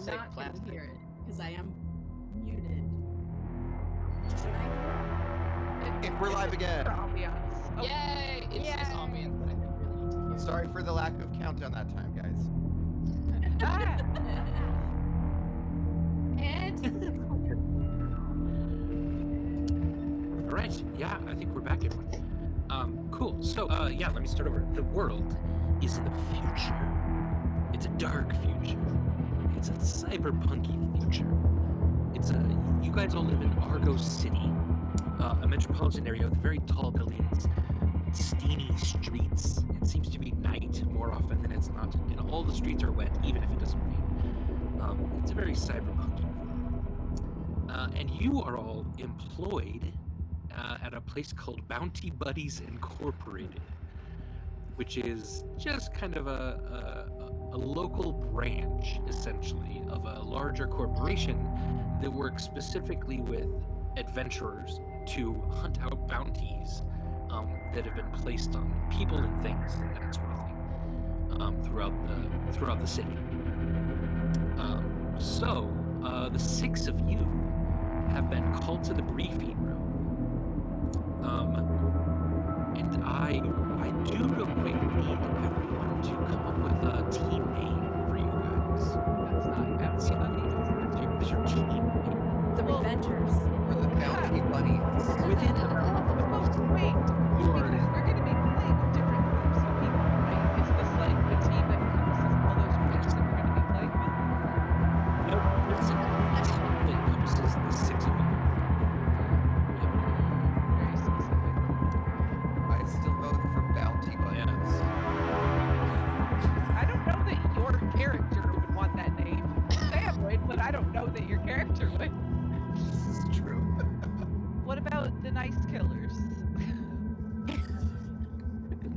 say not going plastic. to hear it because I am muted. Should I? If we're live again. Ambiance. Oh, Yay! It's ambience that I think really need to hear. Sorry for the lack of countdown that time, guys. ah, And All right, yeah, I think we're back, everyone. Cool. So, yeah, let me start over. The world is in the future. It's a dark future. It's a cyberpunky future. You guys all live in Argo City, a metropolitan area with very tall buildings, steamy streets. It seems to be night more often than it's not, and all the streets are wet, even if it doesn't rain. It's a very cyberpunky world. And you are all employed at a place called Bounty Buddies Incorporated, which is just kind of a local branch, essentially, of a larger corporation that works specifically with adventurers to hunt out bounties that have been placed on people and things and that sort of thing throughout the city. So the six of you have been called to the briefing room. And I do real quick need everyone to come up with a team name for you guys. that's not That's your team name. the Revengers. We're the Bounty Bunnies. Within the wait. Because we're going to be playing with different groups of people, right? Is this like the team that encompasses all those groups that we're going to be playing with? it's a team that encompasses the six of you. Very specific. I still vote for Bounty Bunnies. I don't know that your character would want that name. Sam would, but I don't know that your character would. This is true. What about the Nice Killers?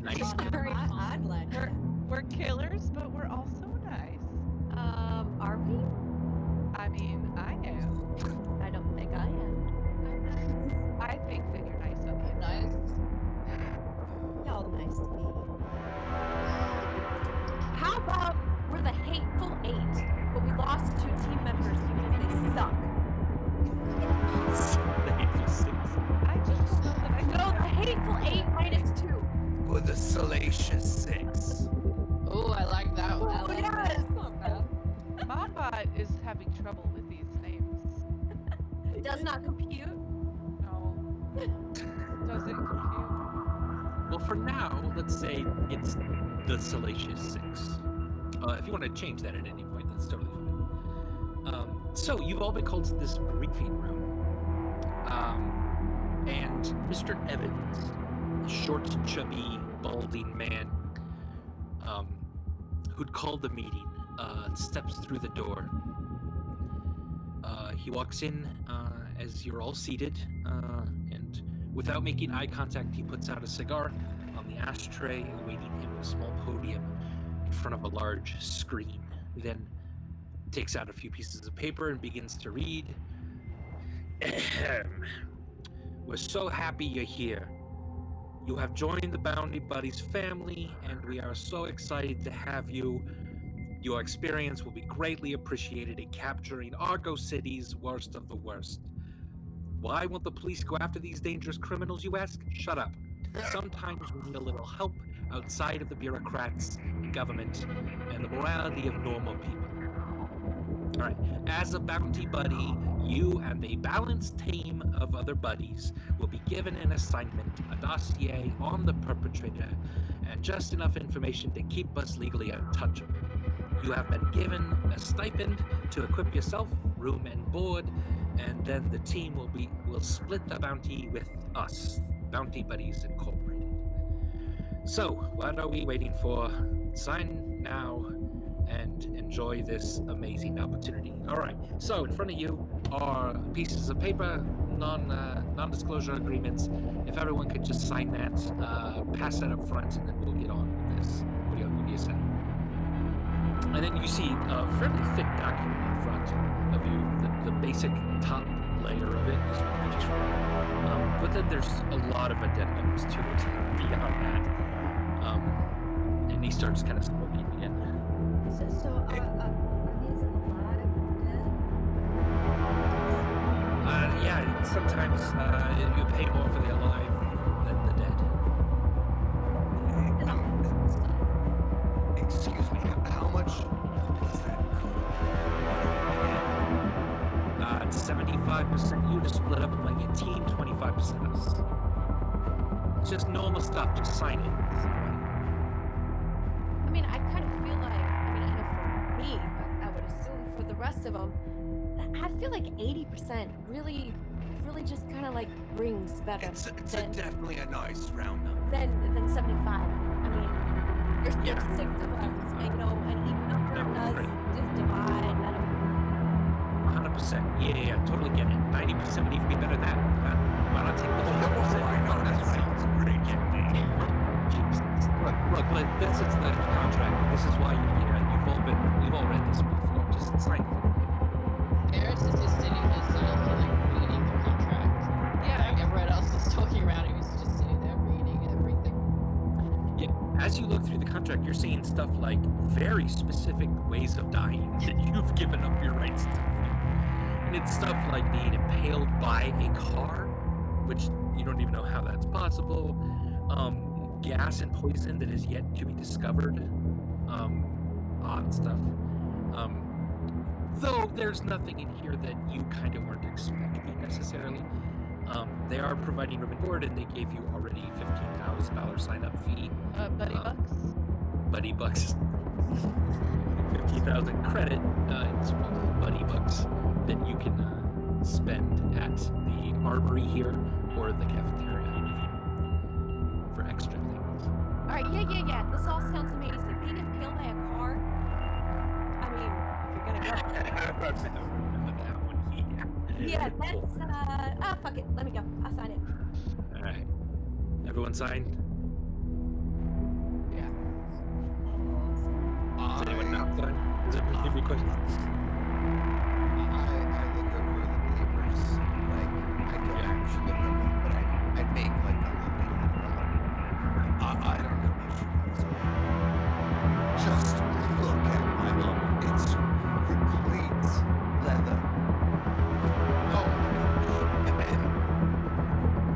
Nice. I'd like that. We're killers, but we're also nice. Are we? I mean, I am. I don't think I am. I think that you're nice on the Nice. Y'all nice to me. How about we're the Hateful Eight, but we lost 2 team members because they suck? The Hateful Six. I just don't know that I No, the Hateful Eight minus 2. Or the Salacious Six. Oh, I like that one. Oh, yes. Mamba is having trouble with these names. Does not compute. No. Does it compute? Well, for now, let's say it's the Salacious Six. If you want to change that at any point, that's totally fine. So you've all been called to this briefing room, and Mr. Evans, the short, chubby, balding man who'd called the meeting, steps through the door. He walks in as you're all seated, and without making eye contact, he puts out a cigar on the ashtray, awaiting him at a small podium in front of a large screen. He then takes out a few pieces of paper and begins to read. Ahem. We're so happy you're here. You have joined the Bounty Buddies family, and we are so excited to have you. Your experience will be greatly appreciated in capturing Argo City's worst of the worst. Why won't the police go after these dangerous criminals, you ask? Shut up. Sometimes we need a little help outside of the bureaucrats and government and the morality of normal people. All right. As a bounty buddy, you and a balanced team of other buddies will be given an assignment, a dossier on the perpetrator, and just enough information to keep us legally untouchable. You have been given a stipend to equip yourself, room and board, and then the team will split the bounty with us, Bounty Buddies Incorporated. So, what are we waiting for? Sign now and enjoy this amazing opportunity. All right. So, in front of you are pieces of paper, non-disclosure agreements. If everyone could just sign that, pass that up front, and then we'll get on with this. What do you say? And then you see a fairly thick document in front of you. The basic top layer of it is what you just read. But then there's a lot of addendums to it beyond that. And he starts kind of smoking again. So are these alive? sometimes you pay more for the alive than the dead. Excuse me, how much was that It's 75% you to split up among your team, 25% us. It's just normal stuff. Just sign it. I mean, I kind of feel like, I mean, I know for me, but I would assume for the rest of them, I feel like 80% really just kind of like rings better It's than, definitely a nice round number. than 75. I mean, there's 6 of us, and, you know, an even number does just divide. I don't 100%. Yeah, totally get it. 90% would even be better than that. Why not take the whole 100%? I know, that sounds great. Jesus. Look, this is the contract. This is why you've all read this before. Just sign it. Eris is just sitting there silently, like, reading the contract. Yeah. Like, everyone else is talking around him, he's just sitting there reading everything. Yeah, as you look through the contract, you're seeing stuff like very specific ways of dying that you've given up your rights to. And it's stuff like being impaled by a car, which you don't even know how that's possible. Gas and poison that is yet to be discovered. Odd stuff. Though there's nothing in here that you kind of weren't expecting necessarily. They are providing room and board, and they gave you already $15,000 sign-up fee. Buddy bucks. Buddy bucks. 15,000 credit in small buddy bucks that you can spend at the armory here or the cafeteria for extra things. All right, yeah. This all sounds amazing. Being impaled by a car. I mean, if you're gonna go. I remember that one. Yeah, that's fuck it. Let me go. I'll sign it. All right. Everyone signed? Yeah. Does anyone not sign? Is there any questions? I look over the papers, like, I don't actually look over them, but I make like a looking at them. I don't know what you guys mean. Just look at my arm. It's complete leather. Oh my gosh. And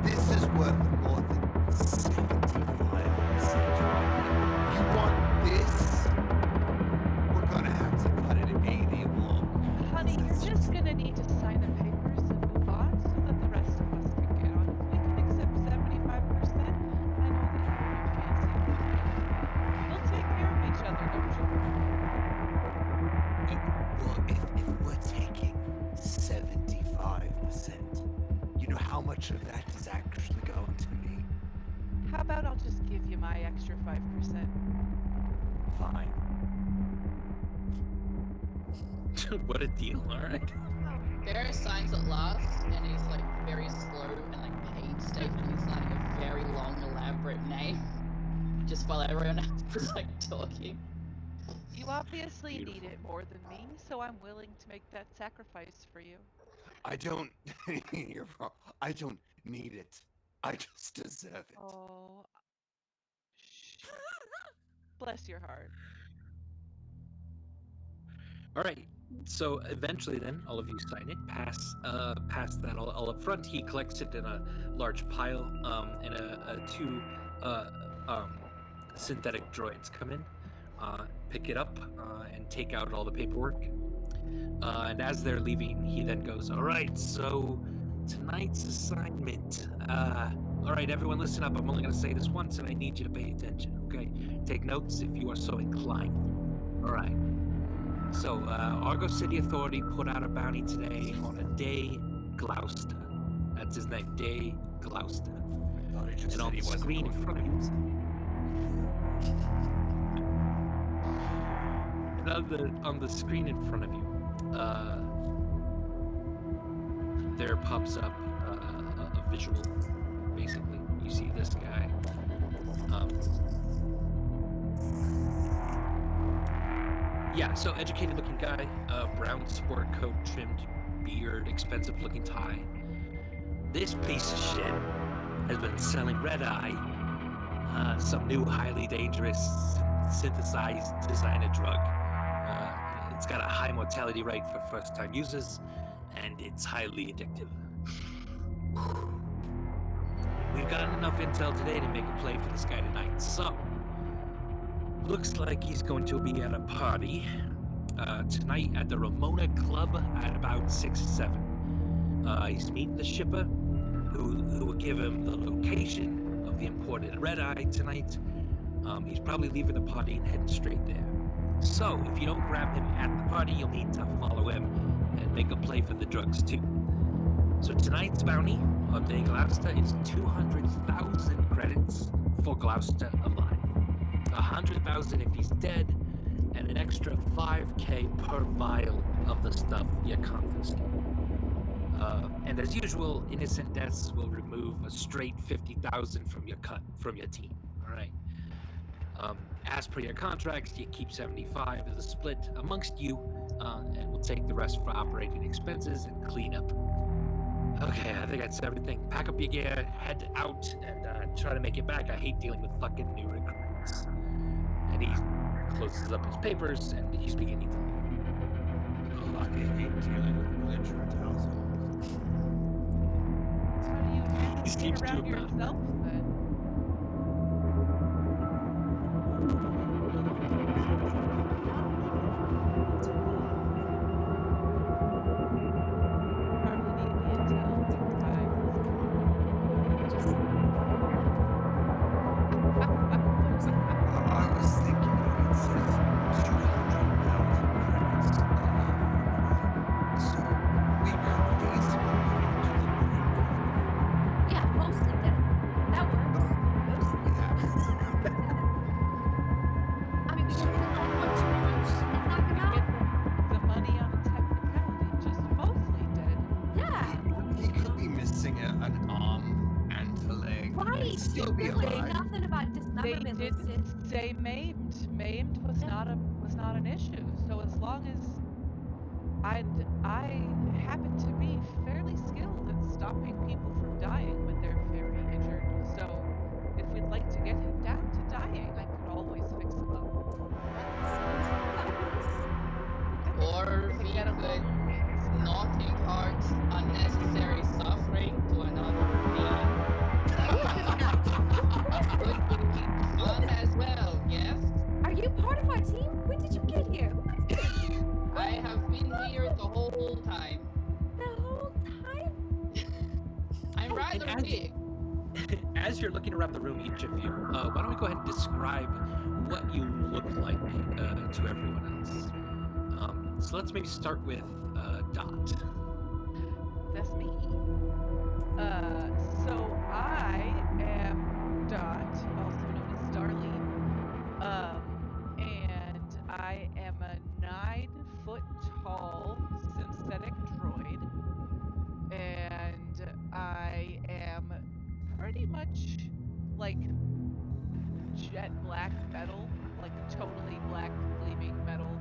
this is worth more than 75%. You want this? We're gonna have to cut it at 80 or Honey, you're just gonna need to sign the papers and move on so that the rest of us can get on. If we can accept 75%, I know that you're fancy. We'll take care of each other, don't you? Well, if we're taking 75%, you know how much of that is actually going to me? How about I'll just give you my extra 5%? Fine. What a deal, alright. Eris signs at last, and he's like very slow and like painstaking. He's like a very long, elaborate name, just while everyone else is like talking. You obviously need Beautiful. it more than me, so I'm willing to make that sacrifice for you. I don't. You're wrong. I don't need it. I just deserve it. Oh. Shh. Bless your heart. All right. So eventually, then all of you sign it. Pass that all up front. He collects it in a large pile, and two synthetic droids come in, pick it up, and take out all the paperwork. And as they're leaving, he then goes, "All right. So tonight's assignment. All right, everyone, listen up. I'm only going to say this once, and I need you to pay attention. Okay? Take notes if you are so inclined. All right." So, Argo City Authority put out a bounty today on a Day Gloucester. That's his name, Day Glouster. Thought he just And on said he the wasn't screen in going front of you, on the screen in front of you, there pops up a visual. Basically, you see this guy. Yeah, so educated-looking guy, brown sport coat, trimmed beard, expensive-looking tie. This piece of shit has been selling red-eye, some new highly dangerous synthesized designer drug. It's got a high mortality rate for first-time users, and it's highly addictive. We've gotten enough intel today to make a play for this guy tonight. So, looks like he's going to be at a party tonight at the Ramona Club at about 6 or 7. He's meeting the shipper who will give him the location of the imported red eye tonight. He's probably leaving the party and heading straight there. So, if you don't grab him at the party, you'll need to follow him and make a play for the drugs too. So tonight's bounty on Day Gloucester is 200,000 credits for Gloucester alive, 100,000 if he's dead, and an extra 5K per vial of the stuff you confiscate. And as usual, innocent deaths will remove a straight 50,000 from your cut from your team. All right. As per your contracts, you keep 75 as a split amongst you, and we'll take the rest for operating expenses and cleanup. Okay, I think that's everything. Pack up your gear, head out, and try to make it back. I hate dealing with fucking new recruits. And he closes up his papers, and he's beginning to leave. I hate dealing with belligerent households. How do you He get seems to around have not. yourself then? Probably need the intel. I was thinking it says 200,000 credits. So we could easily go into the brink Yeah, mostly dead. That works. Mostly. of I mean, we can put like 1 2 punch and knock him out. The money on a technicality, just mostly dead. Yeah. He could be missing an arm and a leg Right. and still be There was alive. nothing about They dismemberment didn't listed. say maimed. Maimed was not an issue. So as long as I happen to be fairly skilled at stopping people from dying when they're very injured. So if we'd like to get him down to dying, I could always fix him up. Or we Get him could long. not impart unnecessary suffering to another being. Could be fun as well, yes? Are you part of our team? When did you get here? I have been here the whole time. The whole time? I'm rather And big. As you're looking around the room, each of you, why don't we go ahead and describe what you look like to everyone else? So let's maybe start with Dot. That's me. So I am Dot, also known as Darlene. And I am a 9-foot tall synthetic droid. And I am pretty much like jet black metal, like totally black gleaming metal,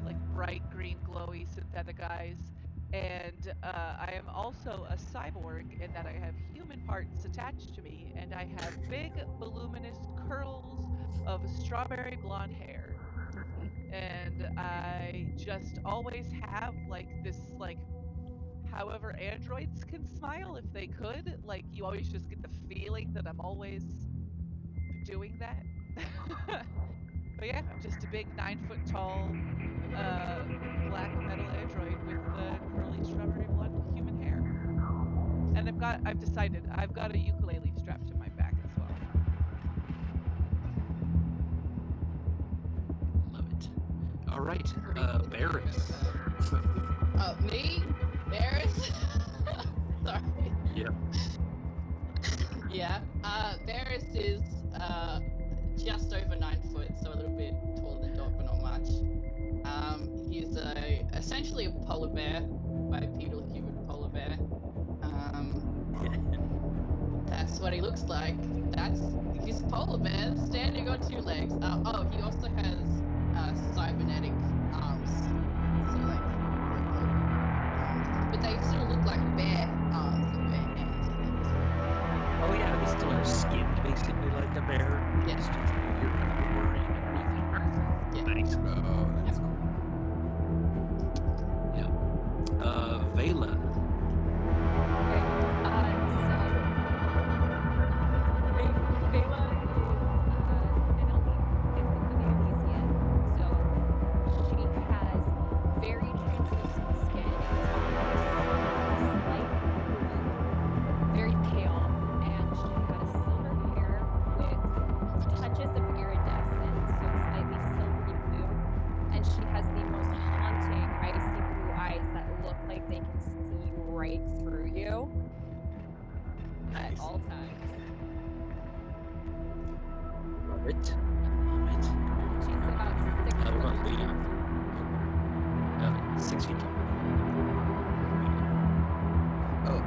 like bright green glowy synthetic eyes. And I am also a cyborg in that I have human parts attached to me, and I have big, voluminous curls of strawberry blonde hair. And I just always have like this, like, however androids can smile if they could. Like, you always just get the feeling that I'm always doing that. But yeah, I'm just a big 9-foot tall black metal android with the curly strawberry blonde human hair. And I've decided I've got a ukulele strapped to my back as well. Love it. All right, Barris. Me? Varys? Sorry. Yep. Yeah. Varys is just over 9 foot, so a little bit taller than Doc, but not much. He's essentially a polar bear, bipedal human polar bear. That's what he looks like. He's a polar bear standing on 2 legs. He also has cybernetic arms. So like, but they still look like bear arms and bear hands. Oh yeah, they still are skinned basically like a bear. Yeah. It's just you're kind of worrying underneath it. Yeah. Nice. Oh, that's cool. Yeah. Vela. right through you at Nice. all times. Love it. Love it. She's about 6 What about foot. Leon? 6 feet tall. Oh,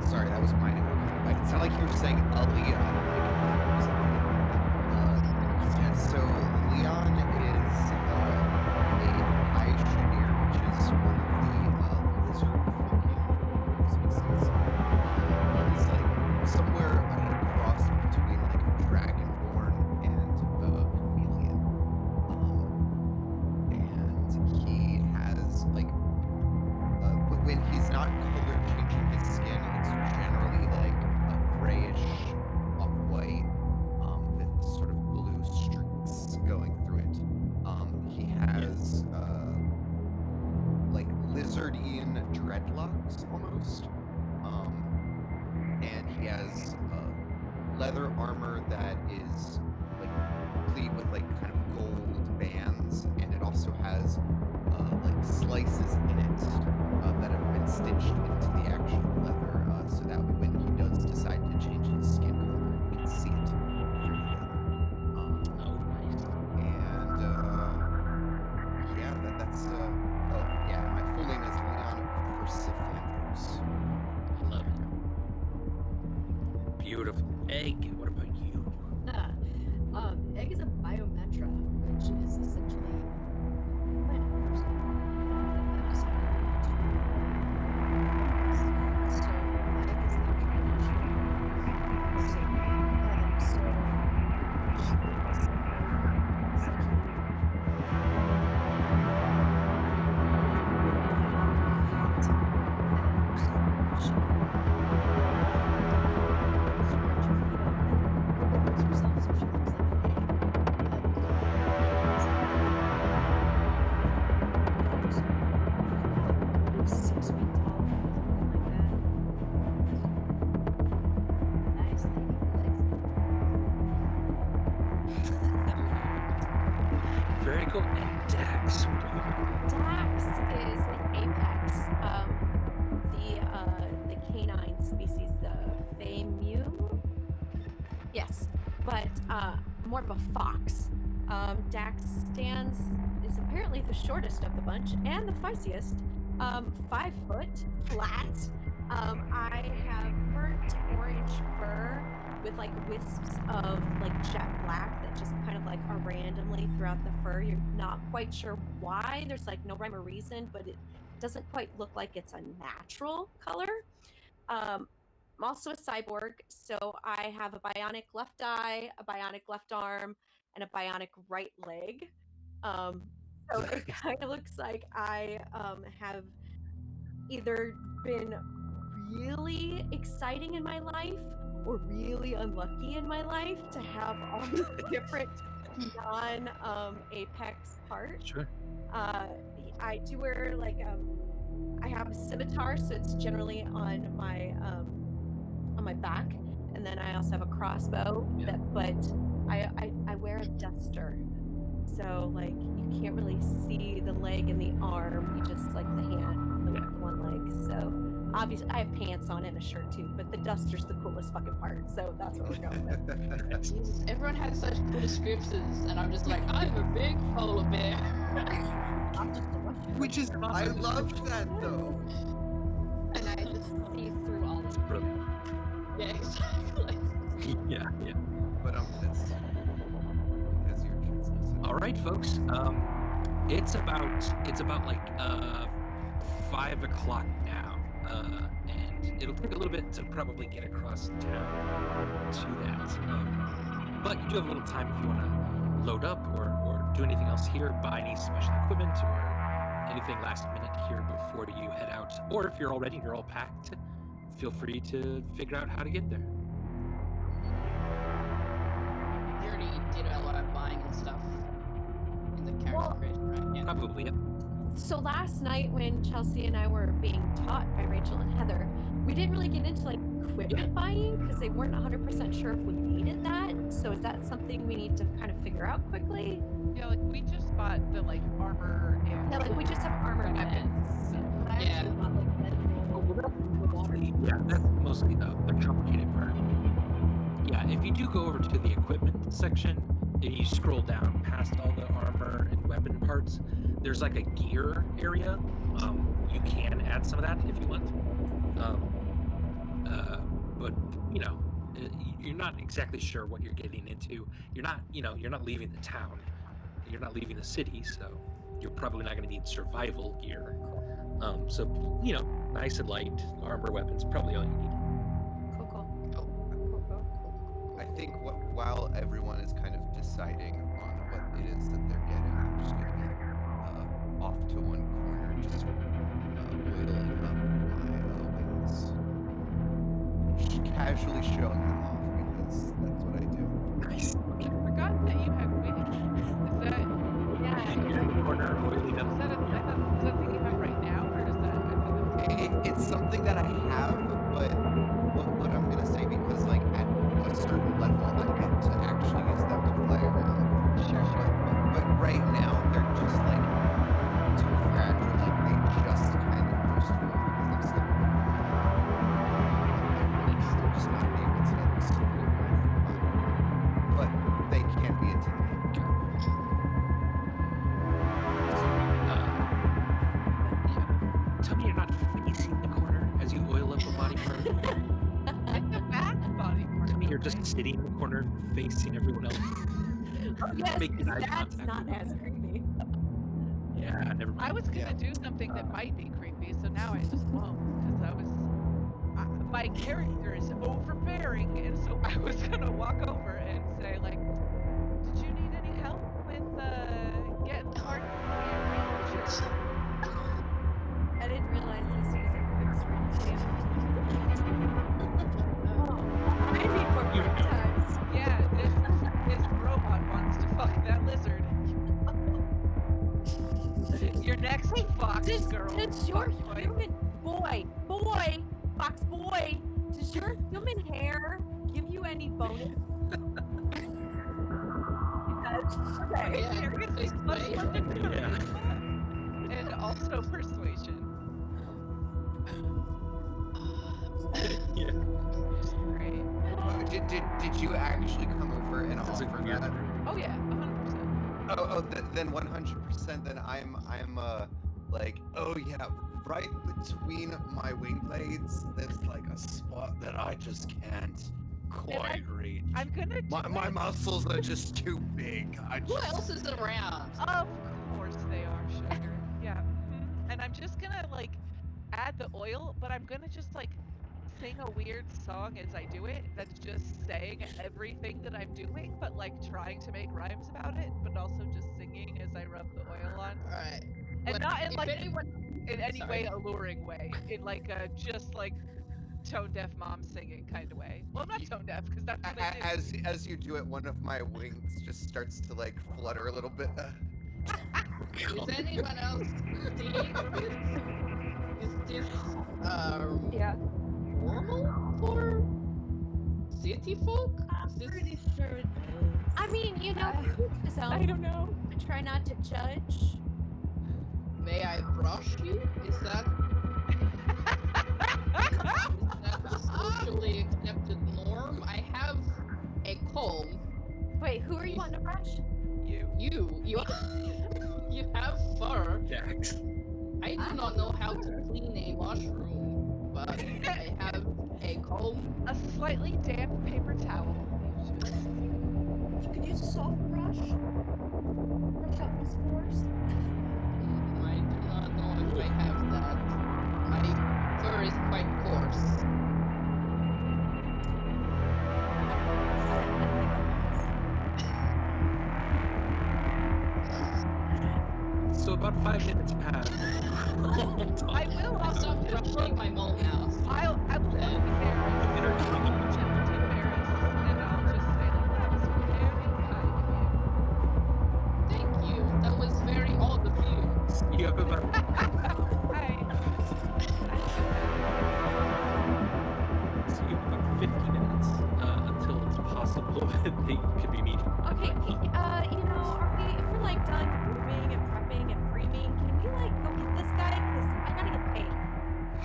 sorry, that was my name. It sounded like you were saying Leon. Yeah, so Leon is a high Shanir, which is one of the lizard folk species. He's like somewhere at a cross between like a dragonborn and a chameleon. And he has like but when he's not color changing his skin, it's generally like a grayish off-white with sort of blue streaks going through it. He has like lizardine dreadlocks almost. And he has leather armor that is like complete with like kind of gold bands, and it also has like slices in it that have been stitched into the actual leather, so that when he does decide to change his skin color, you can see it through the leather. Oh, nice. And yeah, that's oh yeah, my full name is Leon Persiflanders. Love it. Beautiful. Egg, what about you? Egg is a biometra, which is essentially planet person. So egg is actually a person. So she is Very cool. And Dax, what do you got? Dax is an apex, the canine species, the Famu. Yes, but more of a fox. Dax is apparently the shortest of the bunch and the fuzziest. 5 foot, flat. I have burnt orange fur with like wisps of like jet black that just kind of like are randomly throughout the fur. You're not quite sure why. There's like no rhyme or reason, but it doesn't quite look like it's a natural color. I'm also a cyborg, so I have a bionic left eye, a bionic left arm, and a bionic right leg. So it kind of looks like I have either been really exciting in my life or really unlucky in my life to have all these different non-apex parts. Sure. I do wear like I have a scimitar, so it's generally on my back, and then I also have a crossbow. Yeah. But I wear a duster, so like you can't really see the leg and the arm. You just like the hand, the one leg. So obviously I have pants on and a shirt too, but the duster's the coolest fucking part. So that's what we're going with. Jesus, everyone has such cool descriptions, and I'm just like, I'm a big polar bear. I'm just a Russian. Which is, I love that though. And I just see through all of it. Brilliant. Yeah, exactly. Yeah. But this because you're translucent. All right, folks. It's about like 5 o'clock now, and it'll take a little bit to probably get across town to that. But you do have a little time if you want to load up or do anything else here, buy any special equipment or anything last minute here before you head out. Or if you're all ready and you're all packed, feel free to figure out how to get there. You already did a lot of buying and stuff in the character creation, right? Yeah. Probably, yeah. So last night when Chelsea and I were being taught by Rachel and Heather, we didn't really get into like equipment buying because they weren't 100% sure if we needed that. So is that something we need to kind of figure out quickly? Yeah, like we just bought the like armor and Yeah, like we just have armor and weapons. Yeah. mostly the complicated part. Yeah, if you do go over to the equipment section, and you scroll down past all the armor and weapon parts, there's like a gear area. You can add some of that if you want. But you know, you're not exactly sure what you're getting into. You're not leaving the town. You're not leaving the city, so you're probably not going to need survival gear. So nice and light armor weapons, probably all you need. I think while everyone is kind of deciding on what it is that they're getting, I'm just going to be off to one corner, just oiling up my wings. Casually showing them off because that's what I do. Nice. I forgot that you had wings. Is that You're in the corner oiling up. is that a thing you have right now, or is that? It's something that I have, but what I'm going to say, because like at a certain level, I get to actually use them to fly around. Sure. But right now, they're just like too fragile. Like they just kind of burst forth because I'm still. They're just not able to support my body. But they can be intimidating. Tell me you're not facing the corner as you oil up a body part. It's the back body part. Tell me you're just sitting in the corner facing everyone else. Yes, Making eye that's contact not with as creepy. Yeah, never mind. I was gonna do something that might be creepy, so now I just won't, because my character is overbearing, and so I was gonna walk over and say like, "Did you need any help with getting hard to I didn't realize this was a quick I need more quick times. Yeah, this robot wants to fuck that lizard. Your next fox girl. Does your Fox boy. human fox boy, does your human hair give you any bonus? Okay. Yeah, There is it's plus great. 1 to charisma, Yeah. and also persuasion. Yeah. Great. Did you actually come over and That's a offer weird that? Oh yeah, 100%. Then 100%. Then I'm like, oh yeah, right between my wing blades, there's like a spot that I just can't quite reach. I'm gonna do My it. muscles are just too big. Who else is around? Of course they are, sugar. Yeah. And I'm just gonna like add the oil, but I'm gonna just like sing a weird song as I do it that's just saying everything that I'm doing, but like trying to make rhymes about it, but also just singing as I rub the oil on. Alright. And But not in if like anyone in any sorry. way alluring way. In like a just like tone deaf mom singing kind of way. Well, I'm not tone deaf because that's what I do. As you do it, one of my wings just starts to like flutter a little bit. Is anyone else seeing is this Yeah. normal for city folk? I'm Is this pretty sure it is. I mean, his own. I don't know. Try not to judge. may I brush you? Is that the socially accepted norm? I have a comb. Wait, who are you wanting to brush? You have fur. Dax. I do not know how to clean a mushroom, but I have a comb. A slightly damp paper towel. You could use a soft brush. Brush out the spores. I do not know if I have that. My fur is quite coarse. So about 5 minutes pass. I will I also stopped just brushing my mole now. I will look embarrassed. And I'll just say that was very kind of Thank you. That was very odd of you. You have about you. so you have about 50 minutes until it's possible that they could be meeting. Okay, if we're like done grooming and prepping and creaming, can we like go get this guy? Because I gotta get paid.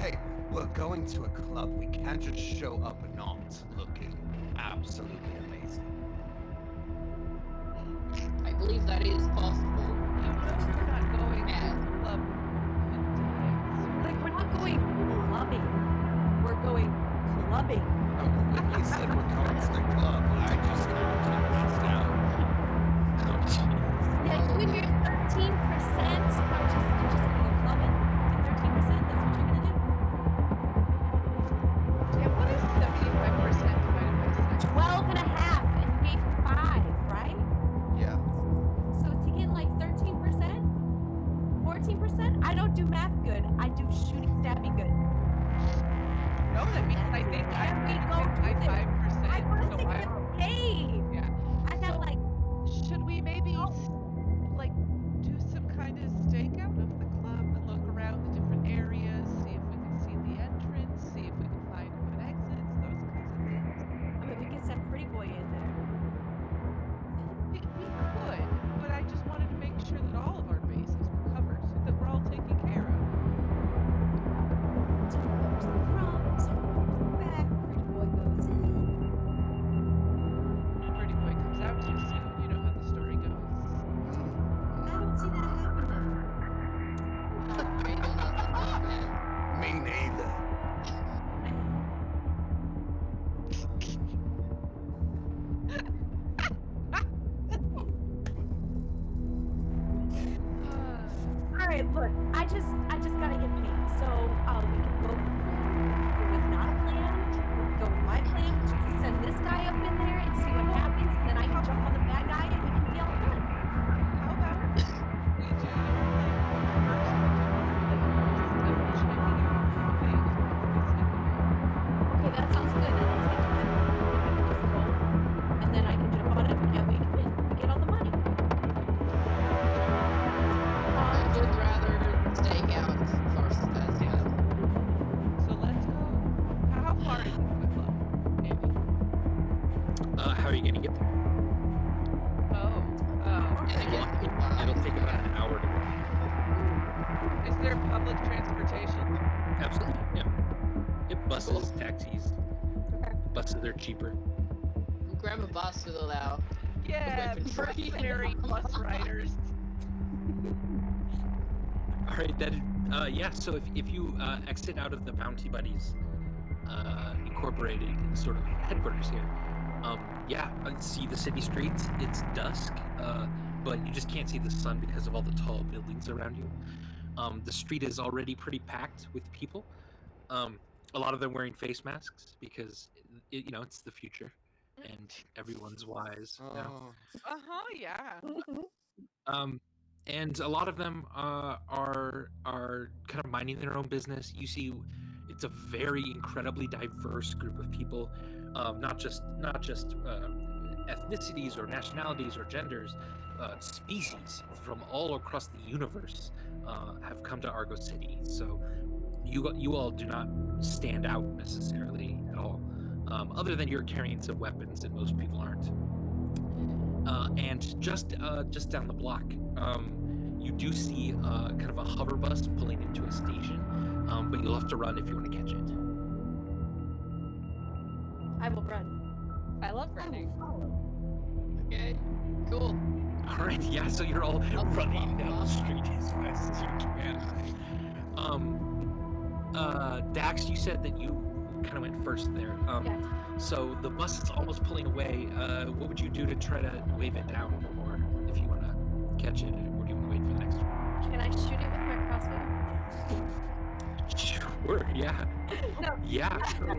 Hey, we're going to a club. We can't just show up not looking absolutely amazing. I believe that is possible. You know we're not going to Yeah. a club and Like, we're not going clubbing. We're going clubbing. When he said we're going to the club, I just kind of collapsed out. Ouch. Yeah, you and your 13% are just gonna go clubbing. With your 13%, that's what you're gonna do. Yeah, what is 75% divided by 6? 12 and a half, and you gave him 5, right? Yeah. So to get like 13%, 14%, I don't do math good. I do shooting stabby good. No, that means I think Can I'm we gonna go get do my this? 5%. I want So to get paid. yeah. I got like, Should we maybe like do some kind of stakeout of the club and look around the different areas, see if we can see the entrance, see if we can find good exits, those kinds of things? I mean, we could send Pretty Boy in there. We could, but I just wanted to make sure that all of our bases were covered so that we're all taken care of. Tim goes in front, back, Pretty Boy goes in. Pretty boy comes out too soon, you know how the story goes. I don't see that happening. I don't understand. Me neither. All right, look, I just gotta get paid. So we can go with not a plan. We can go with my plan, which is to send this guy up in there and see what happens, and then I can jump on the bad guy and we can be all done. How about we do your plan first? Just double checking out the things before we send them out. Okay, that sounds good. Then let's get to my plan. I can just go, and then I can jump on it and we can win. We get all the money. I would rather stake out first as well. So let's go. How far is the club, Andy? How are you gonna get there? And again, It'll take about an hour to walk. Is there public transportation? Absolutely, yeah. Yep, buses, taxis. Buses are cheaper. we'll grab a bus with all our Yeah, weaponry. mercenary bus riders. All right, yeah. So if you exit out of the Bounty Buddies Incorporated sort of headquarters here, see the city streets. It's dusk, but you just can't see the sun because of all the tall buildings around you. The street is already pretty packed with people. A lot of them wearing face masks because it's the future, and everyone's wise. Yeah. And a lot of them are kind of minding their own business. You see, it's a very incredibly diverse group of people, not just ethnicities or nationalities or genders, species from all across the universe have come to Argo City. So you all do not stand out necessarily at all, other than you're carrying some weapons and most people aren't. And just down the block, you do see kind of a hover bus pulling into a station, but you'll have to run if you want to catch it. I will run. I love running. Okay, cool. All right, yeah. So you're all running down the street as fast as you can. Dax, you said that you kind of went first there. Yeah. So the bus is almost pulling away. What would you do to try to wave it down, or if you want to catch it, or do you want to wait for the next one? Can I shoot it with my crossbow? Sure. Yeah. No. Yeah. Sure.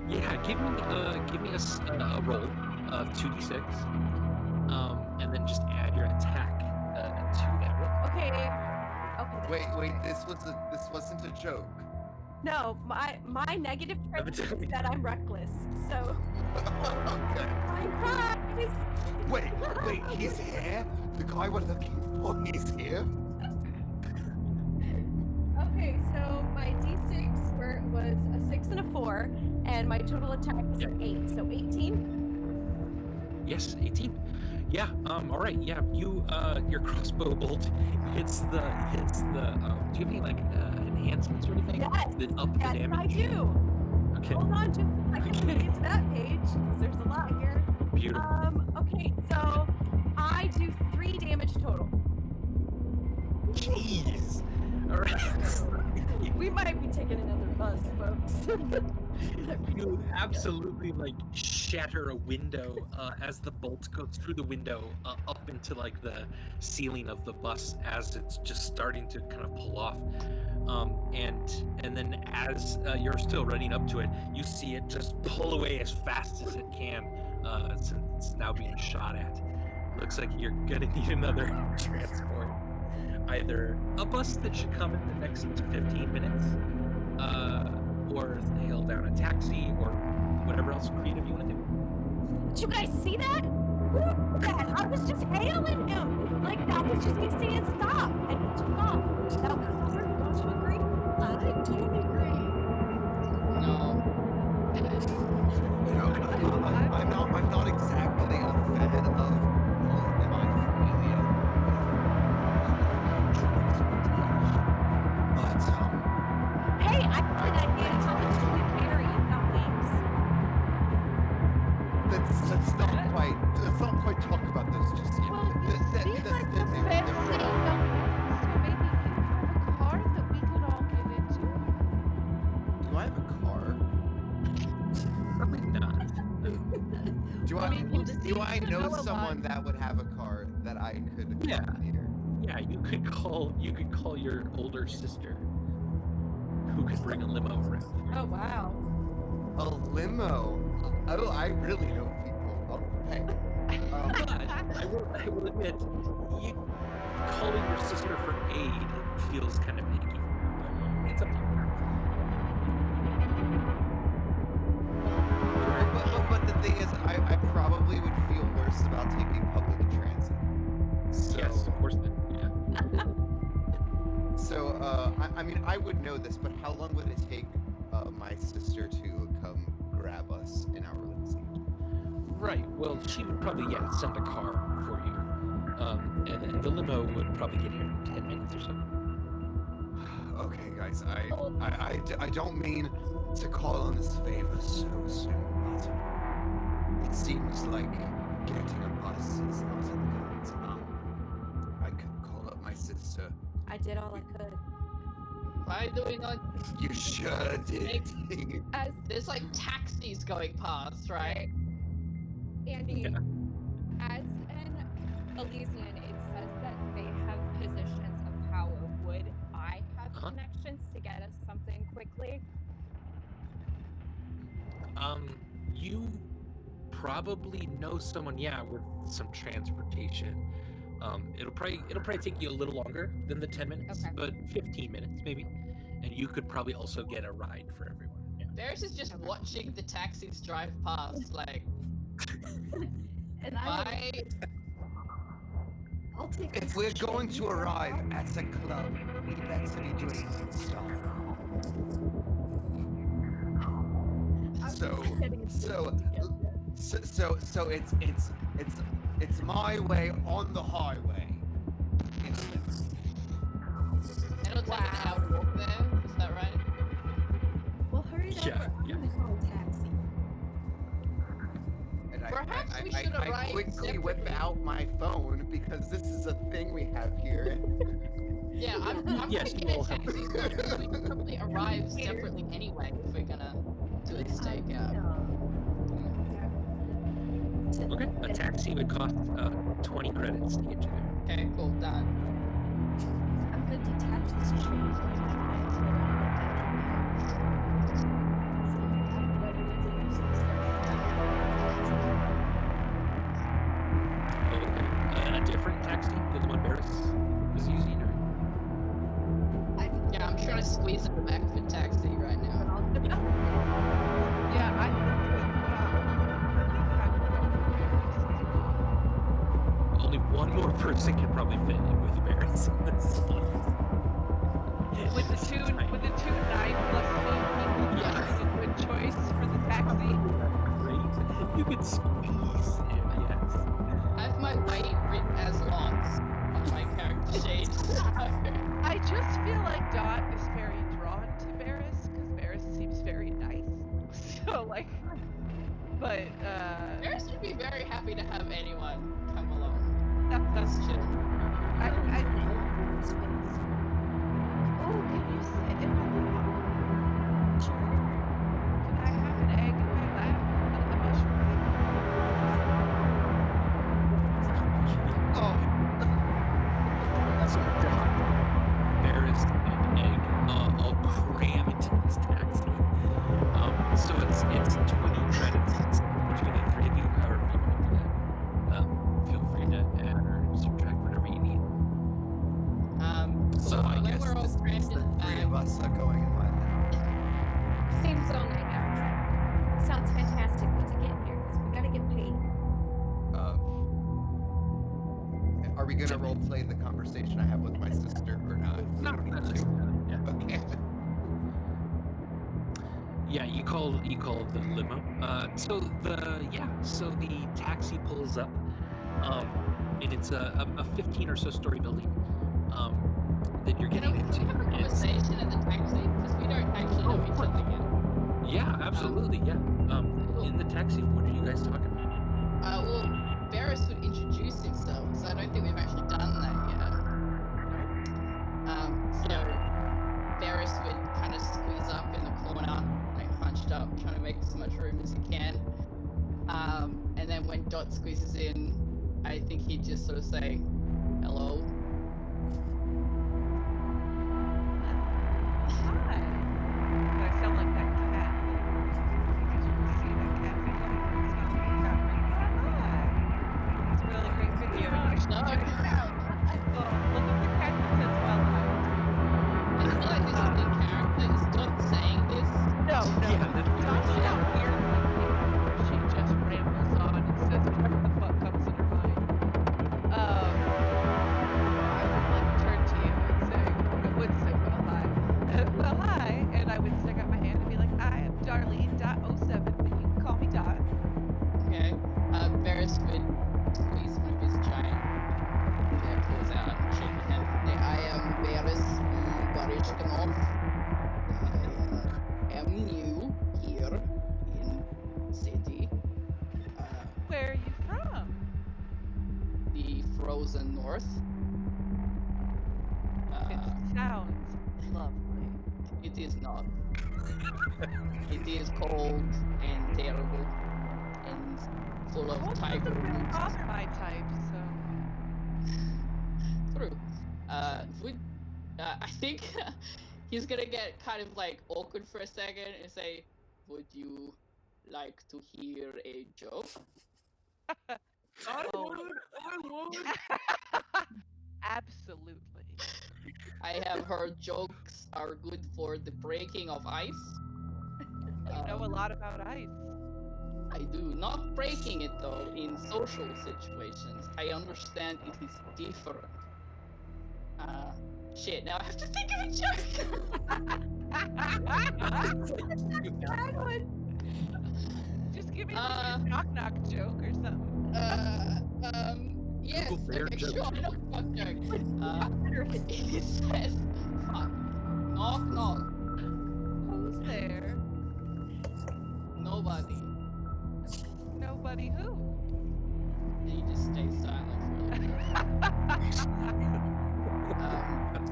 Yeah. Give me a roll of 2d6, and then just add your attack to that roll. Okay. Wait, this wasn't a joke. No, my negative trait is Evidently. that I'm reckless. So Okay. I'm prize. Wait, he's here? The guy we're looking for, he's here? Okay, so my d6 was a 6 and a 4, and my total attack is an 8, so 18. Yes, 18. Yeah. All right. Yeah. You your crossbow bolt hits the. Do you have any like enhancements or anything? Yes, That up the yes, damage? I do. Okay. Hold on just a second to get to that page, because there's a lot here. Beautiful. Okay, so I do 3 damage total. Jeez. All right. We might be taking another bus, folks. You absolutely like shatter a window as the bolt goes through the window up into like the ceiling of the bus as it's just starting to kind of pull off. And then as you're still running up to it, you see it just pull away as fast as it can since it's now being shot at. Looks like you're gonna need another transport. Either a bus that should come in the next 15 minutes, or hail down a taxi, or whatever else creative you want to do. Did you guys see that? Who did that? I was just hailing him. Like, that was just me saying stop, and he took off. That was her. Don't you agree? I totally agree. No. You know, I'm not exactly a fan of semi-familiar transportation, but Hey, I got an idea. How much do we carry? You got wings. let's not quite talk about this just yet. Well, you seem like the fancy young man, so maybe you have a car that we could all get into. Do I have a car? Probably not. Do I know know a someone lot. that would have a car that I could Yeah. here? Yeah, you could call your older sister, who could bring a limo around. Oh, wow. A limo? Oh, I really know people. All right. But I will admit, calling your sister for aid feels kind of icky. But it's up to you. But the thing is, I probably would feel worse about taking public transit. So, Yes, of course. Yeah. So, I mean, I would know this, but how long would it take my sister to come grab us in our limousine? Right. Well, she would probably send a car for you, and then the limo would probably get here in 10 minutes or so. Okay, guys, I don't mean to call on this favor so soon, but it seems like getting a bus is not in the cards. I could call up my sister. I did all I could. Why do we not? You sure did. As There's like taxis going past, right? Andy, Yeah. as an Elysian, it says that they have positions of power. Would I have Uh-huh. connections to get us something quickly? You probably know someone, with some transportation. It'll probably take you a little longer than the 10 minutes, Okay. but 15 minutes maybe. And you could probably also get a ride for everyone. Yeah. Varys is just watching the taxis drive past, like, And why? I'll take. If we're going to arrive at a club, we better be doing some stuff. So it's my way on the highway. In the limousine. It'll take an hour to walk there, is that right? Well, hurry it Yeah, up. I'm yeah. gonna call a taxi. And Perhaps we should I arrive quickly whip separately. out my phone because this is a thing we have here. Yeah, I'm Yes, gonna you get all a have- taxi, so we should probably arrive separately anyway if we're gonna do a stakeout. Okay. A taxi would cost 20 credits to get you there. Okay, cool, done. I'm gonna detach this tree. Okay. A different taxi than the one Barris was using, or? Yeah, I'm trying to squeeze in the back of a taxi right now. Yeah, I think Only one more person can probably fit in with Barris in this place. with the two 9 plus me, Yeah. is a good choice for the taxi. Great. You could squeeze in, yes. I have my weight written as lots on my character sheet. I just feel like Dot is very But Paris would be very happy to have anyone come along. that's That's chill. I Space. oh, can you sit in my lap? Sure. Can I have an egg in my lap? A mushroom egg? Oh, Barris and Egg all cram into this taxi. So it's 20 credits between the three of you, however you want to do that. Feel free to add or subtract whatever you need. so I when guess we're all this means the crammed three in, of us are going in line now. Seems only natural. Sounds fantastic. When's it getting here? Because we gotta get paid. Are we gonna role play the conversation I have with my sister or not? Not necessarily. Yeah. Okay. Yeah, you call the limo. So the taxi pulls up, and it's a 15 or so story building, that you're can getting we into. have a It's- conversation in the taxi? Because we don't actually know each other yet. Yeah, absolutely. Yeah. In the taxi, what are you guys talking about? Well, Barris would introduce himself, so I don't think we've actually done that yet. So Barris would kind of squeeze up in the corner, like hunched up, trying to make as much room as he can. And then when Dot squeezes in, I think he'd just sort of say, "Hello." Hi. But I sound like that cat. Did you see that cat video? It's got like a cat ring. Hi. It's a really great video. And you should No. check it out. Oh, look at the cat that says well hi. I feel like this is in character. Is Dot saying this? No, Yeah, that's Dot's not weird like you, where she just rambles on and says whatever the fuck comes in her mind. I would like turn to you and say, I would say well hi. Well hi, and I would stick out my hand and be like, I am Darlene.07, but you can call me Dot. Okay. Barris would squeeze one of his giant claws out and shake his hand. Say, I am Barris Barishkanov. I am new here in city. Where are you from? The frozen north. It sounds lovely. It is not. It is cold and terrible and full of Cold tiger doesn't really roots. bother my type, so. True. I think he's gonna get kind of like awkward for a second and say, "Would you like to hear a joke?" I Oh. would. Absolutely. I have heard jokes are good for the breaking of ice. You know a lot about ice. I do. Not breaking it though, in social situations. I understand it is different. Shit, now I have to think of a joke! Bad one. Just give me like a knock-knock joke or something. Yes, Google bear okay, joke. sure, I know fuck joke. Better if it's It says, fuck, knock knock, Who's there? nobody. Nobody who? And you just stay silent for a little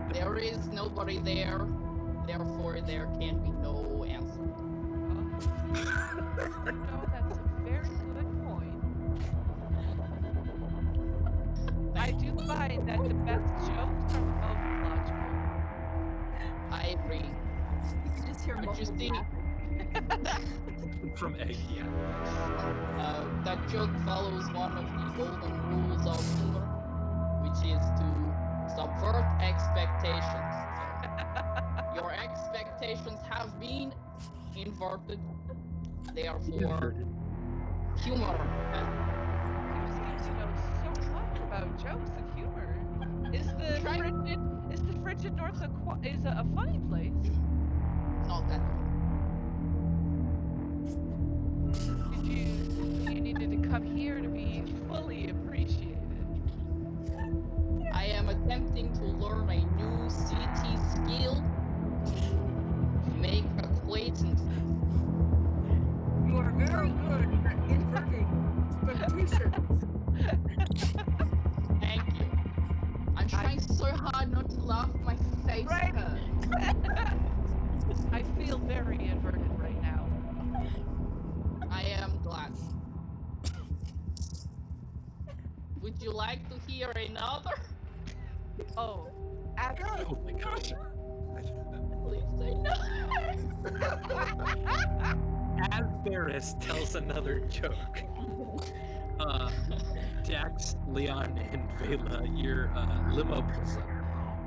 bit. There is nobody there, therefore there can be no answer. No, that's a very good point. I do find that the best jokes are the most logical. I agree. You can just hear But you muffled see- laughing. From Egg, yeah. That joke follows one of the golden rules of humor, which is to subvert expectations. Your expectations have been inverted, therefore humor. You seem to know so much about jokes and humor. Is the frigid north a funny place? Not that one. You needed to come here to be fully appreciated. I am attempting to learn a new CT skill. Make acquaintances. You are very good at I feel very inverted right now. I am glad. Would you like to hear another? Oh, Oh absolutely. my gosh. Please say no. As Barris tells another joke, Dax, Leon, and Vela, your limo pulls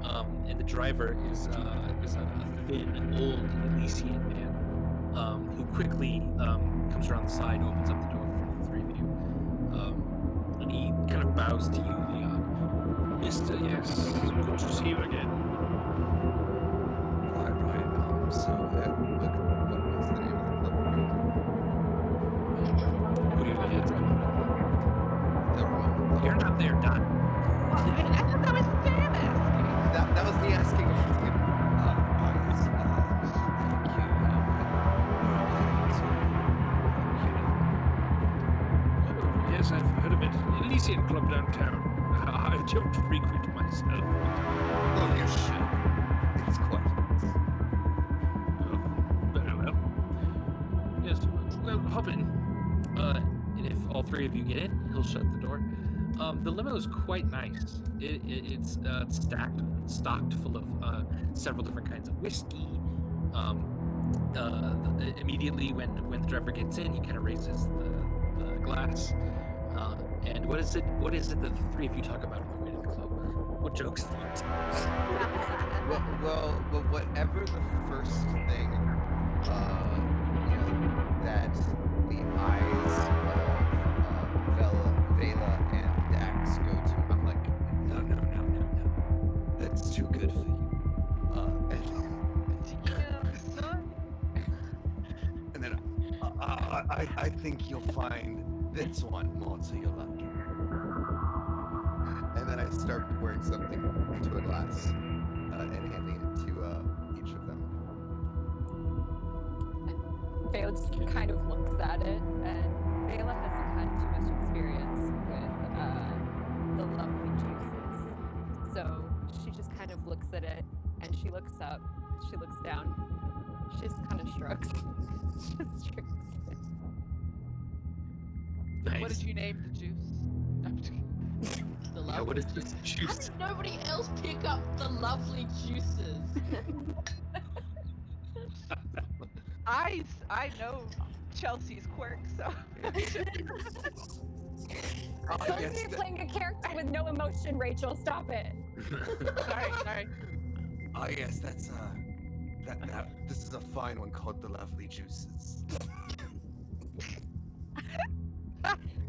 up, and the driver is a thin, old Elysian man who quickly comes around the side, opens up the door for the three of you, and he kind of bows to you, Leon. Mister, yes, good to see you again. Right. So, look, what's the name of the club we're going to? Who do you have? The Ramona. You're not there, Don. I thought that was Sam asking. That was me asking him. Yes, thank you. Yes, I've heard of it. Elysian Club downtown. I don't frequent myself. Oh, you should. It's quite nice. Oh, very well. Yes, well, hop in. And if all three of you get in, he'll shut the door. The limo is quite nice. It's stocked full of several different kinds of whiskey. Immediately when the driver gets in, he kind of raises the glass. And what is it that the three of you talk about on the way to the club? What jokes do you tell? Well, whatever the first thing, that the eyes of Vela and Dax go to, I'm like, no. That's too good for you. Damn, son. And then I think you'll find this one more to your liking. And then I start pouring something into a glass and handing it to each of them. Vela just kind of looks at it, and Vela hasn't had too much experience with the lovely juices. So she just kind of looks at it, and she looks up, she looks down, she just kind of shrugs. Just shrugs. Nice. What did you name the juice? I'm just kidding. The Yeah, what is this How juice? did nobody else pick up the lovely juices? I know Chelsea's quirk, so. So you're playing a character with no emotion, Rachel. Stop it. Sorry. Oh yes, that's this is a fine one called the Lovely Juices.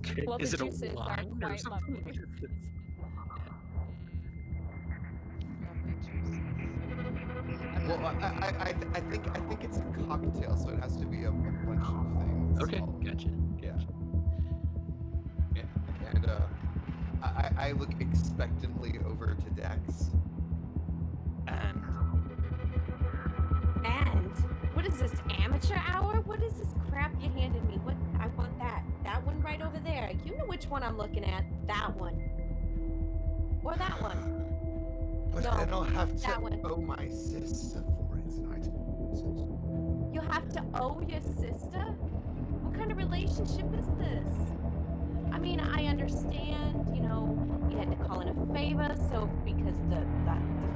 Okay, Well, the is it a juices are wine or quite something? lovely. What is this? Lovely juices. Well, I think it's a cocktail, so it has to be a bunch of things. Okay, all- gotcha. Yeah. And I look expectantly over to Dax. And what is this, amateur hour? What is this crap you handed me? What? I want that. That one right over there. You know which one I'm looking at. That one. Or that one. But No, then I'll have that to one. owe my sister for it, and I You have to owe your sister? What kind of relationship is this? I mean, I understand, you had to call in a favor, so because the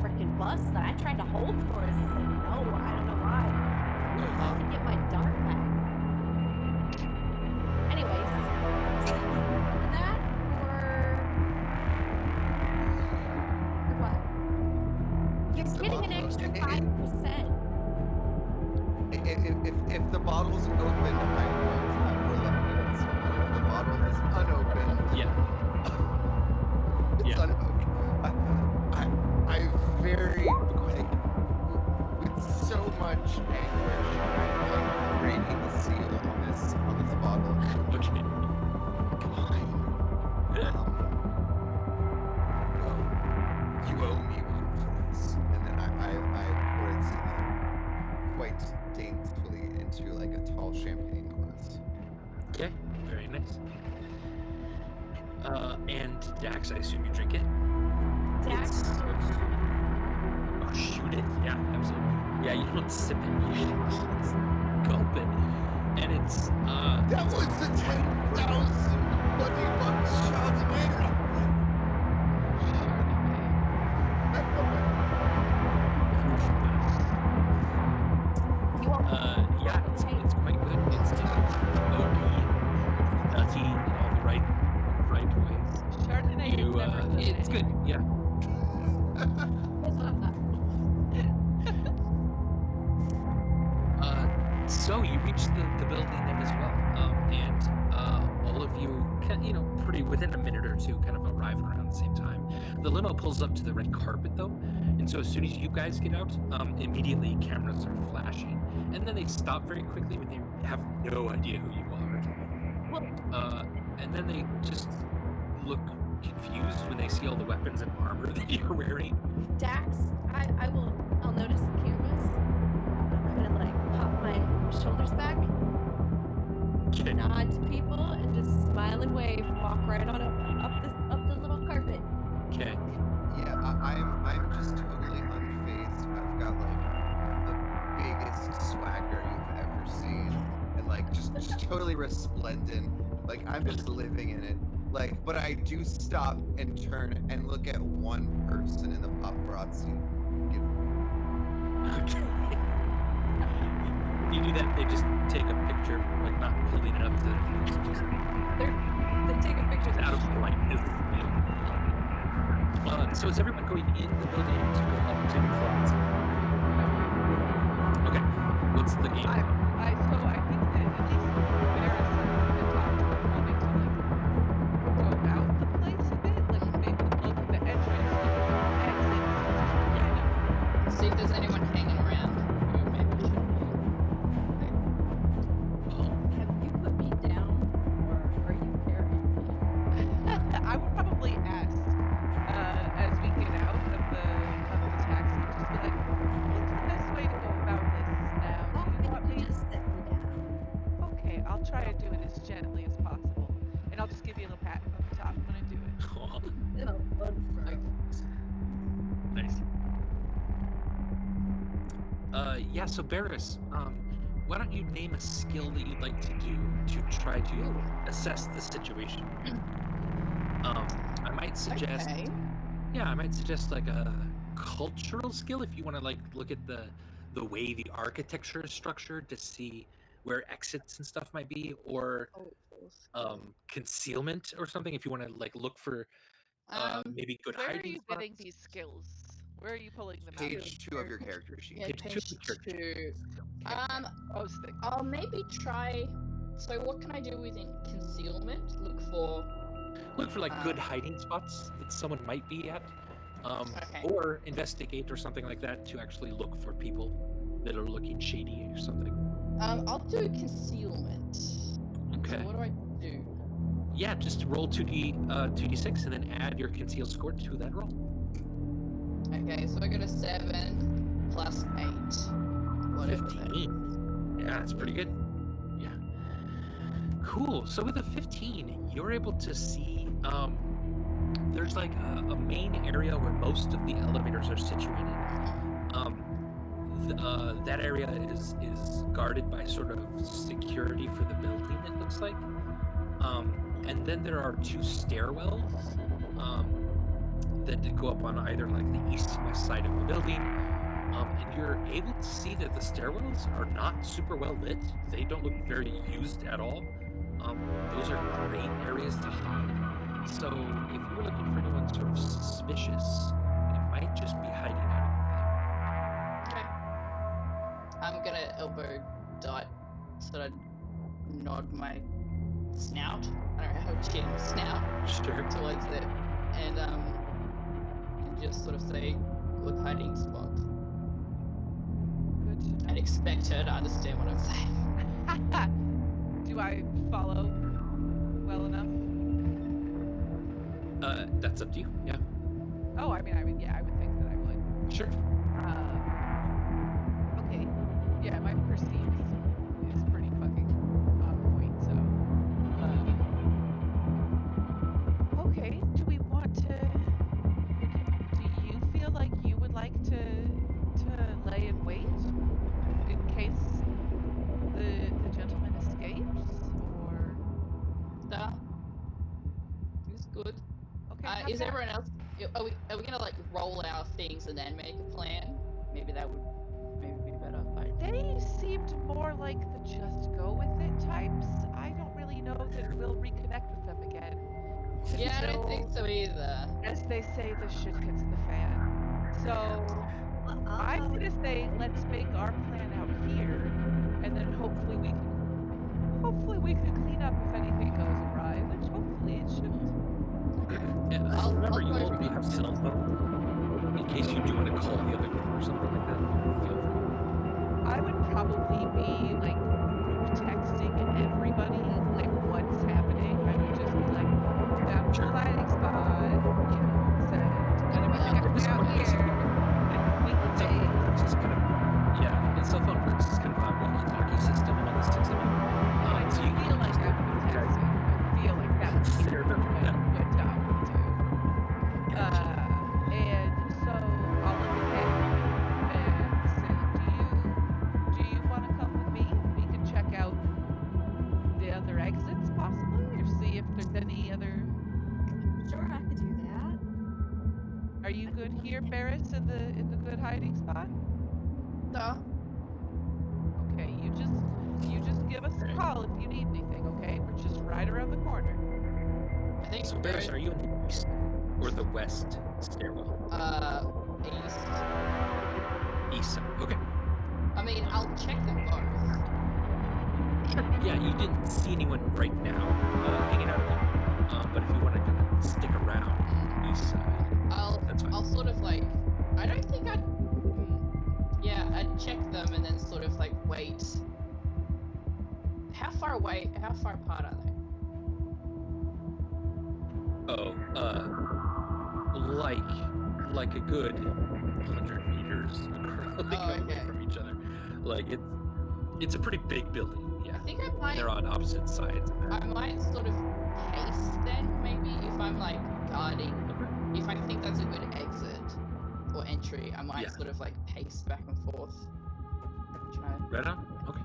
freaking bus that I tried to hold for us said no, I don't know why. I have to get my dart back. Anyways, that or what? You're getting an extra 5%. If the bottle's open, I won't have reluctance. If the bottle is unopened, Yeah. it's Yeah. unopened. I very like with so much anguish, I'm breaking the seal on this bottle. Okay. Fine. Well, you owe me one for this, and then I pour it quite daintily into like a tall champagne glass. Okay. Very nice. And Dax, I assume you drink it. Dax, Oh, shoot it. Yeah, absolutely. Yeah, you don't sip it. You just gulp it. And it's That was the 10,000 bloody bucks Chardonnay. You all yeah, it's quite good. It's oaky, nutty in all the right ways. Chardonnay is never good. It's good. Yeah. So you reach the building then as well, and all of you, pretty within a minute or two, kind of arrive around the same time. The limo pulls up to the red carpet though, and so as soon as you guys get out, immediately cameras are flashing, and then they stop very quickly when they have no idea who you are. And then they just look confused when they see all the weapons and armor that you're wearing. Dax, I'll notice the cameras. I'm gonna like pop my shoulders back, Okay. nod to people, and just smile and wave, and walk right on up the little carpet. Okay. Yeah, I'm just totally unfazed. I've got like the biggest swagger you've ever seen, and like just totally resplendent. Like I'm just living in it. Like, but I do stop and turn and look at one person in the paparazzi. Okay. You do that, they just take a picture, like not holding it up to their face, just They take a picture. out of politeness. So is everyone going in the building to go up to the front? Okay. What's the game? So I think that at least Barris and the doctor are wanting to like go out the place a bit, like maybe look at the entrance, look at the exits, See if there's anyone hanging around who maybe should Have you put me down, or are you carrying me? I would probably ask as we get out of the taxi, just be like, what's the best way to go about this now? Do you want me? Just set me down. Okay, I'll try to do it as gently as possible, and I'll just give you a little pat on the top when I do it. No, Nice. Yeah, so Barris, why don't you name a skill that you'd like to do to try to assess the situation? I might suggest, Okay. I might suggest like a cultural skill if you want to like look at the way the architecture is structured to see where exits and stuff might be, or concealment or something if you want to like look for maybe good Where are hiding you spots. getting these skills? Where are you pulling them out of? Page 2 of your character sheet. Yeah, Page two of page the character sheet. 2. Most things. I'll maybe try. So what can I do with concealment? Look for Like good hiding spots that someone might be at, Okay. or investigate or something like that to actually look for people that are looking shady or something. I'll do concealment. Okay. So what do I do? Yeah, just roll 2d6 and then add your concealed score to that roll. Okay, so I got a 7 plus 8. Whatever that 15. Yeah, that's pretty good. Yeah. Cool. So with a 15, you're able to see there's like a main area where most of the elevators are situated. That area is guarded by sort of security for the building, it looks like. And then there are 2 stairwells that go up on either like the east and west side of the building. And you're able to see that the stairwells are not super well lit. They don't look very used at all. Those are great areas to hide. So if you were looking for anyone sort of suspicious, it might just be hiding out Okay. I'm gonna elbow dot, sort of nod my snout. I don't know how chin snout Sure. towards it, and just sort of say, "Good hiding spot." Good to know. I'd expect her to understand what I'm saying. Do I follow well enough? That's up to you. Yeah. Oh, I mean, yeah, I would think that I would. Sure. Okay. Yeah, my perceive is pretty fucking on point. So, okay. Do we want to? Do you feel like you would like to lay in wait? is everyone else? Are we gonna like roll our things and then make a plan? Maybe that would be better. Like, They seemed more like the just go with it types. I don't really know that we'll reconnect with them again. yeah, I don't think so either. As they say, the shit hits the fan. So I'm gonna say let's make our plan out here, and then hopefully we can clean up if anything goes awry, which hopefully it shouldn't. And I'll remember, you go all for do it. have cell phone in case you do want to call the other group or something like that. Feel free. I would probably be like group texting everybody like what's happening. I would just be like, found Sure. a hiding spot, said gonna be checking This out one is- here. And we can Cell phone make works as kind of cell phone works as kind of a walkie-talkie system among the six of you. So you feel like I would be texting. I feel like that would be Fair enough, what Tom would do. And so I'll look ahead and say, do you want to come with me? We can check out the other exits possibly, or see if there's any other. Sure, I could do that. Are you good here, Barris, in the good hiding spot? No. Okay, you just give us a call if you need anything, okay? We're just right around the corner. I think So, Barris, are you in the east or the west stairwell? east. East side. Okay. I mean, I'll check them both. Sure. Yeah, you didn't see anyone right now hanging out there. But if you want to kind of stick around east side, that's fine. I'll sort of like. I don't think I'd. Yeah, I'd check them and then sort of like wait. How far apart are they? Oh, like a good 100 meters away okay. from each other. Like it's a pretty big building. Yeah, I think I might. they're on opposite sides. I might sort of pace then, maybe, if I'm like guarding. If I think that's a good exit or entry, I might Yeah. sort of like pace back and forth. Try. Right on. Okay.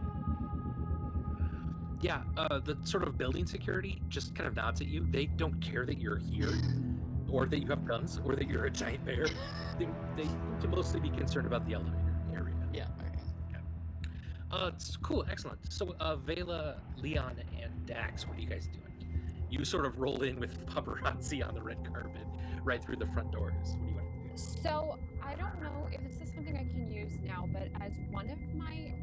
Yeah, the sort of building security just kind of nods at you. They don't care that you're here, or that you have guns, or that you're a giant bear. They to mostly be concerned about the elevator area. Yeah. Okay. It's cool, excellent. So, Vela, Leon, and Dax, what are you guys doing? You sort of roll in with paparazzi on the red carpet, right through the front doors. What do you want to do? So I don't know if this is something I can use now, but as one of my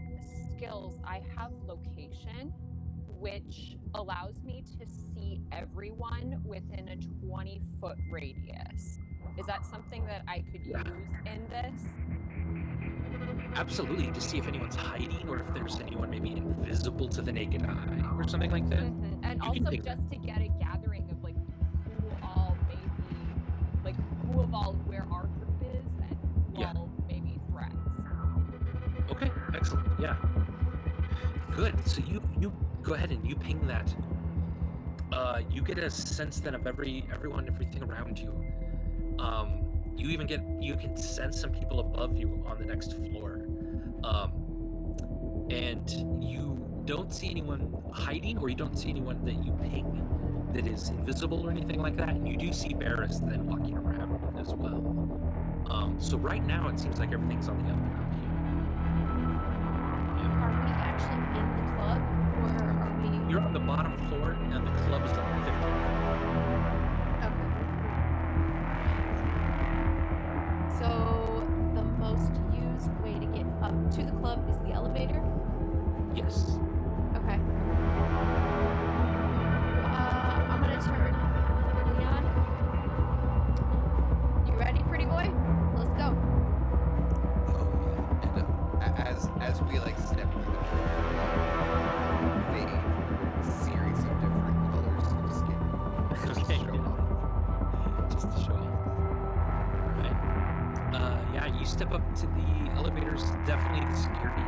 skills, I have location, which allows me to see everyone within a 20-foot radius. Is that something that I could use in this? Absolutely, to see if anyone's hiding, or if there's anyone maybe invisible to the naked eye, or something like that. Mm-hmm. And You can also take that. just to get a gathering of like who of all where our group is, and who Yeah. all maybe threats. Okay, excellent. Yeah. Good. So you go ahead and you ping that. You get a sense then of everything around you. You can sense some people above you on the next floor. And you don't see anyone hiding, or you don't see anyone that you ping that is invisible or anything like that. And you do see Barris then walking around as well. So right now it seems like everything's on the up and up here. Are we actually in the club, or are we? You're on the bottom floor, and the club is on the 15th floor. Okay. So the most used way to get up to the club is the elevator. Yes. Okay. I'm gonna turn Leon. You ready, pretty boy? Let's go. Oh yeah. And as we like step through the door, fade series of different colors of skin. Just Okay. to show off. Just to show off. Right. Yeah, you step up to the elevators. Definitely, the security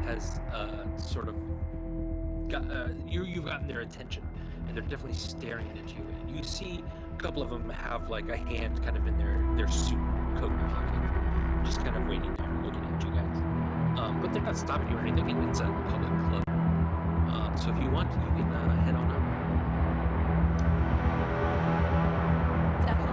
has sort of got you've gotten their attention, and they're definitely staring at you. And you see a couple of them have like a hand kind of in their suit coat pocket, just kind of waiting there, looking at you guys. But they're not stopping you or anything, and it's a public club. So if you want, you can head on up. Definitely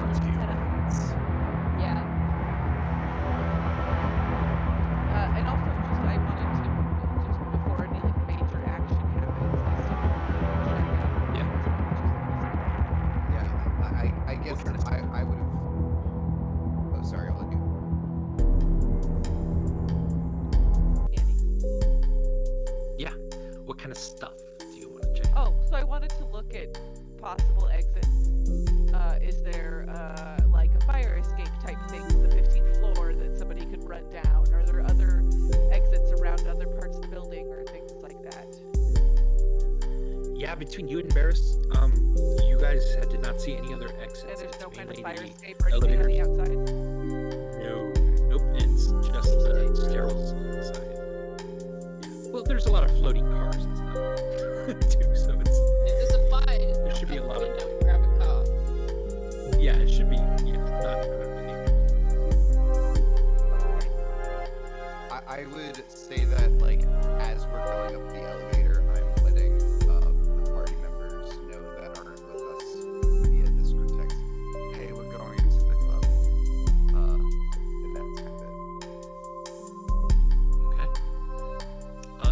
kind of stuff do you want to check? Oh, so I wanted to look at possible exits. Is there like a fire escape type thing to the 15th floor that somebody could run down? Are there other exits around other parts of the building or things like that? Yeah, between you and Barris, you guys did not see any other exits. And there's It's no kind of mainly fire the escape or anything on the elevators. outside? No, nope, it's just the stairwells on the side. Yeah. Well, there's a lot of floating cars and stuff too, so If there's a fire, there should be a lot of. window and grab a car. Yeah, it should be. Yeah, not incredibly dangerous. I would say that, like, as we're going up the elevator, I'm letting the party members know that aren't with us via this group text. Hey, we're going to the club. And that's kind of it. Okay.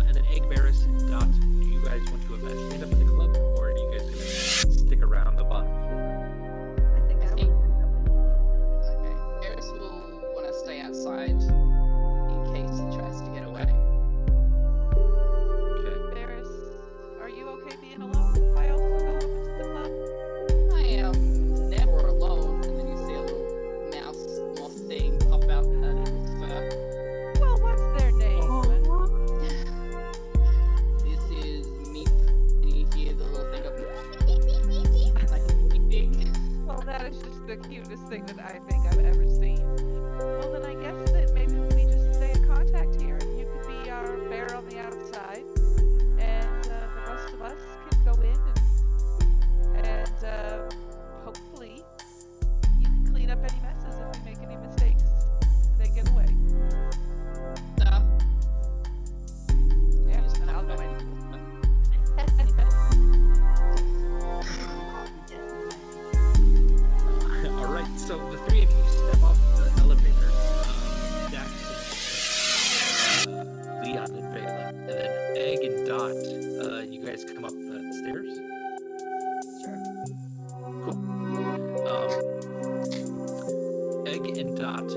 And then Egg, Barris, and Dot, do you guys want to eventually end up in the club, or are you guys gonna stick around the bottom floor? I think I would. Okay. Eris will want to stay outside in case he tries to get away. Okay. Barris, are you okay being alone if I also go up into the club? I am never alone. And then you see a little moth thing pop out out of his fur. Well, what's their name? This is Meep, and you hear the little thing of like a pig. Well, that is just the cutest thing that I think I've ever seen. Well, then I guess that maybe we just stay in contact here, and you could be our bear on the outside, and the rest of us can go in, and hopefully you can clean up any messes if we make any mistakes and they get away. So, Yeah, just and I'll come go back. in. All right, so the three of you step off the elevator. Dax and Leon and Vela, and then Egg and Dot. You guys come up the stairs. Sure. Cool. Egg and Dot,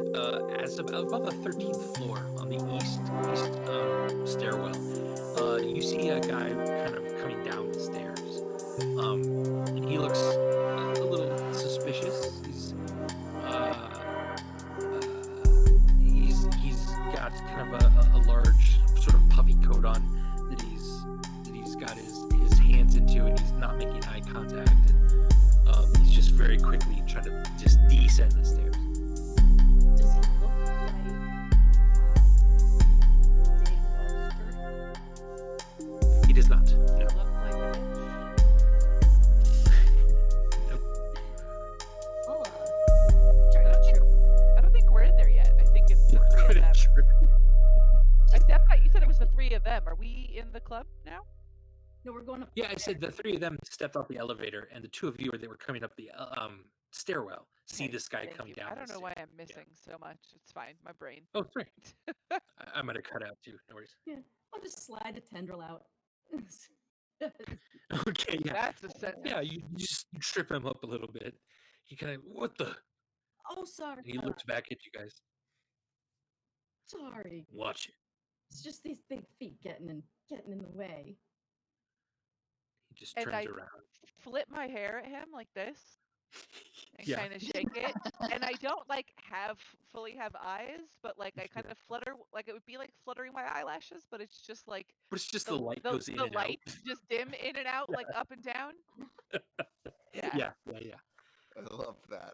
as above the 13th floor on the east stairwell, you see a guy kind of coming down the stairs. And he looks a little suspicious. He's got kind of a large sort of puffy coat on that he's got his hands into, and he's not making eye contact, and he's just very quickly trying to just descend the stairs. Does he look like Dave Foster? He does not. No. Look like a Nope. I'll try to trip him. I don't think we're in there yet. I think it's the three of them. I thought you said it was the three of them. Are we in the club now? No, we're going up. Yeah, I said the three of them stepped off the elevator, and the two of you that were coming up the stairwell see Okay, this guy thank coming you. down. I don't the know why stairs. I'm missing so much. It's fine. My brain. Oh, sorry. I might have cut out too. No worries. Yeah, I'll just slide a tendril out. Okay, yeah. That's a sentence. Yeah, you just trip him up a little bit. He kind of, what the? Oh, sorry. And he looks back at you guys. Sorry. Watch it. It's just these big feet getting in the way. He just And turns I around. flip my hair at him like this and Yeah. kind of shake it. And I don't like fully have eyes, but like I kind of flutter, like it would be like fluttering my eyelashes, but it's just like But it's just the light goes in the and light out. just dim in and out, like up and down. Yeah. Yeah. I love that.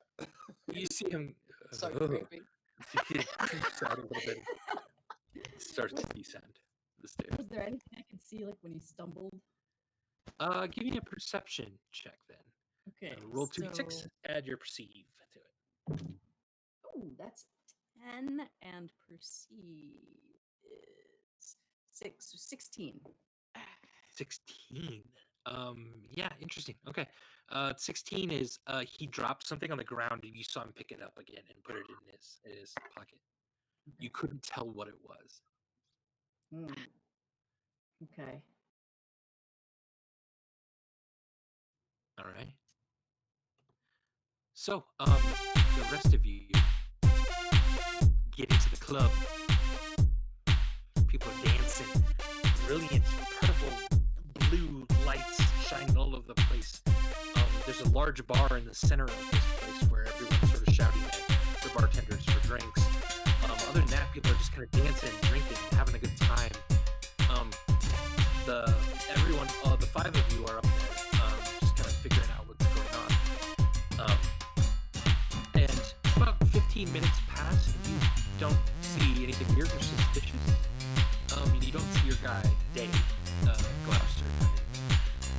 You see him. So ugh, creepy. he creeps out a little bit. Starts to descend the stairs. Was there anything I could see, like when he stumbled? Give me a perception check then. Okay. Roll 2d6. so- Add your perceive to it. Ooh, that's 10, and perceive is 16. 16. Yeah, interesting. Okay. 16 is he dropped something on the ground and you saw him pick it up again and put it in his pocket. You couldn't tell what it was. Hmm. Okay. All right. So, the rest of you get into the club. People are dancing. Brilliant, purple shining all over the place. There's a large bar in the center of this place where everyone's sort of shouting at the bartenders for drinks. Other than that, people are just kind of dancing, drinking, having a good time. The five of you are up there, just kind of figuring out what's going on. And about 15 minutes pass, and you don't see anything weird or suspicious. You don't see your guy, Dave, Gloucester.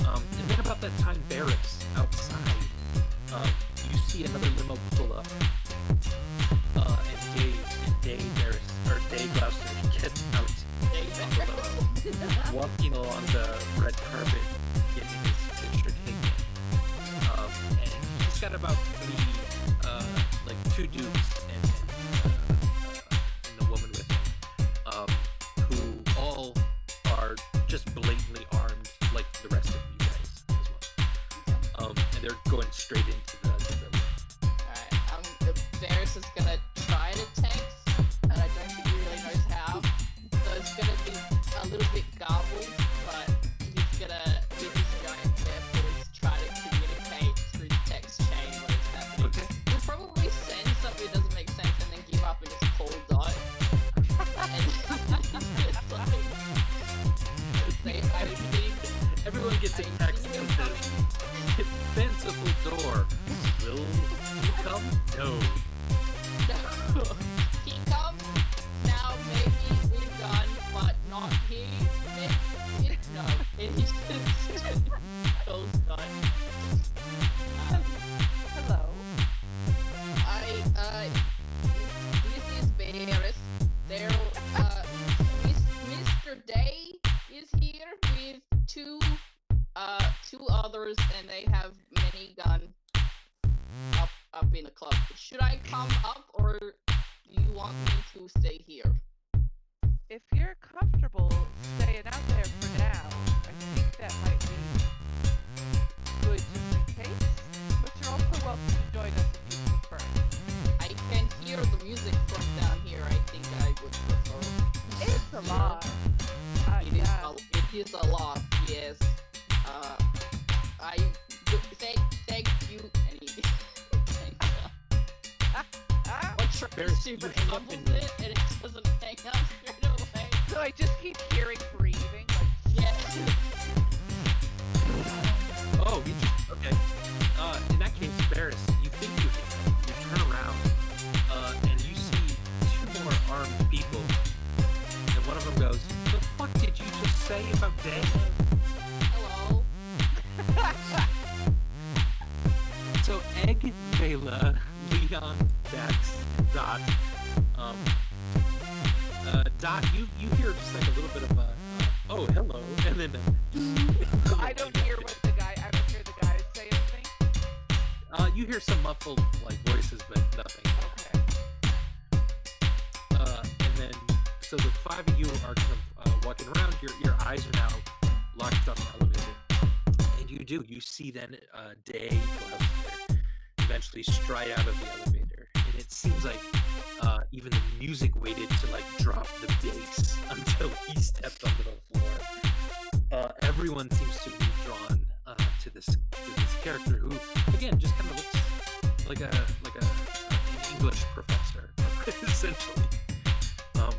And then about that time, Barris outside, you see another limo pull up, and Dave Gloucester gets out of the limo, walking along the red carpet, getting his picture taken. And he's got about two dudes and the woman with him, who all are just blatantly armed like the rest of you guys as well. And they're going straight into the room. Alright, Varys is gonna try to text, and I don't think he really knows how. So it's gonna be a little bit garbled, but he's gonna, with his giant AirPods, try to communicate through the text chain what is happening. Okay. He'll probably send something that doesn't make sense and then give up and just call Dot. And it's like, say, I think Everyone gets a text that says, "Defensible door. Will you come? No." he comes, now maybe we're done, but not he. No, and he's just goes done. Hello. This is Barris. There, Mr. Day is here with two others, and they have minigun up in the club. Should I come up, or do you want me to stay here? If you're comfortable staying out there for now, I think that might be good just in case. But you're also welcome to join us if you prefer. I can hear the music from down here. I think I would prefer. It's a lot. It is a lot. Yes. I thank you. And he What Barris, super you hang up fumbles and- it, and it doesn't hang up straight away. So I just keep hearing breathing. Like, Yeah. Oh, okay. In that case, Barris, you think you turn around, and you see two more armed people, and one of them goes, "The fuck did you just say about Dave?" Hello. So Egg, Vela, Leon, Dax, and Dot. Dot, you hear just like a little bit of a, oh, hello, and then I don't hear the guys say anything. you hear some muffled like voices, but nothing. Okay. And then, so the five of you are kind of walking around. Your eyes are now locked on the elevator, and you see then Day go out there, eventually stride out of the elevator, and it seems like even the music waited to like drop the bass until he stepped onto the floor. Everyone seems to be drawn to this character who, again, just kind of looks like an English professor, essentially.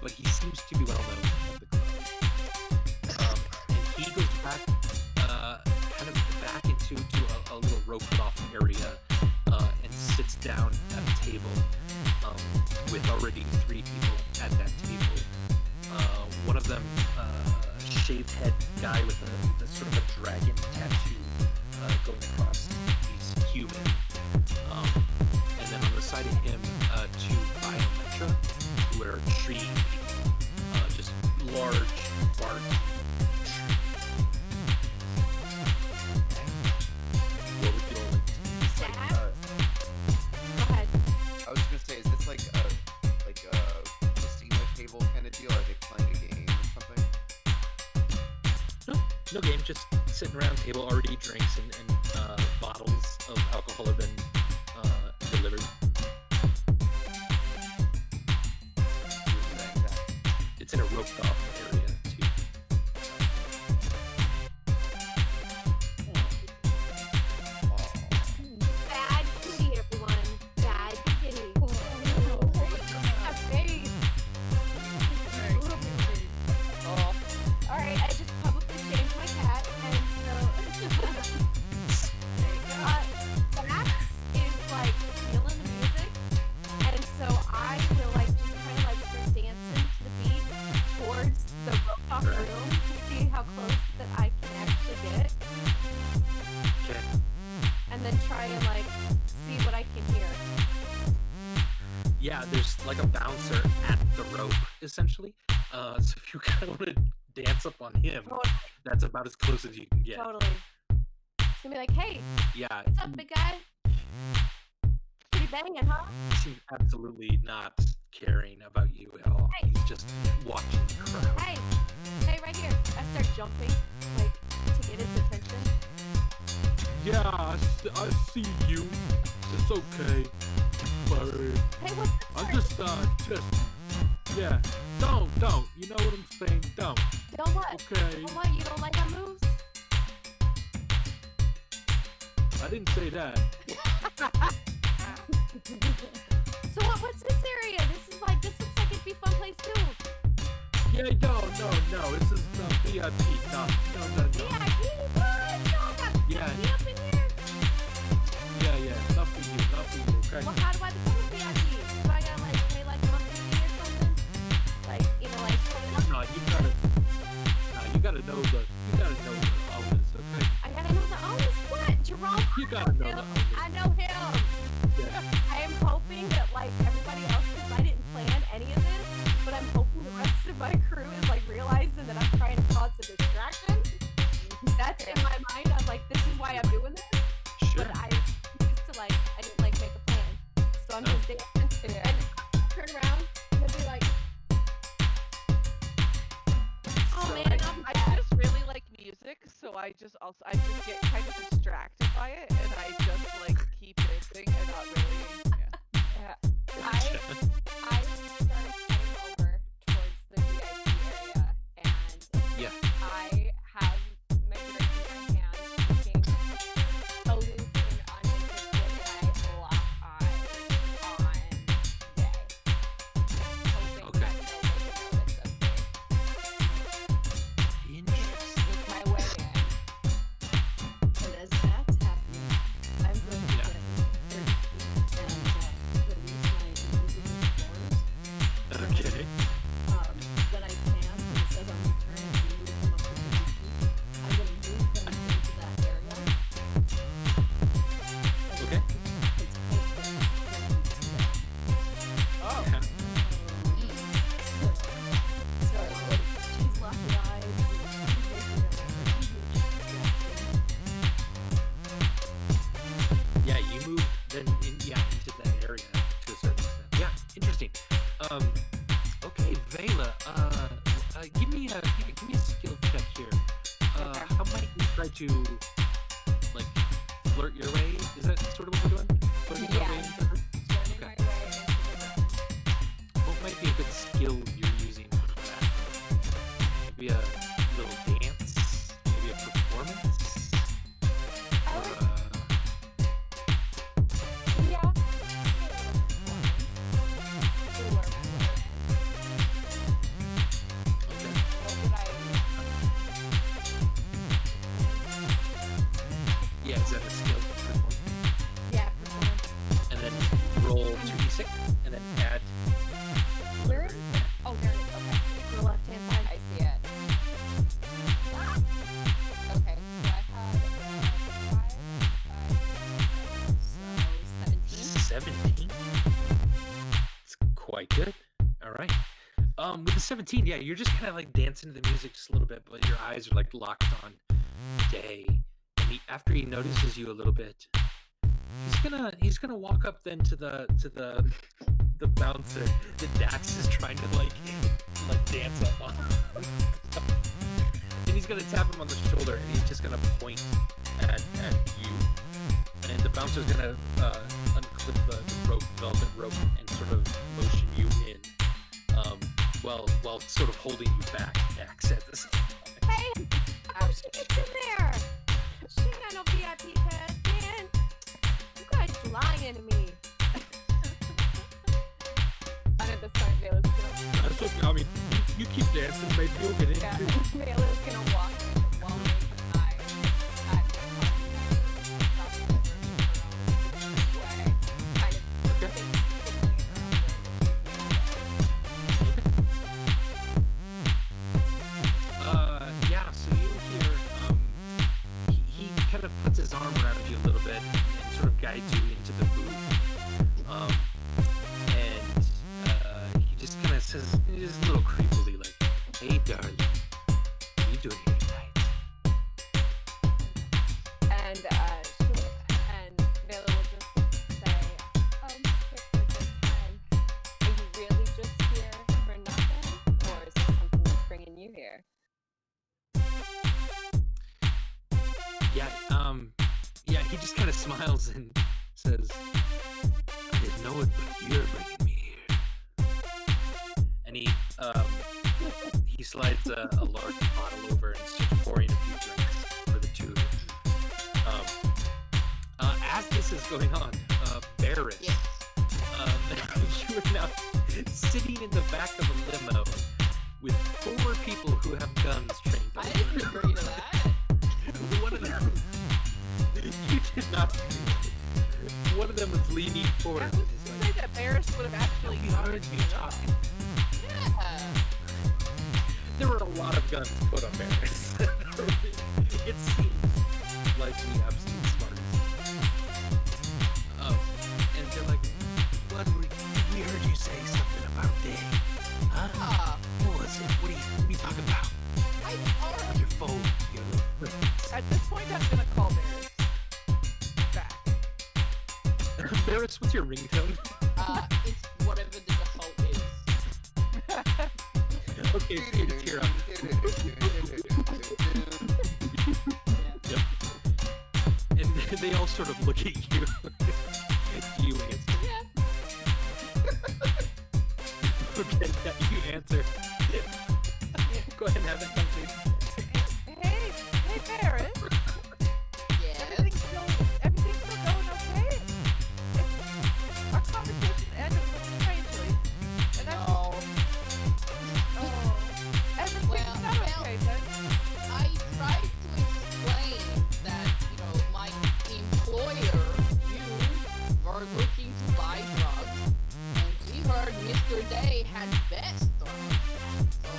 But he seems to be well known at the club. And he goes back, kind of back into a little roped off area, and sits down at a table with already three people at that table. One of them, a shaved head guy with a sort of a dragon tattoo going across. He's human. And then on the side of him, two Biometra, who are tree people, just large bark trees. What would you all like to do? It's like, Go ahead. I was gonna say, is this like a casino table kind of deal? Are they playing a game or something? No game, just sitting around table, already drinks and bottles of alcohol have been delivered. You're saying that. It's in a roped off area too. off room to see how close that I can actually get, Okay. and then try and like see what I can hear. Yeah, there's like a bouncer at the rope, essentially. So if you kind of want to dance up on him, Totally. that's about as close as you can get. Totally. It's gonna be like, hey, Yeah, what's up, big guy? Pretty banging, huh? he seems absolutely not caring about you at all. Hey. He's just watching the crowd. Hey, hey, right here. I start jumping, like, to get his attention. Yeah, I see you. It's okay. But Hey, what's the I'm word? just, yeah. Don't. You know what I'm saying? Don't. Don't what? Okay. Don't what? You don't like my moves? I didn't say that. So what's this area? This looks like it'd be a fun place too. Yeah, no. This is the VIP. No. VIP? What? No, I got Yeah. VIP up in here. Yeah. Not for you. Okay. Well, how do I become a VIP? Do I gotta like pay like monthly fee or something? Like, like $20? No, you gotta know the owners, okay? I gotta know the owners. What? Jerome? You gotta know the owners. I know him. Yeah. I am hoping that like everybody else, because I didn't plan any of this, but I'm hoping the rest of my crew is like realizing that I'm trying to cause a distraction. That's in my mind. I'm like, this is why I'm doing this. Sure. But I used to like, I didn't like make a plan. So I'm No. just dancing and turn around and be like, oh So man, I'm I bad. just really like music, so I just get kind of distracted by it, and I just like keep dancing and not really. Yeah. Yeah. I started heading over towards the VIP area, and Yeah. I have my drink in my hand, looking aloof and uninterested, and I lock eyes on Day, hoping Okay. that they'll make a notice of me. Interesting. Make my way in. And as that's happening, I'm going to Yeah. get 30 feet and release my invisible spores. Okay. When I can, when it says I'm returning to you to come up to 30 feet, I'm going to move them into that area. Okay. It's open. Oh. Yeah. So she's locked her eyes. Yeah, you move then into that area to a certain extent. Yeah, interesting. Okay, Vela, give me a skill check here. How might you try to like flirt your way? Is that sort of what we're doing? Flirting your way Yes. into her? Turning Okay. my way into the room. What might be a good skill you're using for that? Maybe a little dance? Maybe a performance? Or, Yeah. yeah, is that a skill? Yeah, performance. And then roll 2d6 and then add. Where is it? Oh, there it is. Okay. On the left hand side. I see it. Okay, so I had 5, so 17. 17. It's quite good. All right. With the 17, yeah, you're just kind of like dancing to the music just a little bit, but your eyes are like locked on Day. And after he notices you a little bit, he's gonna walk up then to the bouncer that Dax is trying to like dance up on. And he's gonna tap him on the shoulder, and he's just gonna point at you. And the bouncer's gonna unclip the velvet rope, and sort of motion you in, while sort of holding you back. Dax at this. Hey, how come she gets in there? She ain't got no VIP pass, man. You guys lying to me. And at this point, Vela's gonna, That's okay. I mean, you keep dancing, maybe you'll get in yeah, too. Vela's gonna walk in while making eyes at the across the room in her own way, kind of Okay. thinking around. darling. What are you doing here tonight? And Vela will just say, "Oh, just here for a good time. Are you really just here for nothing, or is there something that's bringing you here?" Yeah, he just kind of smiles and says, I didn't know it, but you're bringing me here. And he slides a large bottle over and starts pouring a few drinks for the two. As this is going on, Barris, Yes. you are now sitting in the back of a limo with 4 people who have guns trained on I them. didn't agree to that. One of them, you did not. One of them was leaning forward. And who's to say that Barris would have actually You heard me talking. Yeah. There were a lot of guns put on Barris. It seems like the absolute smartest. And they're like, "What? We heard you say something about Day, huh? Ah, What was it? What are you talking about? I already. Your phone, your little." At this point, I'm gonna call Barris back. Barris, what's your ringtone? It's whatever the default is. Okay, cheer up. Yeah. Yep. And they all sort of look at you. You answer. Yeah. Okay, yeah, you answer. Go ahead and have that conversation. Hey, Barris. Yes. Everything's still going okay? Our conversation ended a little strangely. And No. everything's Well, not okay then. I tried to explain that, my employer, you, were looking to buy drugs, and we heard Mr. Day had best drugs. So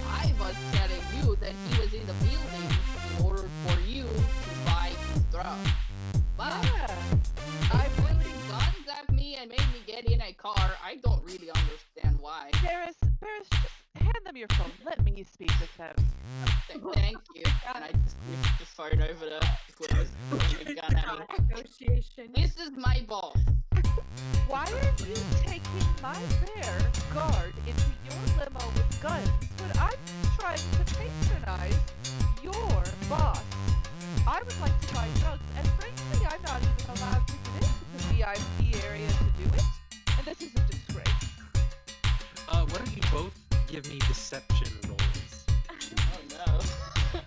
I was telling you that he was in the building in order for you to buy his drugs. But I I pointing guns at me and made me get in a car. I don't really understand why. Barris, just hand them your phone. Let me speak with them. Thank you. And I just whipped the phone over to whoever's pointing a gun at me. Negotiation. This is my boss. Why are you taking my bear guard into your limo with guns when I'm trying to patronize your boss? I would like to buy drugs, and frankly, I'm not even allowed to get into the VIP area to do it, and this is a disgrace. Why don't you both give me deception rolls? Oh no.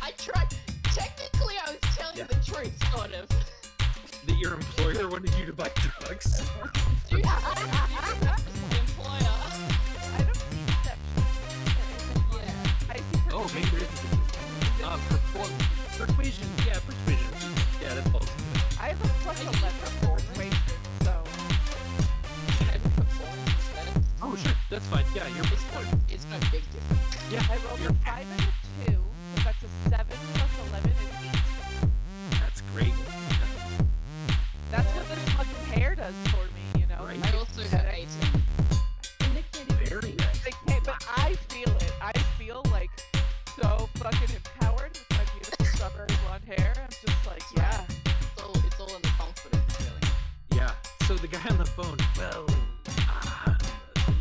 I tried. Technically, I was telling Yeah. the truth, sort of. That your employer wanted you to buy drugs? Dude, I'm the employer. I don't see deception. Yeah. I see Oh, maybe there is. Persuasion. Yeah, persuasion. Yeah, that falls. I have a plus 11 for persuasion, so Can I perform instead? Oh, sure. That's fine. Yeah, you're It's no big difference. Yeah, I rolled you're a 5 and a 2, so that's a 7 plus 11 is 8. That's great. That's what this fucking hair does for me, you know? Right. I also have 18. And Nick can't even Very see nice. They can't, but I feel it. I feel like so fucking empowered with my beautiful strawberry blonde hair. I'm just like, yeah. It's all in the confidence feeling. Yeah. So the guy on the phone, well,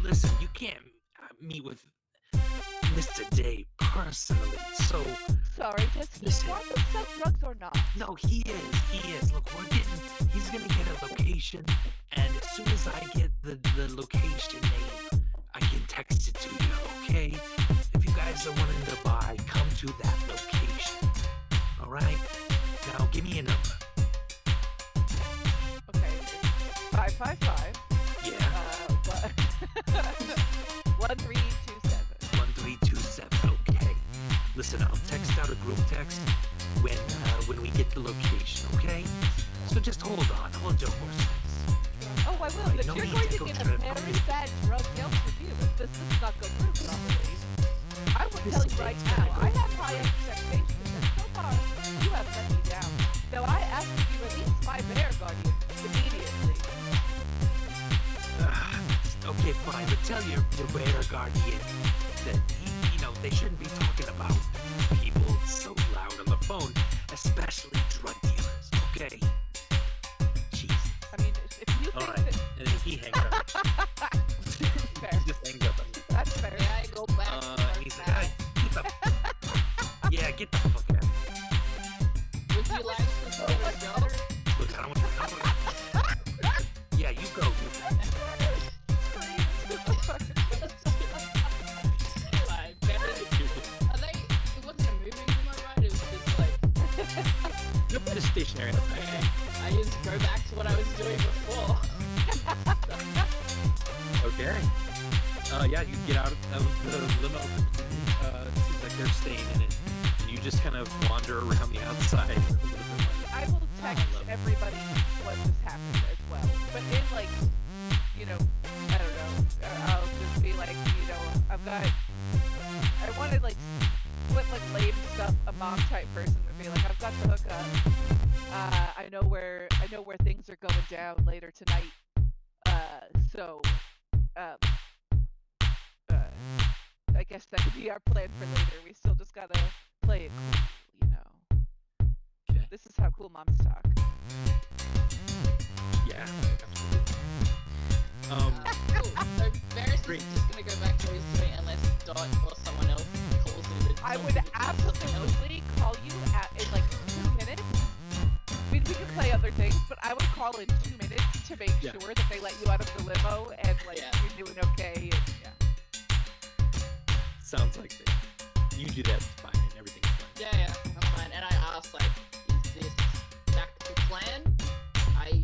listen, you can't meet with Mr. Day personally. So, Sorry, does he Listen. want to sell drugs or not? no, he is. Look, he's gonna get a location, and as soon as I get the location name, I can text it to you, okay? If you guys are wanting to buy, come to that location. All right? Now, give me a number. Okay. 555. Yeah, 1327. 1327. Okay. Listen, I'll text out a group text when we get the location, okay? So just hold your horses. Oh, I will, Right, but no you're need going to to go get through a it. very bad drug guilt review if this does not go through properly. I will tell you right now, I have high expectations, and so far, you have let me down. So I ask that you release my bear guardian immediately. Okay, fine, but tell your bear guardian that he they shouldn't be talking about people so loud on the phone, especially drug dealers, okay? Jeez. I mean, if you think Alright, that... and then he hangs up. Fair. He just hangs up on me. That's fair. May I go back to And work he's like, now? "Hey, get the... Yeah, get the fuck out of here. Would you like to go to another? Look, I don't want to... Yeah, you go. Like, are they? It wasn't a moving room, right? It was just like, Yep, just stationary. okay, I just go back to what I was doing before. Okay. Yeah, you get out of the limo. Seems like they're staying in it. And you just kind of wander around the outside. I will text everybody what just happened as well. But in like, you know, I don't know. I'll just be like, you know, I wanted like split like lame stuff, a mom type person would be like, I've got the hookup. I know where things are going down later tonight. So I guess that could be our plan for later. We still just gotta play it cool, you know. Okay. This is how cool moms talk. Yeah, absolutely. Cool. So Varys Great. is just gonna go back to his doing unless Dot or someone else calls him. and I tells would him to do something else. absolutely call you in like 2 minutes. We can play other things, but I would call in 2 minutes to make Yeah. sure that they let you out of the limo and like Yeah. you're doing okay. And, yeah. Sounds like that. You do that fine and everything's fine. Yeah, I'm fine. And I asked, like, is this back to plan? I go.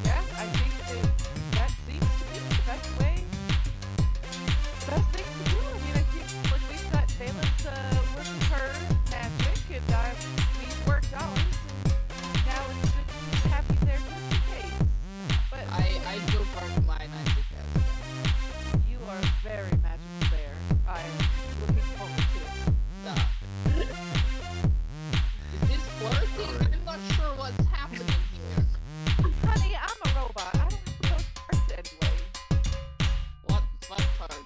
Yeah, I think that seems to be the best way. Best thing to do. I mean, I think like we've got Bayla's working her magic, and we've worked ours, and now it's just have you there just in case. But I still broke my magic as you are very magical there. I'm looking forward to it. Is this flirting? I'm not sure what's happening here. Honey, I'm a robot. I don't have those parts anyway. What parts?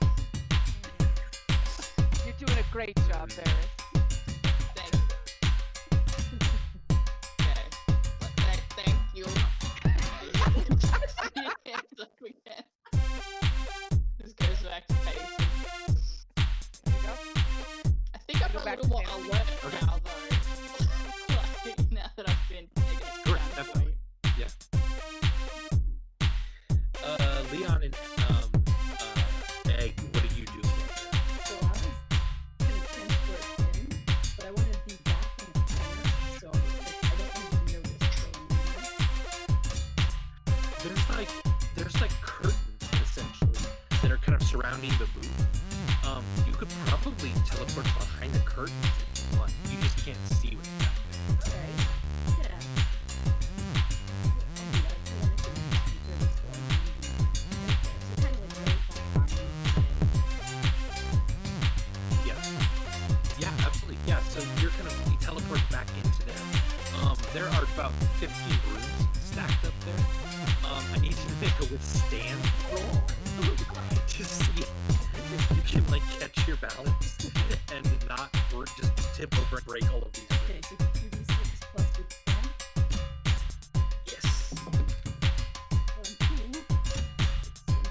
You're doing a great job, Varys. Thank you. Okay. Thank you. Hands up again. This goes back to pace. There you go. I think I'm Go a back little to more fantasy. alert Okay. now, though. Like, now that I've been taken Correct, down to definitely. weight. Leon and Egg, what are you doing? So I was gonna transport in, but I want to be back in the corner, so like, I don't want to notice going There's like curtains essentially that are kind of surrounding the booth. You could probably teleport behind the curtains if you want. You just can't see what's back there. Alright. Yeah. I'll do that so then I can see where it's going. So kind of like right behind Yeah. Yeah, absolutely. Yeah, so you teleport back into there. There are about 15 rooms stacked up there. I need you to make a withstand roll to see if you can like catch your balance and not or just tip over and break all of these Okay, rooms. so 2d6 plus withstand. Yes. 1, 2, 6, 7,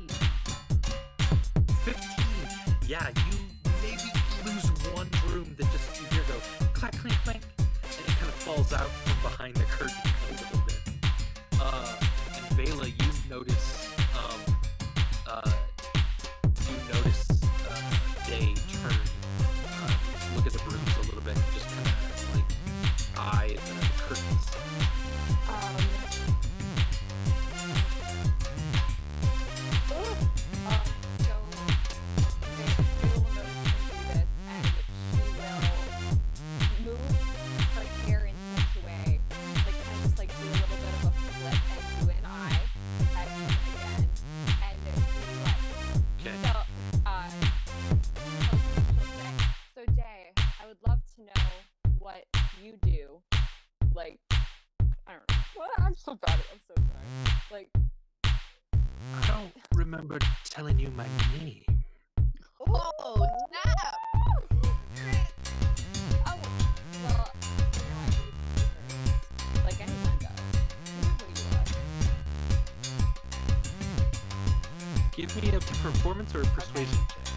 9, 15. Yeah, you maybe lose one room that just you hear go clack clink clank and it kind of falls out from behind the curtain a little bit. And Vela, you notice Day turn, look at the brooms a little bit, and just kind of like eye the curtains. So they will notice him do this, and she will move her hair in such a way, like kind of just like do a little bit of a flip and do an eye at him again, and be like, Okay. so, she'll say, so Day, I would love to know what you do, like, I don't know. Well, I'm so bad at it. I'm so sorry. Like, I don't remember telling you my name. Oh, snap! Oh, well, I read papers. Like anyone does. What do you Give me a performance or a persuasion check.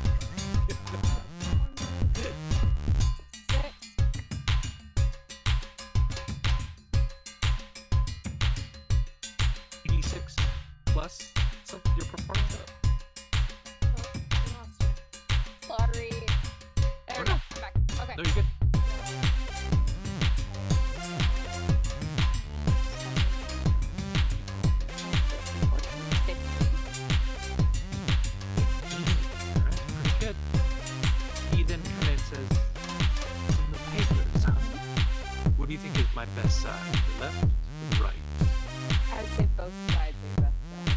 86 plus your performance. Sorry. There we go. I'm back. Okay. No, you're good. Alright, pretty good. He then kind of says, "In the papers, huh? What do you think is my best side? The left or the right?" I would say both sides are your best side.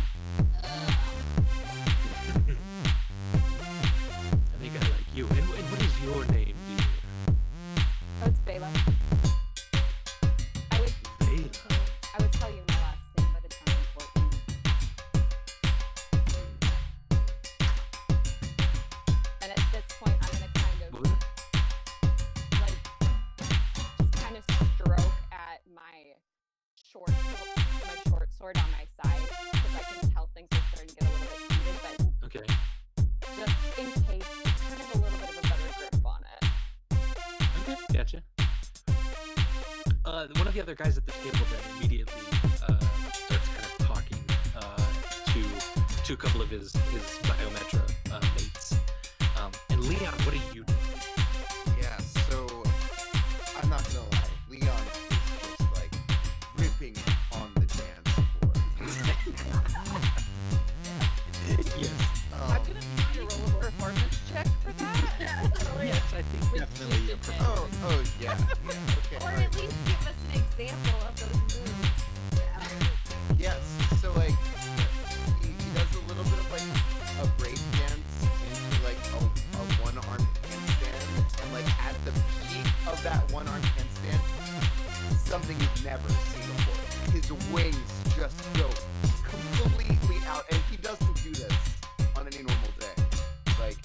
I think I like you. And what is your name, dear? Oh, it's Bela. Bela. I would tell you my last name, but it's not important. And at this point, I'm gonna kind of What was it? like just kind of stroke at my short sword on my side because I can tell things are starting to get a little bit heated, but Okay. just in case, just kind of a little bit of a better grip on it. Okay, gotcha. One of the other guys at the table then immediately starts kind of talking to a couple of his biometra mates. And Leon, what are you doing? Yeah, so I'm not gonna lie, Leon is just like ripping on the dance floor. Yes. I'm gonna need you to roll a performance check for that. Yes, I think definitely a performance. Oh yeah, okay. Or alright. at least give us an example of those moves. Yes, so like he does a little bit of like a break dance into like a one-armed handstand, and like at the peak of that one-armed handstand, something you've never seen before. His wings just go completely out, and he doesn't do this on any normal day. Like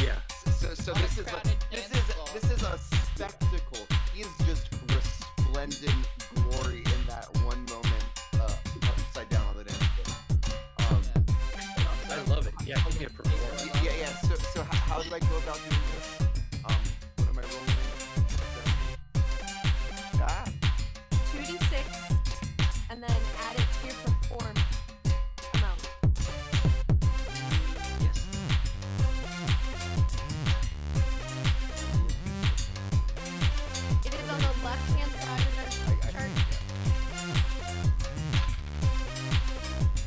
Yeah. so On a this is crowded dance floor. this is a spectacle. He is just resplendent glory in that one moment upside down on the dance floor. I love it. Yeah, give me a performance. Yeah. So how do I go about doing this? What am I rolling? Ah, 2d6, and then add it to your perform amount. Yes. It is on the left-hand side of the I chart.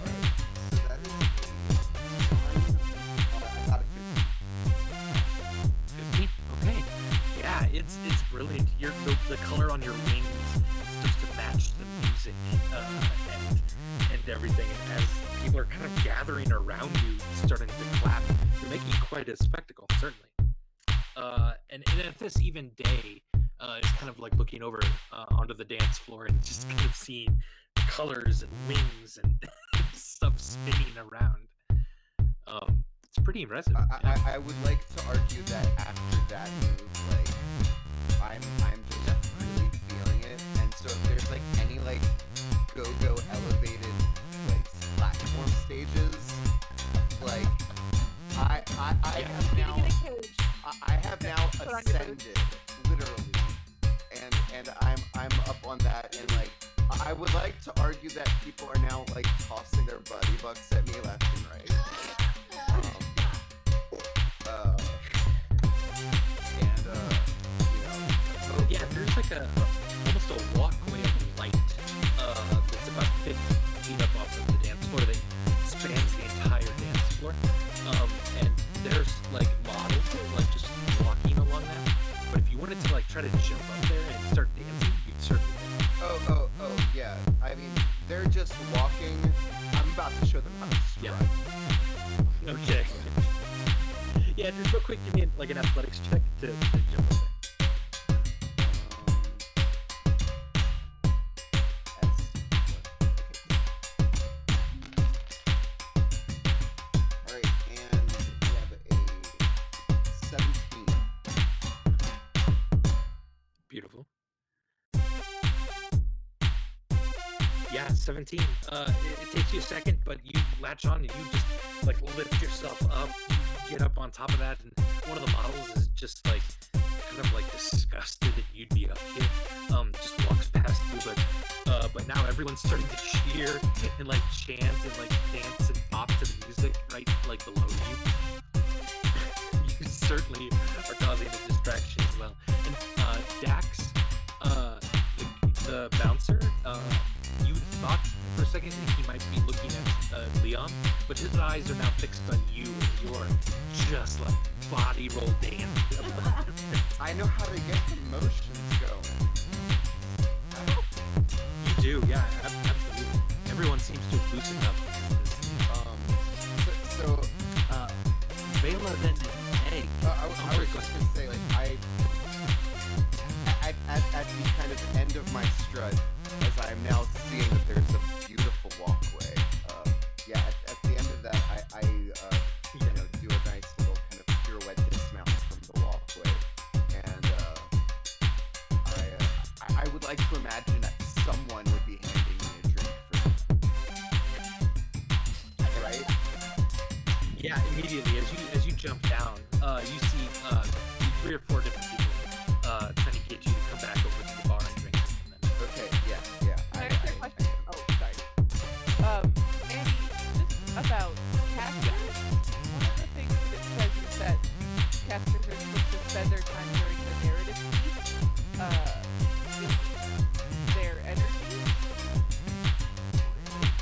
Alright, so that is I got a 15? Okay. Yeah, it's brilliant. The color on your wings starts to match the music and everything. And as people are kind of gathering around you, starting to clap, you're making quite a spectacle, certainly. And at this even day, is kind of like looking over onto the dance floor and just kind of seeing colors and wings and stuff spinning around. It's pretty impressive. Yeah. I would like to argue that after that move, like I'm just really feeling it, and so if there's like any like go-go elevated like platform stages, like I Yeah. have now Get a cage. I have now ascended literally, and I'm up on that, and like I would like to argue that people are now like tossing their buddy bucks at me left and right. Yeah, there's like almost a walkway of light that's about 50 feet up off of the dance floor that spans the entire dance floor. And there's like models like just walking along that. But if you wanted to like try to jump up there and start dancing, you'd certainly do. Oh, yeah. I mean, they're just walking. I'm about to show them how to strut. Yeah. Okay. Yeah, just real quick, give me like an athletics check to jump up there. 17. It takes you a second, but you latch on and you just like lift yourself up, get up on top of that, and one of the models is just like kind of like disgusted that you'd be up here. Just walks past you, but now everyone's starting to cheer and like chant and like dance and pop to the music right like below you. You certainly are causing a distraction as well. And Dax, the bouncer, you thought for a second that he might be looking at Leon, but his eyes are now fixed on you, and you're just like body roll dancing. I know how to get the motions going. You do, yeah, absolutely. Everyone seems to have loosened up. So Vela then Egg. I was just gonna say, like, at the kind of end of my strut, as I am now seeing that there's a beautiful walkway. At the end of that, I do a nice little kind of pirouette dismount from the walkway, and I would like to imagine that someone would be handing me a drink for that. Right? Yeah, immediately as you jump down, you see 3 or 4 different people trying to get you to come back over to the bar and drink. Okay, yeah. Can I ask you a question? Oh, sorry. Andy, just about casters, one of the things that it says is that casters are supposed to spend their time during the narrative piece, with their energy.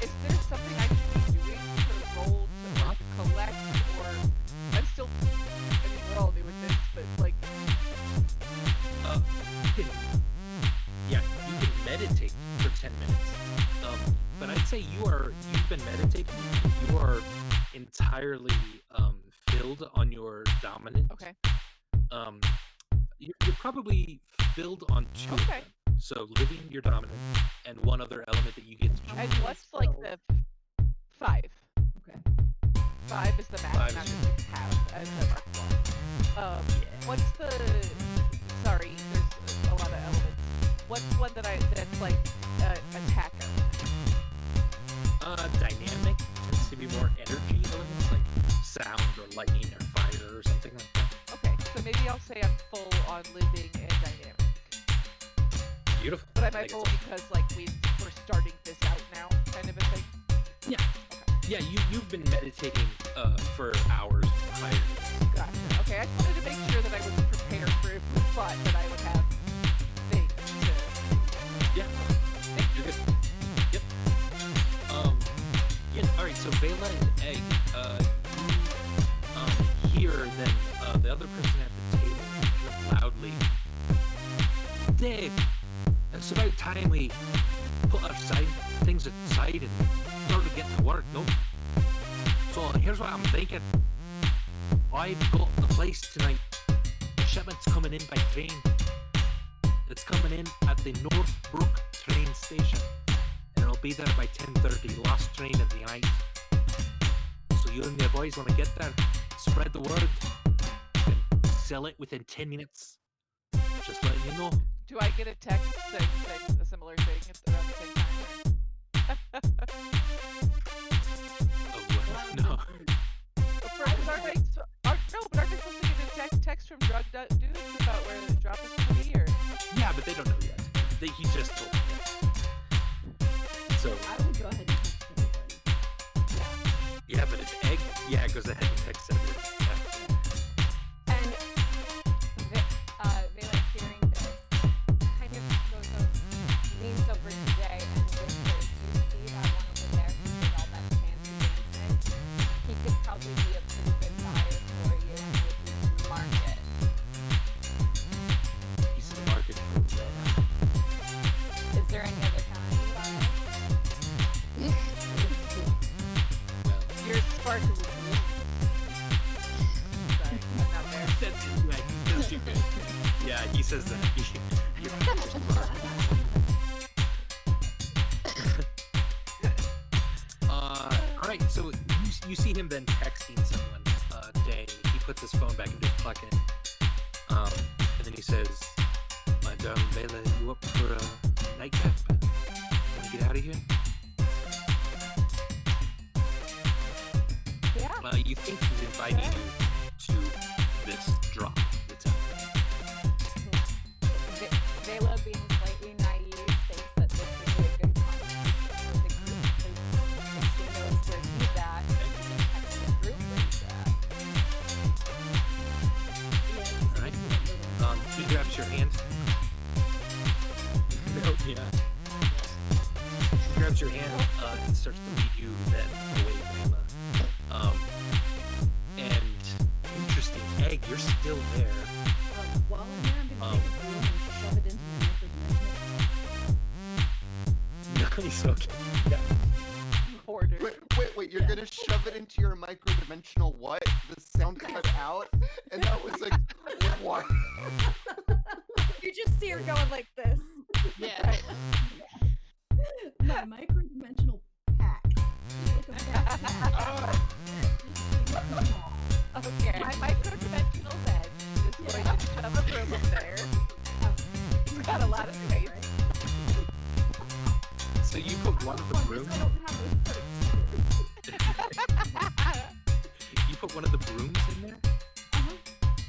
Is there something I should be doing to roll to like collect, or I'm still, I mean, we're all new at this, but like, you can meditate for 10 minutes. But I'd say you've been meditating. You are entirely filled on your dominant. okay. You're probably filled on 2 of Okay. them. So living your dominant and one other element that you get to choose. And what's like the 5? Okay. 5 is the max 5 amount is- you can have as a mark one. What's the? Sorry, there's a lot of elements. What's one that's like attacker? Dynamic tends to be more energy elements like sound or lightning or fire or something like that. Okay, so maybe I'll say I'm full on living and dynamic. Beautiful. But I am I think full it's because like we're starting this out now, kind of a thing? Yeah. Okay. Yeah, you've been meditating for hours prior to this. Gotcha. Okay, I just wanted to make sure that I was prepared for if we thought that I would have things to. Yeah. You're good. Yep. Yeah, alright, so Vela and Egg, you hear then the other person at the table kind of loudly. Dave, it's about time we put our things aside and start to get to work, no? So here's what I'm thinking. I've got the place tonight. The shipment's coming in by train. It's coming in at the Northbrook train station. And it'll be there by 10:30, last train of the night. So you and your boys want to get there, spread the word, and sell it within 10 minutes. Just letting you know. Do I get a text saying a similar thing around the same time? Oh, well, no. Aren't they supposed to get a text from drug dudes about where the drop is going to be? Or? Yeah, but they don't know yet. He just told me. So, I would go ahead and text everybody. yeah, but if Egg, it goes ahead and texts everyone. Yeah. And Vela, hearing this, kind of leans over to Jay and whispers, "You see that one over there who did all that fancy dancing? He could probably be a pretty good buyer for you with his market." He's in the market for Is there any other time you buy? well, You're sparkly. Sorry, I'm not there. yeah, he says that. Alright, so you see him then texting someone, Day. He puts his phone back into his pocket. And then he says, "My darling Vela, you up for a nightcap? Wanna get out of here?" You think he's inviting you to this drop that's happening. Vela, being slightly naive, thinks that this would be a good conversation for the group because she knows where he's at and she can text the group where he's at. Alright. He grabs your hand. No, yeah. He grabs your hand and starts to lead you then away, Vela. And interesting, Egg, you're still there. While I'm there, I'm gonna take a broom and shove it into my micro-dimensional. Nice, okay. Yeah. Hoarder. Wait, you're gonna shove it into your micro-dimensional what? The sound cut out? And that was like, what? You just see her going like this. Yeah. My micro-dimensional pack. Like a backpack. Okay. My micro-dimensional bed is going to shove a room up there. It's got a lot of space. So you put one of the brooms. I don't have You put one of the brooms in there.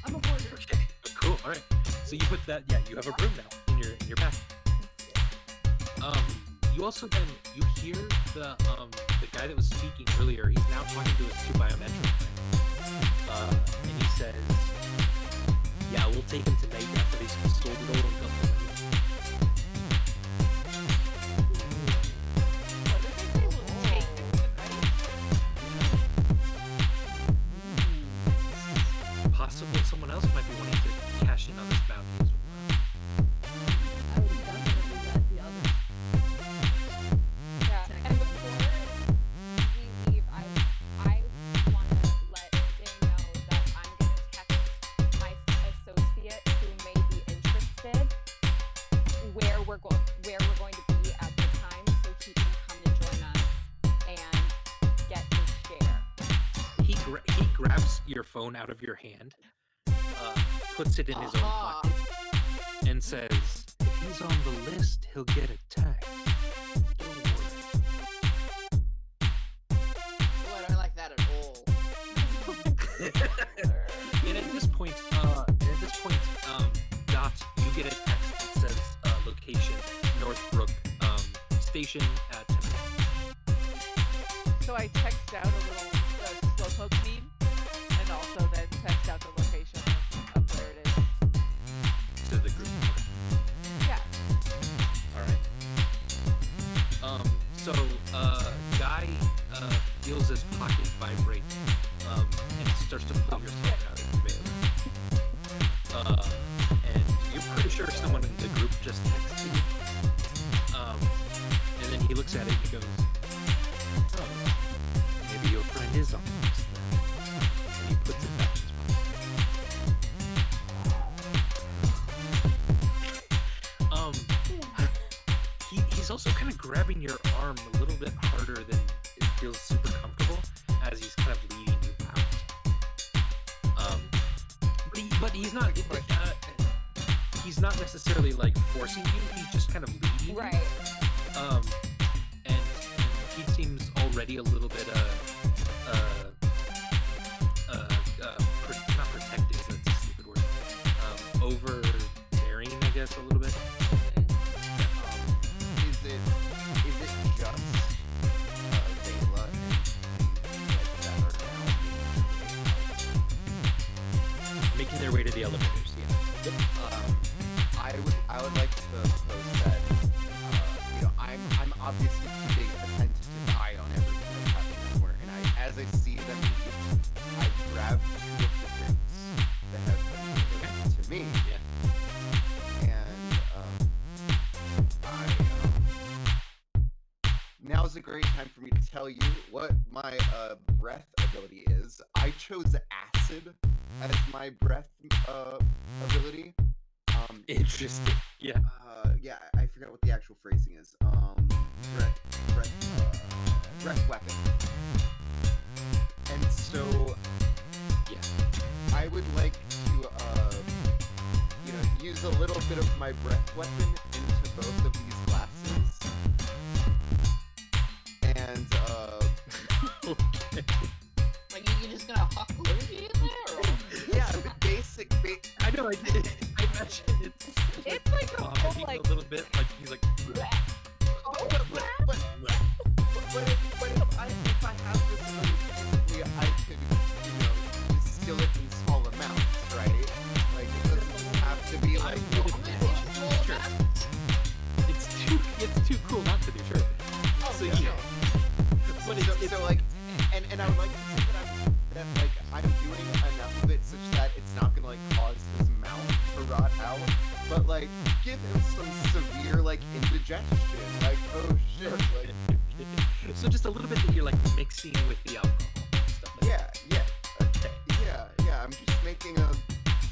I'm a hoarder. Okay. Cool. All right. So you put that. Yeah, you have a broom now in your pack. You also then you hear the guy that was speaking earlier. He's now talking to his two biometric friends. And he says, "Yeah, we'll take him tonight after he's stolen it all and done it." What did they say? We'll take him tonight. Possible someone else might be wanting to cash in on this bounty as well. I would definitely let the others. Yeah, and before we leave, I want to let Day know that I'm going to text my associate who may be interested where we're going to be at the time so he can come and join us and get his share. He grabs your phone out of your hand, puts it in his own pocket, and says, "If he's on the list, he'll get a text. Don't worry." Oh, I don't like that at all. And at this point, Dot, you get a text that says location Northbrook station at 10 o'clock. So I text out a little slowpoke meme and also then text out the location of where it is. To the group. Yeah. All right. So Guy feels his pocket vibrate and starts to pull your phone out of your veil. And you're pretty sure someone in the group just texted you. And then he looks at it and he goes, "Oh, maybe your friend is on this then." And he puts it back in his pocket. He's also kind of grabbing your arm a little bit harder than it feels super comfortable as he's kind of leading you out. But he's not. He's not necessarily like forcing you. He's just kind of leading you. Right. And he seems already a little bit not protective. That's a stupid word. Overbearing, I guess, a little bit. Is it just Vela and like that are now Making their way to the elevators. Yeah. Yep. I would like to propose that I'm obviously keeping attentive to the eye on everything that's happening in the corner, and as I see them leave, I grab two of the drinks that have been given to me, and now's a great time for me to tell you what my breath ability is. I chose acid as my breath ability. Interesting. Yeah. Yeah, I forgot what the actual phrasing is. Breath weapon. And so, Yeah. I would like to, use a little bit of my breath weapon into both of these glasses. And, Okay. Like you gonna huck Luigi in there? Or? Yeah, the basic. I know. I imagine It's like a vomiting whole, like, a little bit. Like he's like. But if I have this money, basically I could, distill it in small amounts, right? Like it doesn't have to be like. Sure. It's too cool not to do. Sure. So yeah. But So like, and I would like to say that I'm doing enough of it such that it's not gonna like cause his mouth to rot out, but like give him some severe like indigestion, like oh shit, like so just a little bit that you're like mixing with the alcohol and stuff like that. yeah. I'm just making a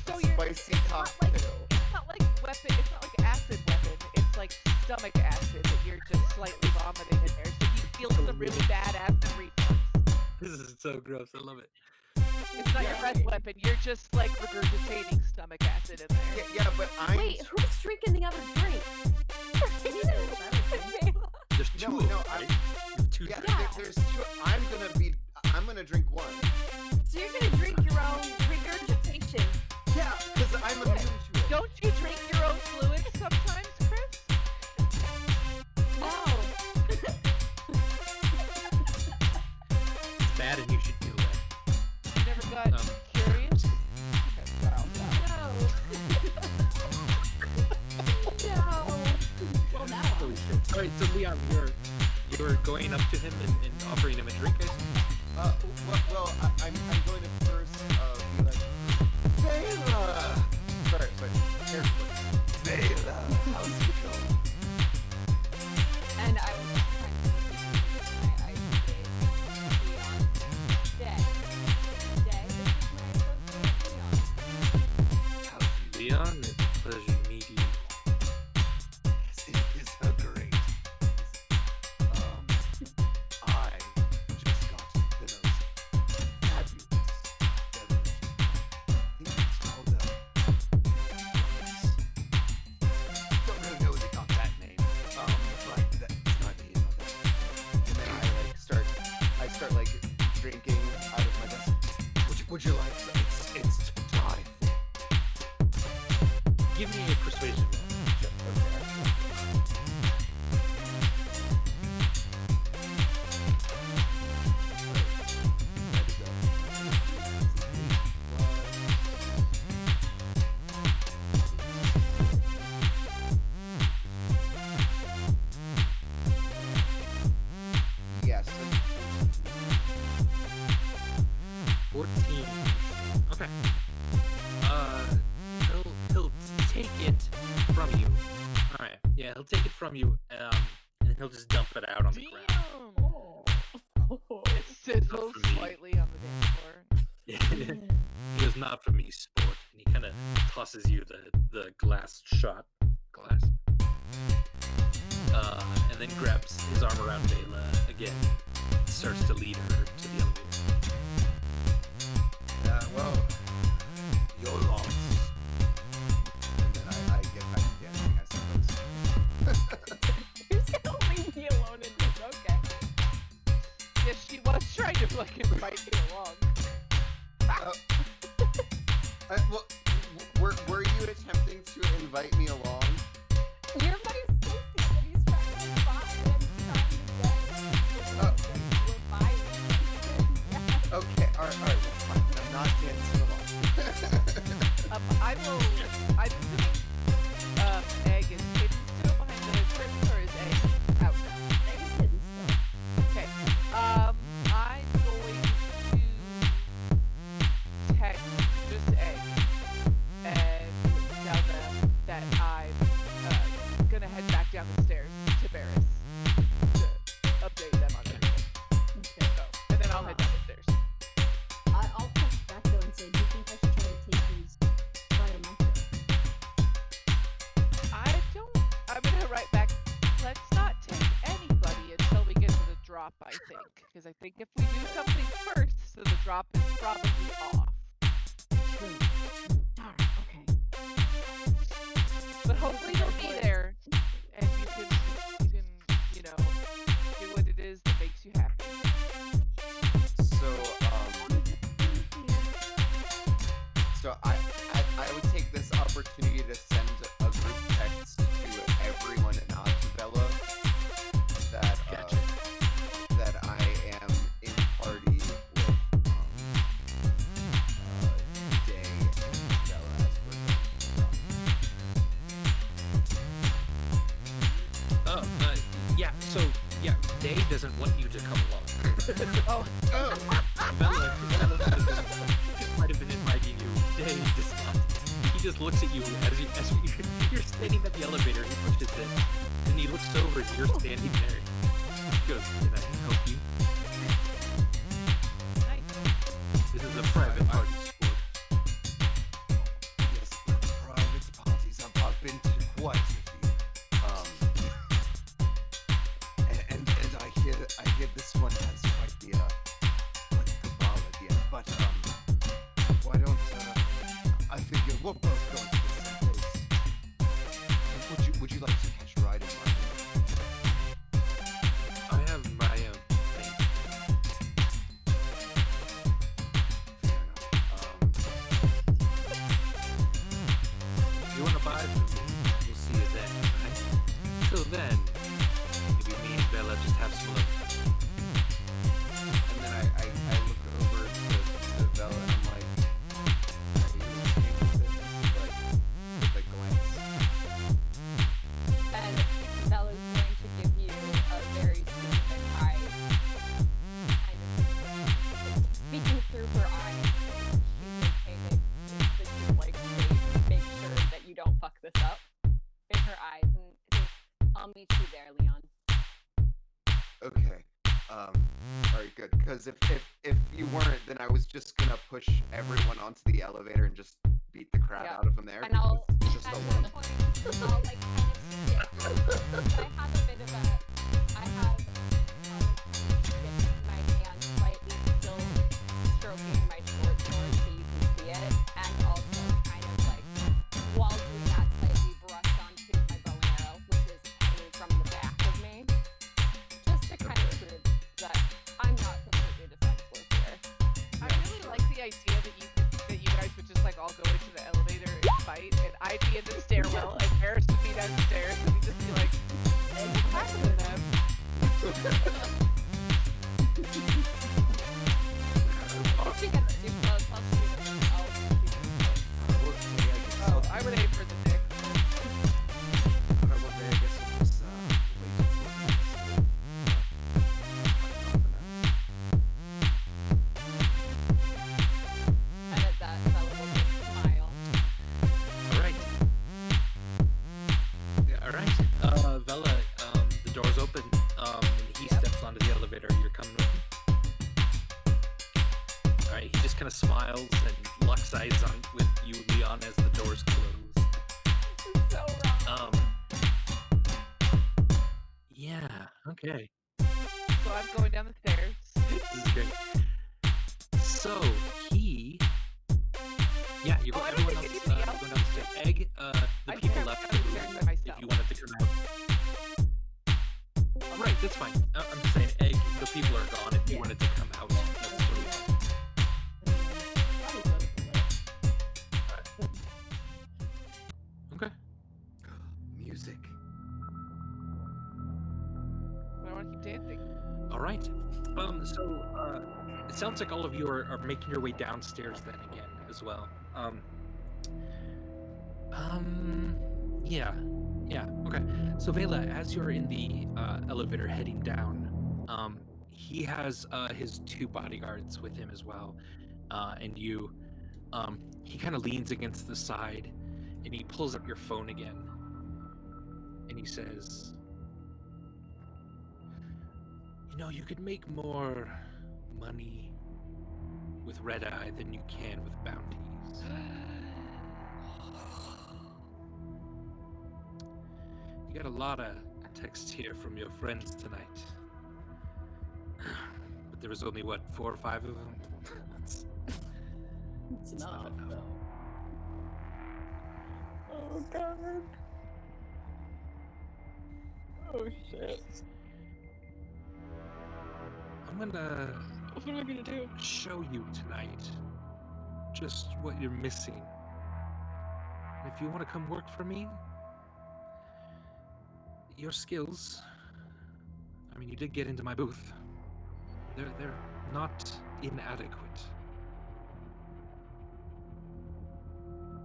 spicy cocktail. It's not like weapon. It's not like acid weapon. It's like stomach acid that you're just slightly vomiting in there, so you feel the really bad acid reflux. This is so gross. I love it. It's not your breath weapon. You're just like regurgitating stomach acid in there. Yeah, but I'm Wait, who's drinking the other drink? There's two. no, of them, I'm right? You have two. yeah. drinks. There's two. I'm gonna drink one. So you're gonna drink your own regurgitation. Yeah, because I'm immune to it. Don't you drink your own fluids sometimes, Chris? No. It's bad, and you should feel that. You never got curious? No. Well, now. Holy shit. All right, so Leon, you're going up to him and offering him a drink, I assume? Well, I'm going to first be like, Bela! Sorry, carefully. Bela, how's it going? And I was trying to I Day. This is my associate Leon. Leon, it's a pleasure to meet you. Yes, it is a great. I just got the most fabulous beverage. I think it's called don't really know where they got that name. But that's not the name of it. And then I start like drinking out of my glass. Would you like some? It's to die for. Give me a persuasion roll. Yes. 14. Okay. He'll take it from you. All right. Yeah, he'll take it from you. And he'll just dump it out on the ground. Damn! It sizzles Not for me. slightly on the dance floor. He was not from me, sport. And he kind of tosses you the glass shot glass. And then grabs his arm around Bela again. Starts to lead her to the elevator. Well, your loss. And then I get back to dancing, I suppose. Who's gonna leave me alone in this? Okay. Yeah, she was trying to like invite me along. Well, were you attempting to invite me along? You're my associate that he's trying to find and trying to get. We're buying. Okay, alright, well, fine. I'm not dancing along. I'm assuming Egg is hidden still behind the crypt, or is Egg out now? Egg is hidden still. Okay. I'm going to text just Egg and tell them that I'm gonna head back down the stairs to Barris to update them on everything. Okay. So, and then I'll head down the stairs. I'll push back though and say, do you think I should try to take these biometrics? I'm gonna write back. Let's not take anybody until we get to the drop, I think. Because I think if we do something first, then the drop is probably off. True. Darn. Okay. But hopefully you'll be there, and you can, do what it is that makes you happy. So, would take this opportunity to send a group text to everyone and not to Bella that Gotcha. that I am in party with Day and Bella as we're Oh, yeah. So yeah, Day doesn't want you to come along. oh. Bella might have been inviting you. Day does not. He just looks at you as you're standing at the elevator. He pushes it, and he looks over, and you're standing there. He goes, "Can I help you? Nice. This is a private party sport." Yes, private parties. I've been to quite a few. And I hear this one has quite the ballad, yeah. But why don't I figure we're both going to the same place. Would you like to catch a ride in mine? I have my thing. Fair enough. You want to buy it from me? We'll see you then. Right? Till then, maybe me and Bella just have some love. And then I look over to Bella and I'm like, are you okay with this? Like glance. And Bella's going to give you a very specific eye. Kind of speaking through her eyes, she's indicated that she's like, make sure that you don't fuck this up in her eyes. And says, I'll meet you there, Leon. Okay. Alright, good. Because if you weren't, then I was just gonna push everyone onto the elevator and just beat the crap Yeah. out of them there. And I'll, because it's just at a one one. point, I'll like kind of skip. I have a bit of a, I have my hand slightly still stroking my short sword so you can see it, and also kind of like, while doing that, slightly brush onto my bow and arrow, which is hanging from the back of me, just to kind of prove that I'm not completely defenseless here. I really like the idea that you guys would just like all go into the elevator and fight, and I'd be in the stairwell, and Paris would be downstairs, and we'd just be like, what's happening to them? If she gets too close, I'll shoot her. Oh, I would aim for the dick. Alright, well, then I guess we'll just wait for And at that, Bella will just smile. All right. Yeah, all right. Bella, the door's open. And he steps onto the elevator. You're coming with him. All right. He just kind of smiles and locks eyes on with you, Leon, as the doors close. This is so wrong. Yeah. Okay. So I'm going down the stairs. This is great. So yeah, you're Oh, going. I don't Everyone think else anybody else. going downstairs. Egg, I the think people I'm left the downstairs room. by myself. If you wanted to come out. Right, that's fine. I'm just saying, Egg, the people are gone. If you Yeah. wanted to come out, that's totally fine. Probably both of us. Okay. music. I want to keep dancing. All right. So it sounds like all of you are making your way downstairs then again as well. Yeah. Okay. So Vela, as you're in the elevator heading down, he has his two bodyguards with him as well, and you. He kind of leans against the side, and he pulls up your phone again, and he says, "You know, you could make more money with Red Eye than you can with bounties. You got a lot of texts here from your friends tonight. But there was only, what, 4 or 5 of them? It's not not enough. though. Oh god. Oh shit. I'm gonna What am I gonna do? show you tonight just what you're missing If you want to come work for me, your skills, I mean, you did get into my booth. They're not inadequate.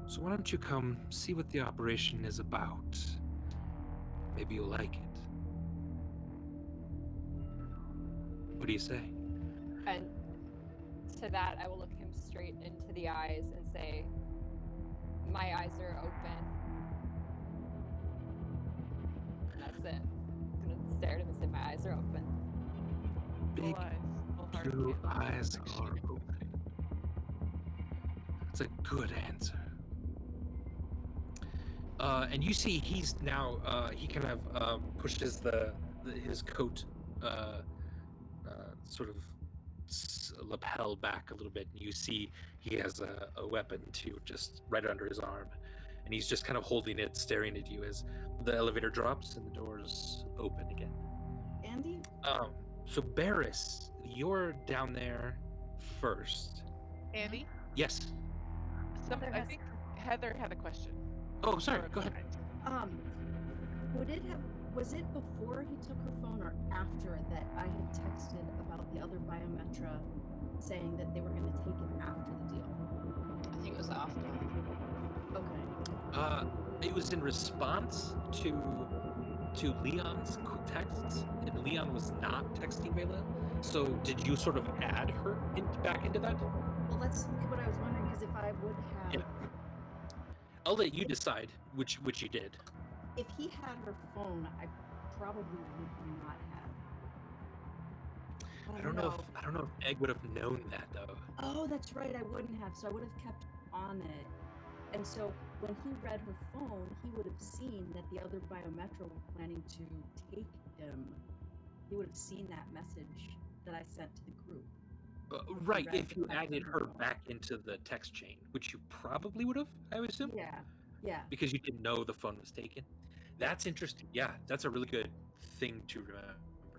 So why don't you come see what the operation is about? Maybe you'll like it. What do you say? And to that, I will look him straight into the eyes and say, my eyes are open. And that's it. I'm gonna stare at him and say, my eyes are open. Big Full eyes, full heart blue candle, eyes like are shooting. open. That's a good answer. And you see he's now, he kind of pushes his coat sort of lapel back a little bit, and you see he has a weapon too, just right under his arm. And he's just kind of holding it, staring at you as the elevator drops and the doors open again. Andy? So Barris, you're down there first. Andy, Yes. Heather I has- think Heather had a question. Oh, sorry. Or a Go ahead. comment. Was it before he took her phone or after that I had texted about the other biometra saying that they were going to take it after the deal? I think it was after. Okay. It was in response to Leon's texts, and Leon was not texting Vela. So did you sort of add her back into that? Well, that's what I was wondering, because if I would have... Yeah. I'll let you decide which you did. If he had her phone, I probably would not have. I don't know if Egg would have known that though. Oh, that's right. I wouldn't have. So I would have kept on it. And so when he read her phone, he would have seen that the other biometra were planning to take him. He would have seen that message that I sent to the group. Right, Right, if you back added to her the- back into the text chain, which you probably would have, I would assume, Yeah. because you didn't know the phone was taken. That's interesting. Yeah, that's a really good thing to remember.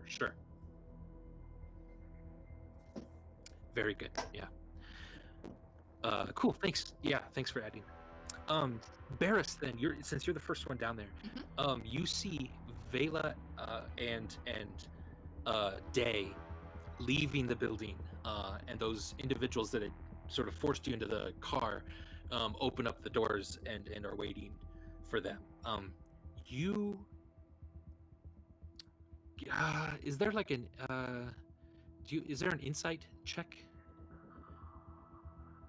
Sure. Very good. Yeah. Cool. Thanks. Yeah. Thanks for adding. Barris, then since you're the first one down there, you see Vela and Day leaving the building, and those individuals that had sort of forced you into the car open up the doors and are waiting for them. Is there like an is there an insight check?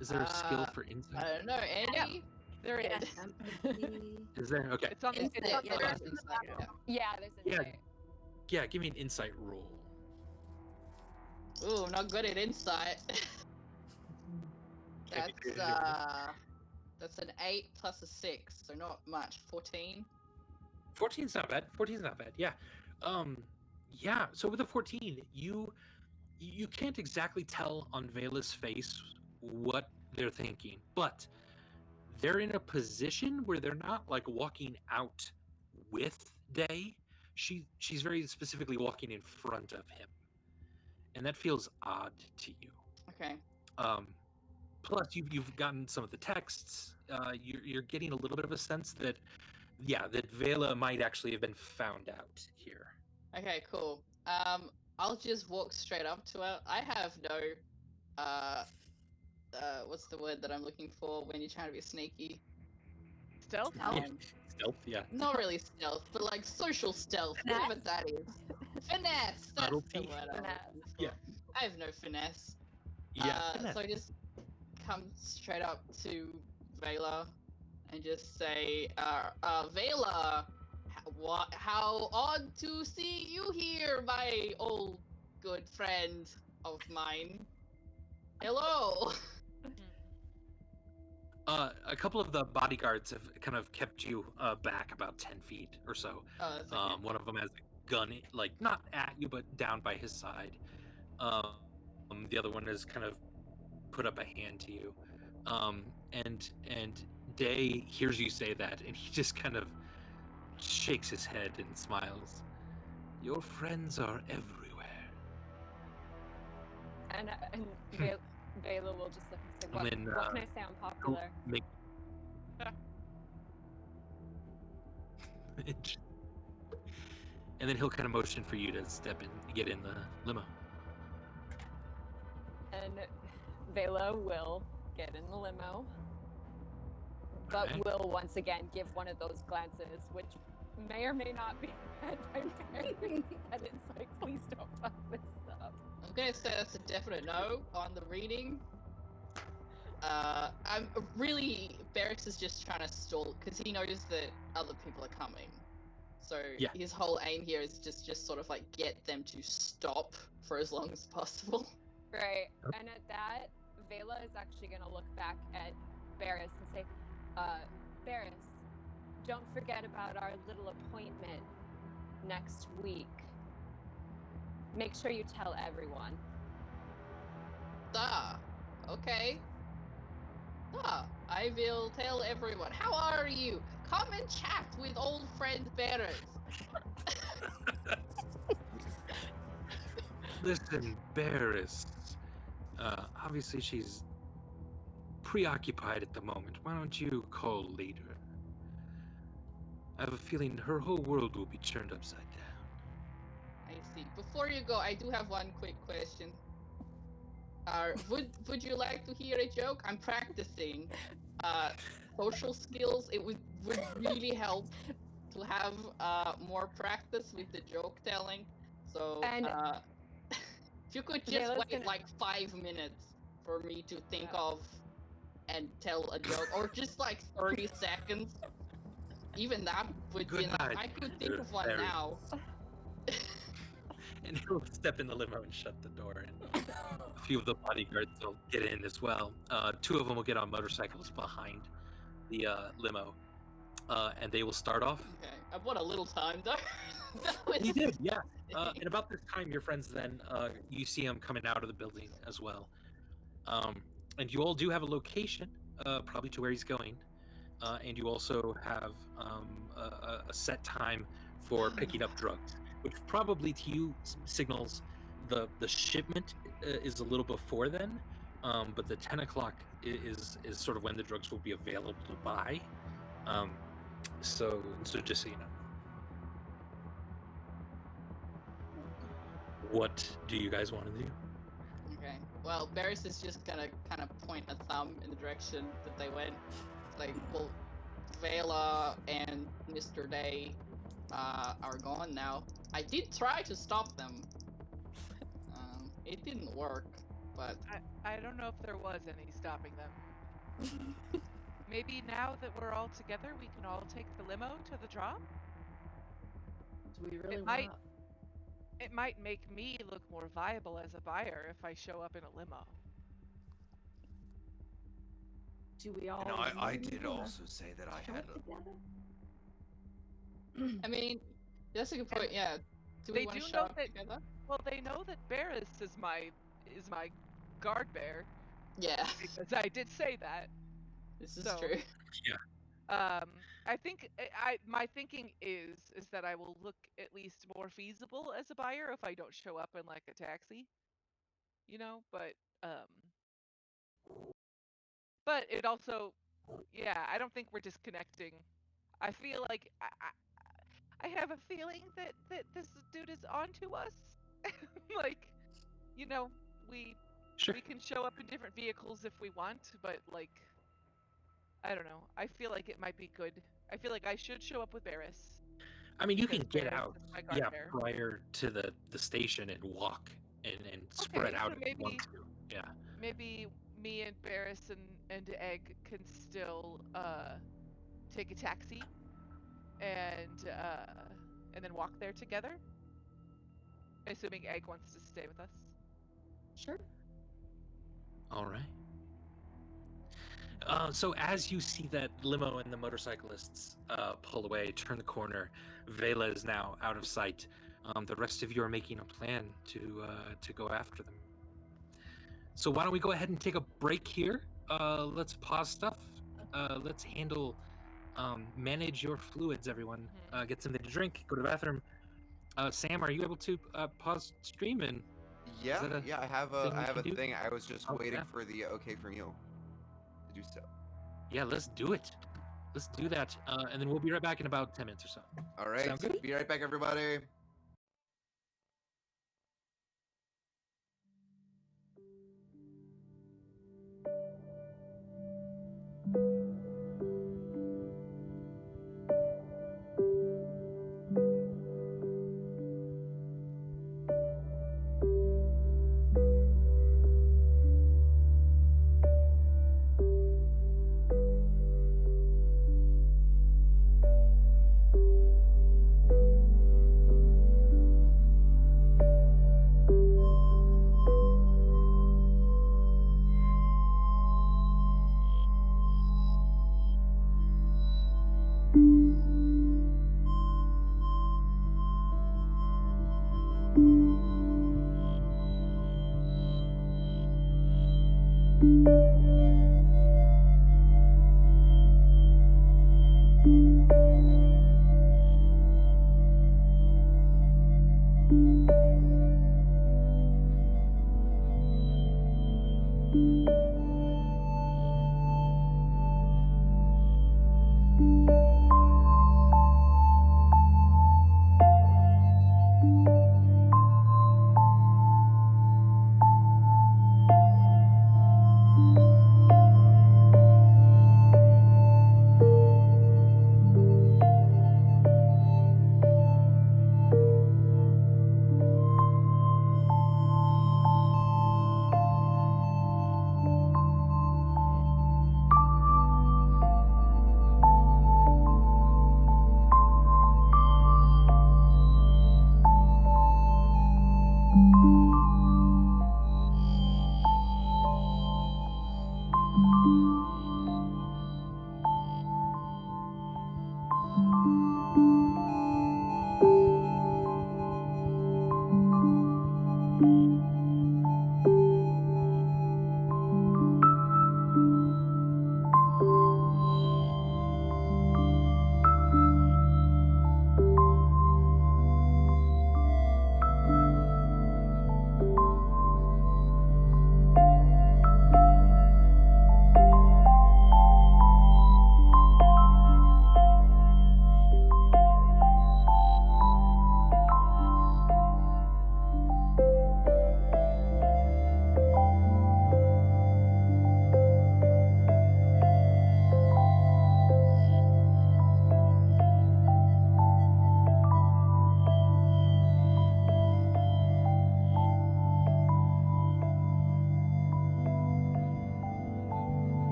Is there a skill for I insight? don't know, Andy. There it Yes. is. Empathy. Is there? Okay. It's on the. It's Insight, on yeah, the there's left. insight, yeah. Yeah, there's Yeah. insight. Yeah, give me an insight roll. Ooh, not good at insight. That's an 8 plus a 6, so not much. 14. 14's not bad. 14's not bad. Yeah. Yeah, so with a 14, you can't exactly tell on Vela's face what they're thinking, but they're in a position where they're not like walking out with Day. She's very specifically walking in front of him. And that feels odd to you. Okay. Plus you've gotten some of the texts. You're getting a little bit of a sense that that Vela might actually have been found out here. Okay, cool. I'll just walk straight up to her. I have no what's the word that I'm looking for when you're trying to be sneaky? Stealth. Stealth, yeah. Not really stealth, but like social stealth, whatever that is. Finesse. That's the Subtlety? word I'm Finesse. looking for. Yeah. I have no finesse. Yeah. So I just come straight up to Vela and just say, Vela, how odd to see you here, my old good friend of mine. Hello. A couple of the bodyguards have kind of kept you back about 10 feet or so. Oh, that's okay. One of them has a gun, like not at you, but down by his side. The other one has kind of put up a hand to you. And Day hears you say that, and he just kind of shakes his head and smiles. Your friends are everywhere. And Vela will just look and say, And then, what can I say? I'm popular. Make And then he'll kind of motion for you to step in, get in the limo. And Vela will get in the limo, but Alright. will once again give one of those glances, which may or may not be read by Barry, and it's like, please don't fuck this up. I'm gonna say that's a definite no on the reading. I'm really Barris is just trying to stall because he noticed that other people are coming. So Yeah. his whole aim here is just sort of like get them to stop for as long as possible. Right, and at that, Vela is actually going to look back at Barris and say, Barris, don't forget about our little appointment next week. Make sure you tell everyone. Okay. I will tell everyone. How are you? Come and chat with old friend Barris. Listen, Barris. Obviously she's preoccupied at the moment. Why don't you call later? I have a feeling her whole world will be turned upside down. I see. Before you go, I do have one quick question. Would you like to hear a joke? I'm practicing social skills. It would really help to have more practice with the joke telling. So And if you could just Vela's wait gonna- like 5 minutes for me to think of and tell a joke, or just like 30 seconds. Even that would be Good enough. night, I could think of one Barry. now. And he'll step in the limo and shut the door. And a few of the bodyguards will get in as well. 2 of them will get on motorcycles behind the limo. And they will start off. Okay, I've won a little time though. That was- You did, yeah. And about this time, your friends then, you see them coming out of the building as well. And you all do have a location, probably to where he's going. And you also have a set time for picking up drugs, which probably to you signals the shipment is a little before then, but the 10 o'clock is sort of when the drugs will be available to buy. So just so you know. What do you guys want to do? Okay. Well, Barris is just gonna kind of point a thumb in the direction that they went. It's like, well, Vela and Mr. Day are gone now. I did try to stop them. It didn't work, but I don't know if there was any stopping them. Maybe now that we're all together, we can all take the limo to the drop? Do we really It want? might- It might make me look more viable as a buyer if I show up in a limo. Do we all? And I really did wanna also say that I show had it a. together? I mean, that's a good point. Yeah. Do They we want to do show know up that- together? Well, they know that Barris is my guard bear Yeah, because I did say that. this is So- true. I think my thinking is that I will look at least more feasible as a buyer if I don't show up in like a taxi, you know. But it also, yeah, I don't think we're disconnecting. I feel like I have a feeling that this dude is onto us. Like, you know, we Sure. we can show up in different vehicles if we want, but like, I don't know. I feel like it might be good. I feel like I should show up with Barris. I mean, you can because get Barris out, is my guard yeah, bear. prior to the station and walk and spread Okay, out so if you want maybe- to. Yeah. Maybe me and Barris and Egg can still take a taxi and then walk there together. Assuming Egg wants to stay with us. Sure. All right. So as you see that limo and the motorcyclists pull away, turn the corner, Vela is now out of sight. The rest of you are making a plan to go after them. So why don't we go ahead and take a break here? Let's pause stuff. Let's handle, manage your fluids, everyone. Get something to drink. Go to the bathroom. Sam, are you able to pause stream and? Yeah, that a yeah, I have thing a we I have can a do? thing. I was just Oh, waiting yeah. for the okay from you to do so. Yeah, let's do it. let's do that, and then we'll be right back in about 10 minutes or so. All right. Sound good? Be right back, everybody.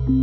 Here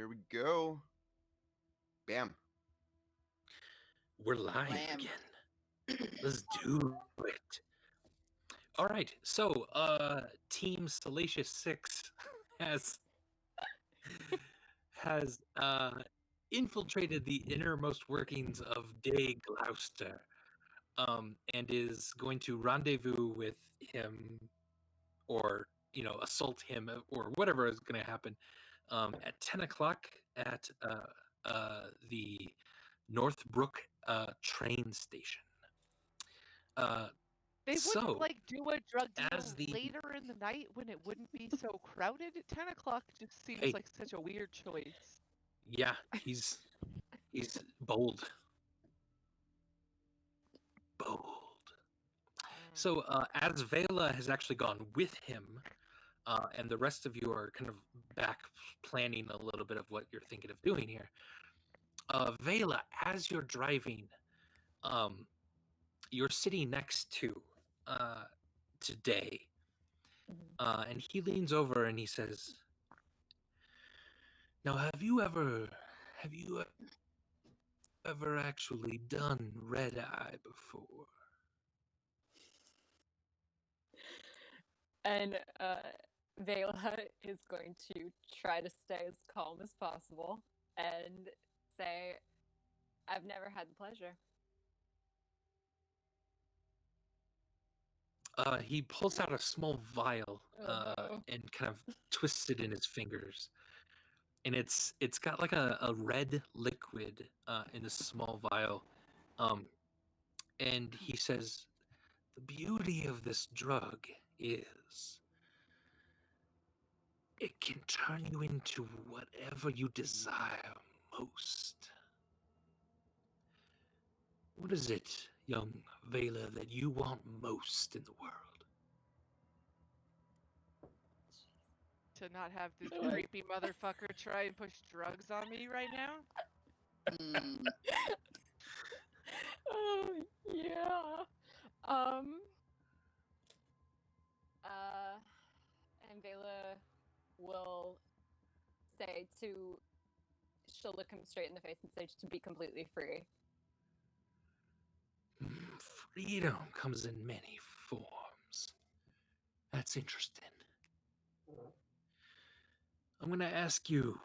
we go. Bam. We're live Blam. again. Let's do it. All right. So, Team Salacious 6 has infiltrated the innermost workings of Day Gloucester, and is going to rendezvous with him, or assault him, or whatever is going to happen, at 10 o'clock at the Northbrook train station. They So, wouldn't like do a drug as deal the- later in the night when it wouldn't be so crowded. 10 o'clock just seems Hey. like such a weird choice. Yeah, he's bold. Bold. So, as Vela has actually gone with him, and the rest of you are kind of back planning a little bit of what you're thinking of doing here. Vela, as you're driving, you're sitting next to Day, and he leans over and he says, "Now, have you ever actually done red eye before?" And Vela is going to try to stay as calm as possible and say, I've never had the pleasure. He pulls out a small vial Oh, no. and kind of twists it in his fingers, and it's got like a red liquid in a small vial, and he says, "The beauty of this drug is it can turn you into whatever you desire most. What is it, young Vela, that you want most in the world?" To not have this creepy motherfucker try and push drugs on me right now? Mm. Oh, yeah. And Vela will say to, she'll look him straight in the face and say, to be completely free. Freedom comes in many forms. That's interesting. I'm going to ask you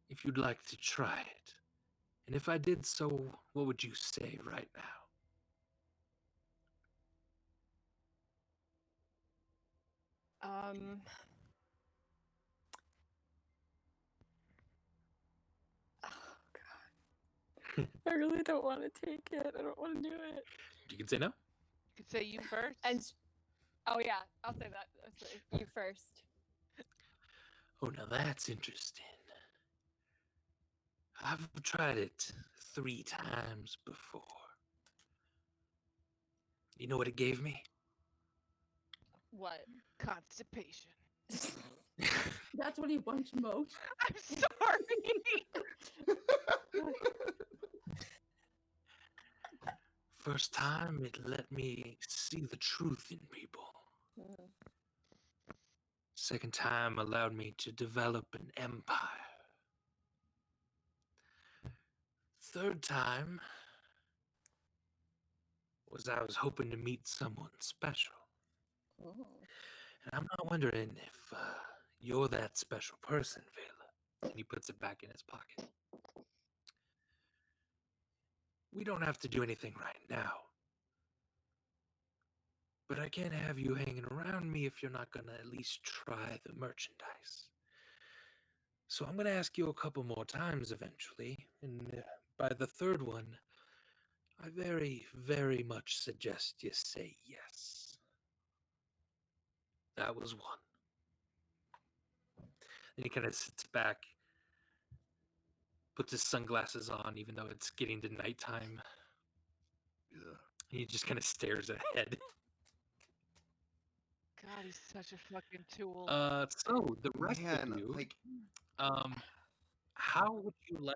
if you'd like to try it. And if I did so, what would you say right now? Oh, God. I really don't want to take it. I don't want to do it. You can say no. You could say you first. And oh yeah, I'll say that. I'll say you first. Oh, now that's interesting. I've tried it 3 times before. You know what it gave me? What? Constipation. That's what he wants most. I'm sorry. First time, it let me see the truth in people. Mm. Second time allowed me to develop an empire. Third time was I was hoping to meet someone special. Mm. And I'm not wondering if you're that special person, Vela. And he puts it back in his pocket. We don't have to do anything right now. But I can't have you hanging around me if you're not gonna at least try the merchandise. So I'm gonna ask you a couple more times eventually, and by the third one, I very, very much suggest you say yes. That was one. And he kind of sits back, puts his sunglasses on, even though it's getting to nighttime. Yeah. He just kind of stares ahead. God, he's such a fucking tool. So the rest Man, of you, like, how would you like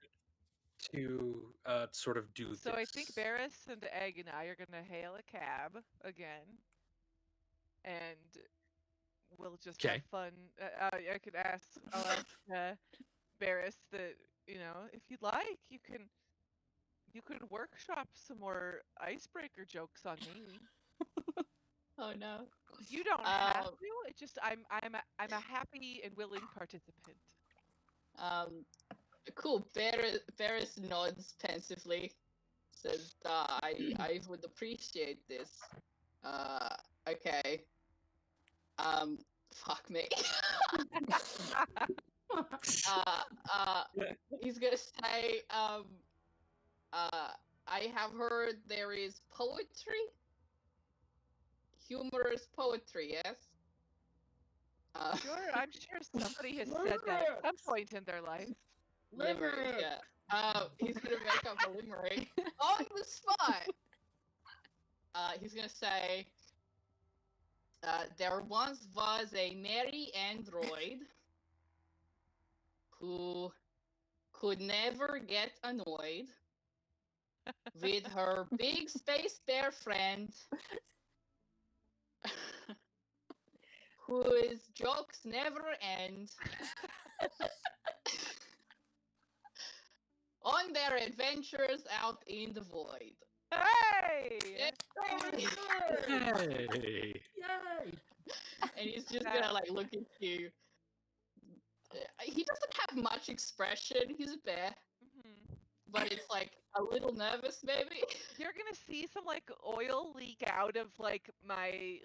to sort of do So this? I think Barris and Egg and I are gonna hail a cab again, and we'll just have Okay. fun. I'll ask Barris that if you'd like, you can workshop some more icebreaker jokes on me. Oh no. You don't have Um, to. It just I'm a happy and willing participant. Cool. Barris nods pensively. Says, I would appreciate this. Okay. Fuck me. He's gonna say, I have heard there is poetry, humorous poetry. Yes. Sure, I'm sure somebody has said that at some point in their life. Limerick. Yeah. He's gonna make up a limerick on the spot. He's gonna say, there once was a merry android who could never get annoyed with her big space bear friend, whose jokes never end, on their adventures out in the void. Hey! Yay! Hey! Yay! And he's just gonna like look at you. He doesn't have much expression. He's a bear, Mhm. but it's like a little nervous, maybe. You're gonna see some like oil leak out of like my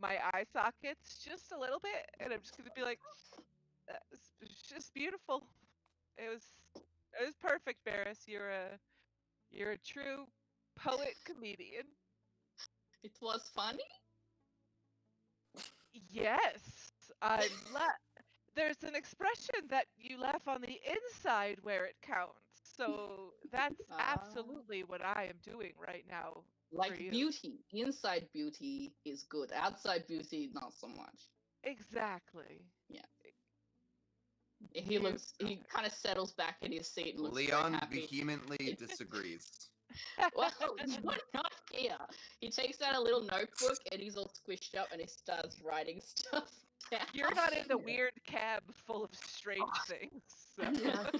eye sockets just a little bit, and I'm just gonna be like, it's just beautiful. It was perfect, Barris. You're a true poet comedian. It was funny. Yes, there's an expression that you laugh on the inside where it counts. So that's absolutely what I am doing right now. Like for you. beauty. Inside beauty is good. Outside beauty, not so much. Exactly. He kind of settles back in his seat and looks very Leon happy. vehemently disagrees. Well, you're not here. He takes out a little notebook and he's all squished up and he starts writing stuff down. You're not in the weird cab full of strange things. So. Yeah.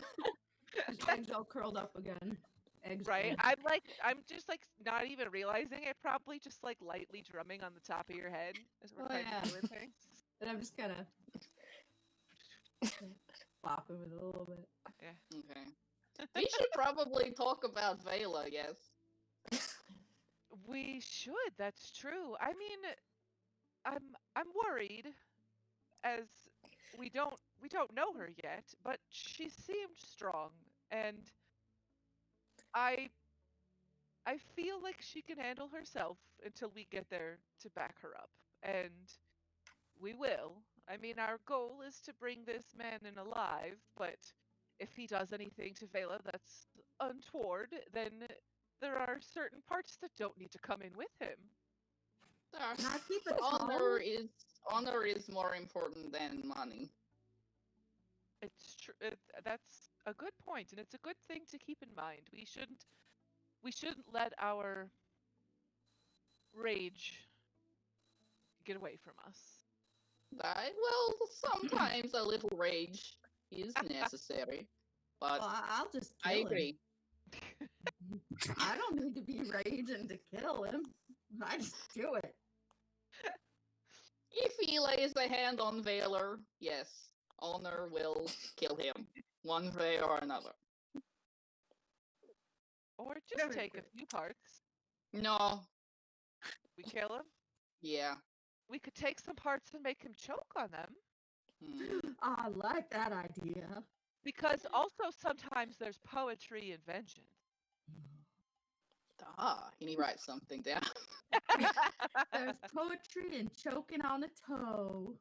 His eggs all curled up again. Eggs. Right? dead. I'm just like not even realizing it, probably just like lightly drumming on the top of your head as we're kind of doing things. And I'm just kind of flopping with it a little bit. Yeah. Okay. We should probably talk about Vela, yes. We should, that's true. I mean, I'm worried as we don't know her yet, but she seemed strong, and I feel like she can handle herself until we get there to back her up. And we will. I mean, our goal is to bring this man in alive, but if he does anything to Vela that's untoward, then there are certain parts that don't need to come in with him. Can I keep it Honor calm? is honor is more important than money. It's true. That's a good point, and it's a good thing to keep in mind. We shouldn't let our rage get away from us. Well, sometimes a little rage is necessary, but Well, I'll just I kill him. agree. I don't need to be raging to kill him. I just do it. If he lays a hand on Valor, yes, honor will kill him, one way or another. Or just Very take good. a few parts. No, We kill him. yeah. We could take some parts and make him choke on them. I like that idea. Because also sometimes there's poetry in vengeance. And he writes something down. There's poetry and choking on a toe.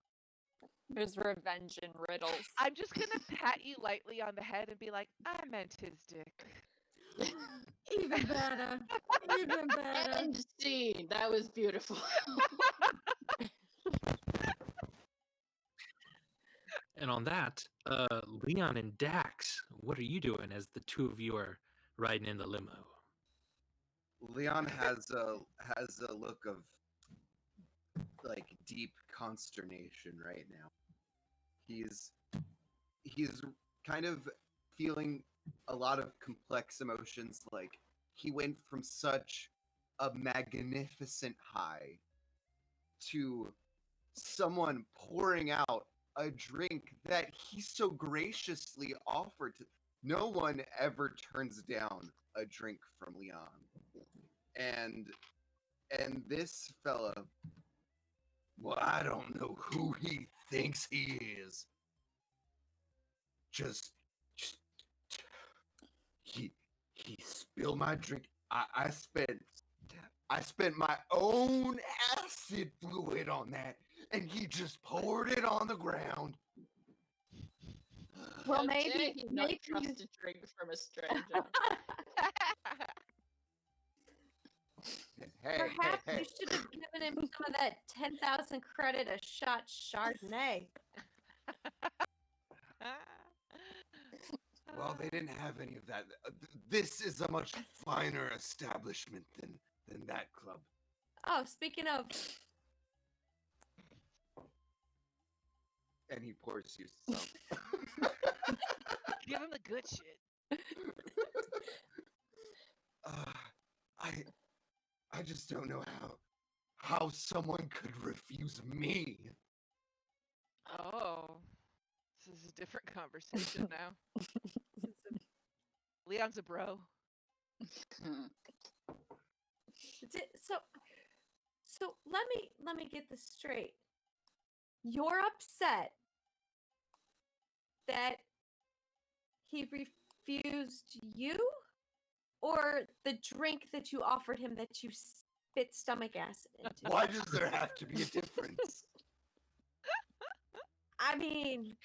There's revenge in riddles. I'm just gonna pat you lightly on the head and be like, I meant his dick. Even better. Even better. And scene. That was beautiful. And on that, Leon and Dax, what are you doing as the two of you are riding in the limo? Leon has a look of like deep consternation right now. He's kind of feeling a lot of complex emotions. Like he went from such a magnificent high to someone pouring out a drink that he so graciously offered to. No one ever turns down a drink from Leon. And this fella, well, I don't know who he thinks he is. Just he spilled my drink. I spent my own acid fluid on that, and he just poured it on the ground. Well, How maybe dare he not maybe you- trust a drink from a stranger. Hey, perhaps hey, you should have given him some of that 10,000 credit a shot Chardonnay. Well, they didn't have any of that. This is a much finer establishment than that club. Oh, speaking of, And he pours you some. Give him the good shit. I just don't know how someone could refuse me. Oh, this is a different conversation now. Leon's a bro. so let me get this straight. You're upset that he refused you, or the drink that you offered him that you spit stomach acid into? Why does there have to be a difference? I mean,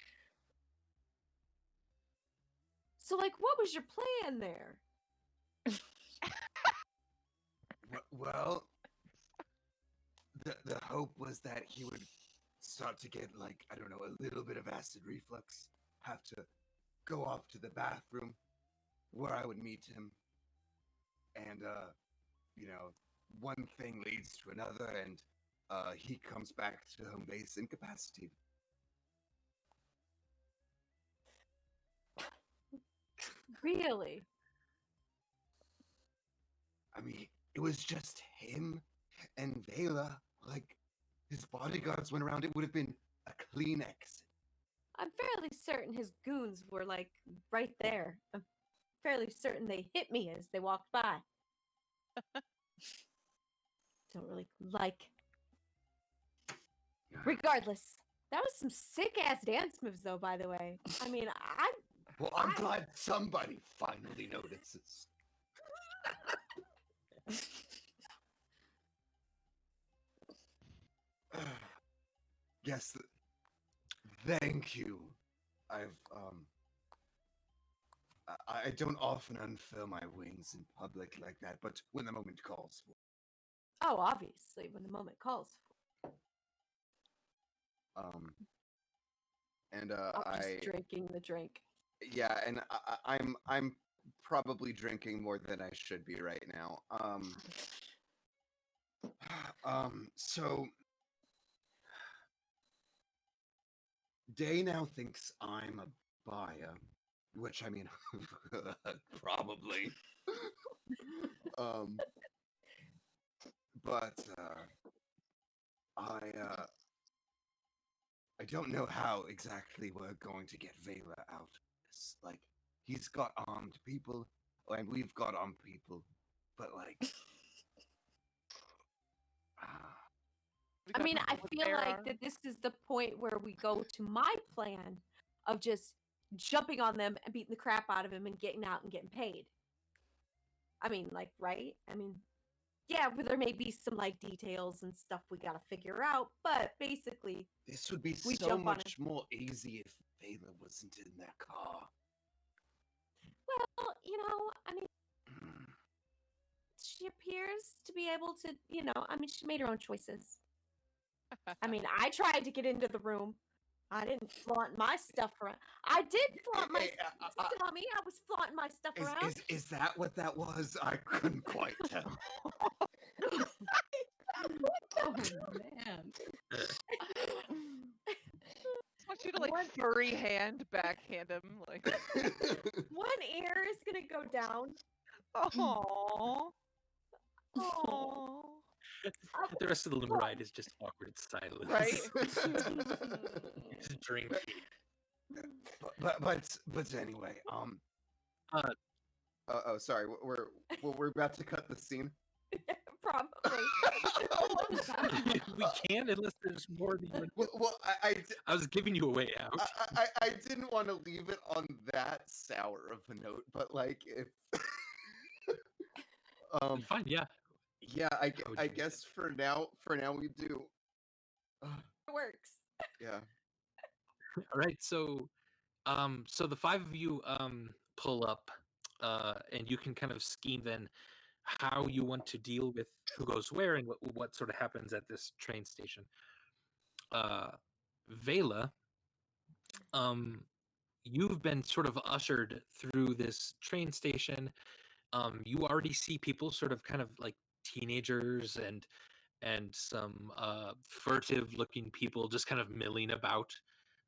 so like, what was your plan there? Well, the hope was that he would start to get, like, I don't know, a little bit of acid reflux, have to go off to the bathroom where I would meet him. And, one thing leads to another, and he comes back to home base incapacitated. Really? I mean, it was just him and Vela. Like, his bodyguards went around. It would have been a clean exit. I'm fairly certain his goons were like right there. I'm fairly certain they hit me as they walked by. Don't really like. Regardless, that was some sick ass dance moves, though. By the way, I mean, Well, I'm glad somebody finally notices. Yes, thank you. I don't often unfurl my wings in public like that, but when the moment calls for. oh, obviously, when the moment calls. And I'm just I drinking the drink. yeah, and I'm probably drinking more than I should be right now. So Day now thinks I'm a buyer, which I mean, probably. um, but I don't know how exactly we're going to get Vela out of this. Like, he's got armed people, and we've got armed people, but like, We I got mean, I people with feel bare like arms. that this is the point where we go to my plan of just jumping on them and beating the crap out of him and getting out and getting paid. I mean, like, right? I mean, yeah, but there may be some like details and stuff we gotta figure out, but basically, this would be we so jump on him. much more easy if Vela wasn't in that car. Well, I mean, she appears to be able to, I mean, she made her own choices. I mean, I tried to get into the room. I didn't flaunt my stuff around. I did flaunt my stuff. Me, I was flaunting my stuff around. Is that what that was? I couldn't quite tell. Oh man. I want you to like What? furry hand backhand him like. One ear is gonna go down. Oh. Oh. The rest of the limo ride is just awkward silence. Right. Just drinking. but anyway, oh, sorry, we're about to cut the scene. Probably. We can unless there's more than Well, I was giving you a way out. I didn't want to leave it on that sour of a note, but like if Fine, yeah. yeah, How would I you make guess for now we do. It works. Yeah. All right, so the five of you pull up, and you can kind of scheme then how you want to deal with who goes where and what sort of happens at this train station. Vela, you've been sort of ushered through this train station. You already see people sort of kind of like teenagers and some furtive looking people just kind of milling about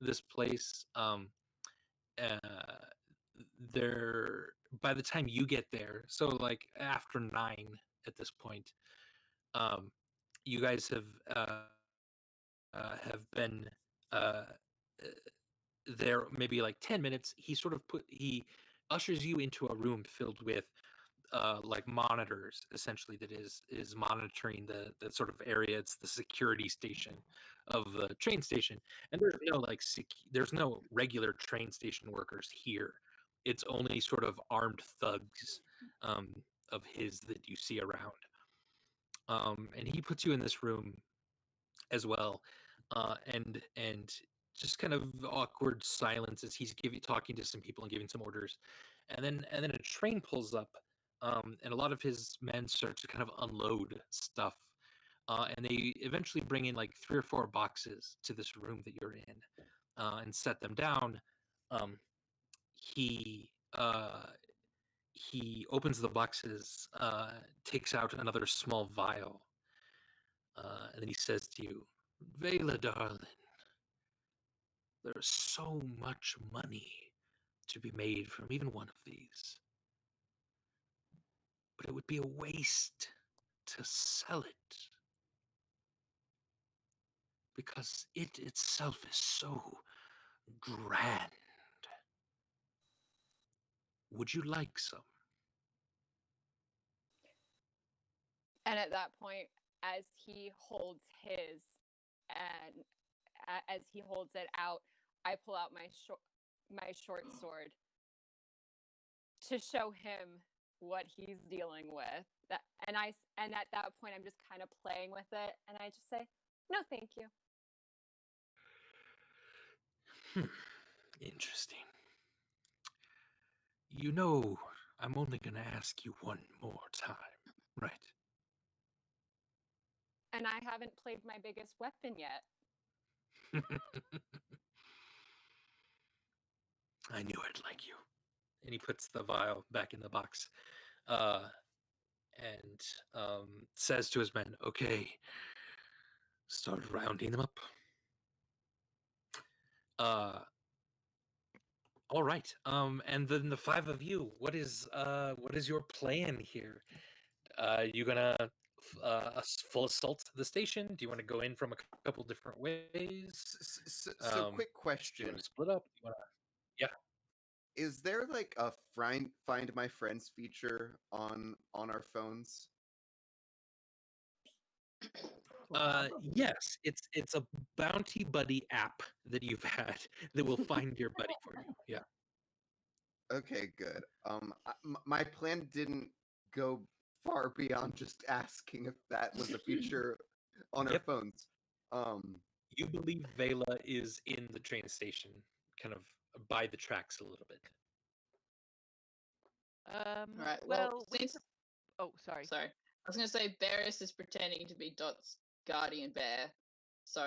this place. Uh, they're by the time you get there, so like after 9 at this point, you guys have been uh, there maybe like 10 minutes. He ushers you into a room filled with like monitors, essentially, that is monitoring the sort of area. It's the security station of the train station, and there's no like there's no regular train station workers here. It's only sort of armed thugs um, of his that you see around. And he puts you in this room as well, and just kind of awkward silence as he's talking to some people and giving some orders, and then a train pulls up, and a lot of his men start to kind of unload stuff, and they eventually bring in like 3 or 4 boxes to this room that you're in, and set them down. Um, he he opens the boxes, takes out another small vial, and then he says to you, "Vela, darling, there's so much money to be made from even one of these. But it would be a waste to sell it because it itself is so grand. Would you like some?" And at that point, as he holds his and as he holds it out, I pull out my short sword to show him what he's dealing with. And at that point, I'm just kind of playing with it, and I just say, "No, thank you." Interesting. You know, I'm only going to ask you one more time, right? And I haven't played my biggest weapon yet. I knew I'd like you. And he puts the vial back in the box. And says to his men, okay, start rounding them up. All right. And then the five of you, what is your plan here? You gonna full assault the station? Do you want to go in from a couple different ways? So, quick Do you question: want to split up? You wanna... is there like a find my friends feature on our phones? Yes, it's a bounty buddy app that you've had that will find your buddy for you. Yeah. Okay, good. My plan didn't go far beyond just asking if that was a feature on our Yep. phones. Um, You believe Vela is in the train station, kind of by the tracks a little bit. Right. Well, we. Since Oh, sorry. sorry, I was gonna say Barris is pretending to be Dot's guardian bear, so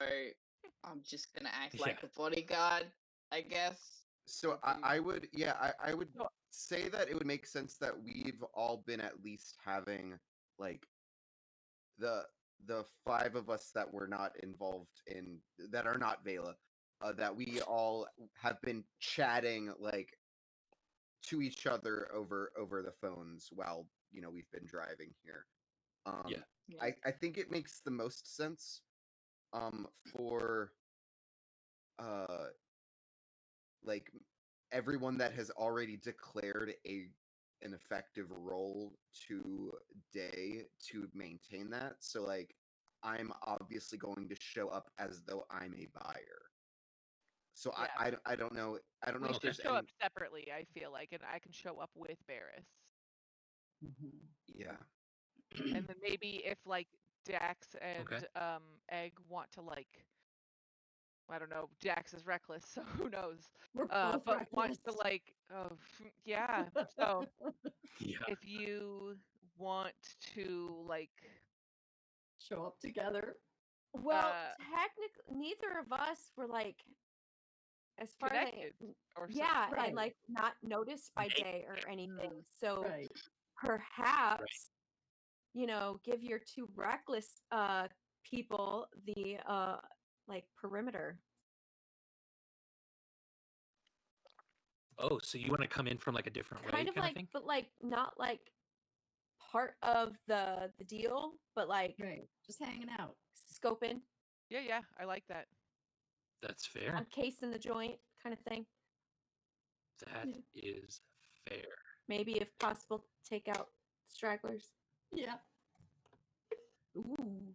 I'm just gonna act like Yeah. a bodyguard, I guess. so If you- I would, yeah, I would No. say that it would make sense that we've all been at least having like the five of us that were not involved in that are not Vela, that we all have been chatting like to each other over the phones while we've been driving here. Yeah. Yeah. I think it makes the most sense for uh like everyone that has already declared an effective role today to maintain that. So like I'm obviously going to show up as though I'm a buyer. So Yeah. I don't know We if should there's show any up separately, I feel like, and I can show up with Barris. yeah. And then maybe if like Dax and Okay. Egg want to like, I don't know, Dax is reckless, so who knows? We're both But wants to reckless. like, oh yeah. So Yeah. if you want to like, Show up together. Well, Uh, technically, neither of us were like, as far as connected or yeah, something. Right. and like not noticed by Maybe. day or anything. So Right. perhaps, give your two reckless people the like perimeter. Oh, so you want to come in from like a different way, Kind of like, thing? but like not like part of the deal, but like Right. Just hanging out. scoping, Yeah, I like that. That's fair. on case in the joint kind of thing. That is fair. Maybe if possible, take out stragglers. Yeah. Ooh.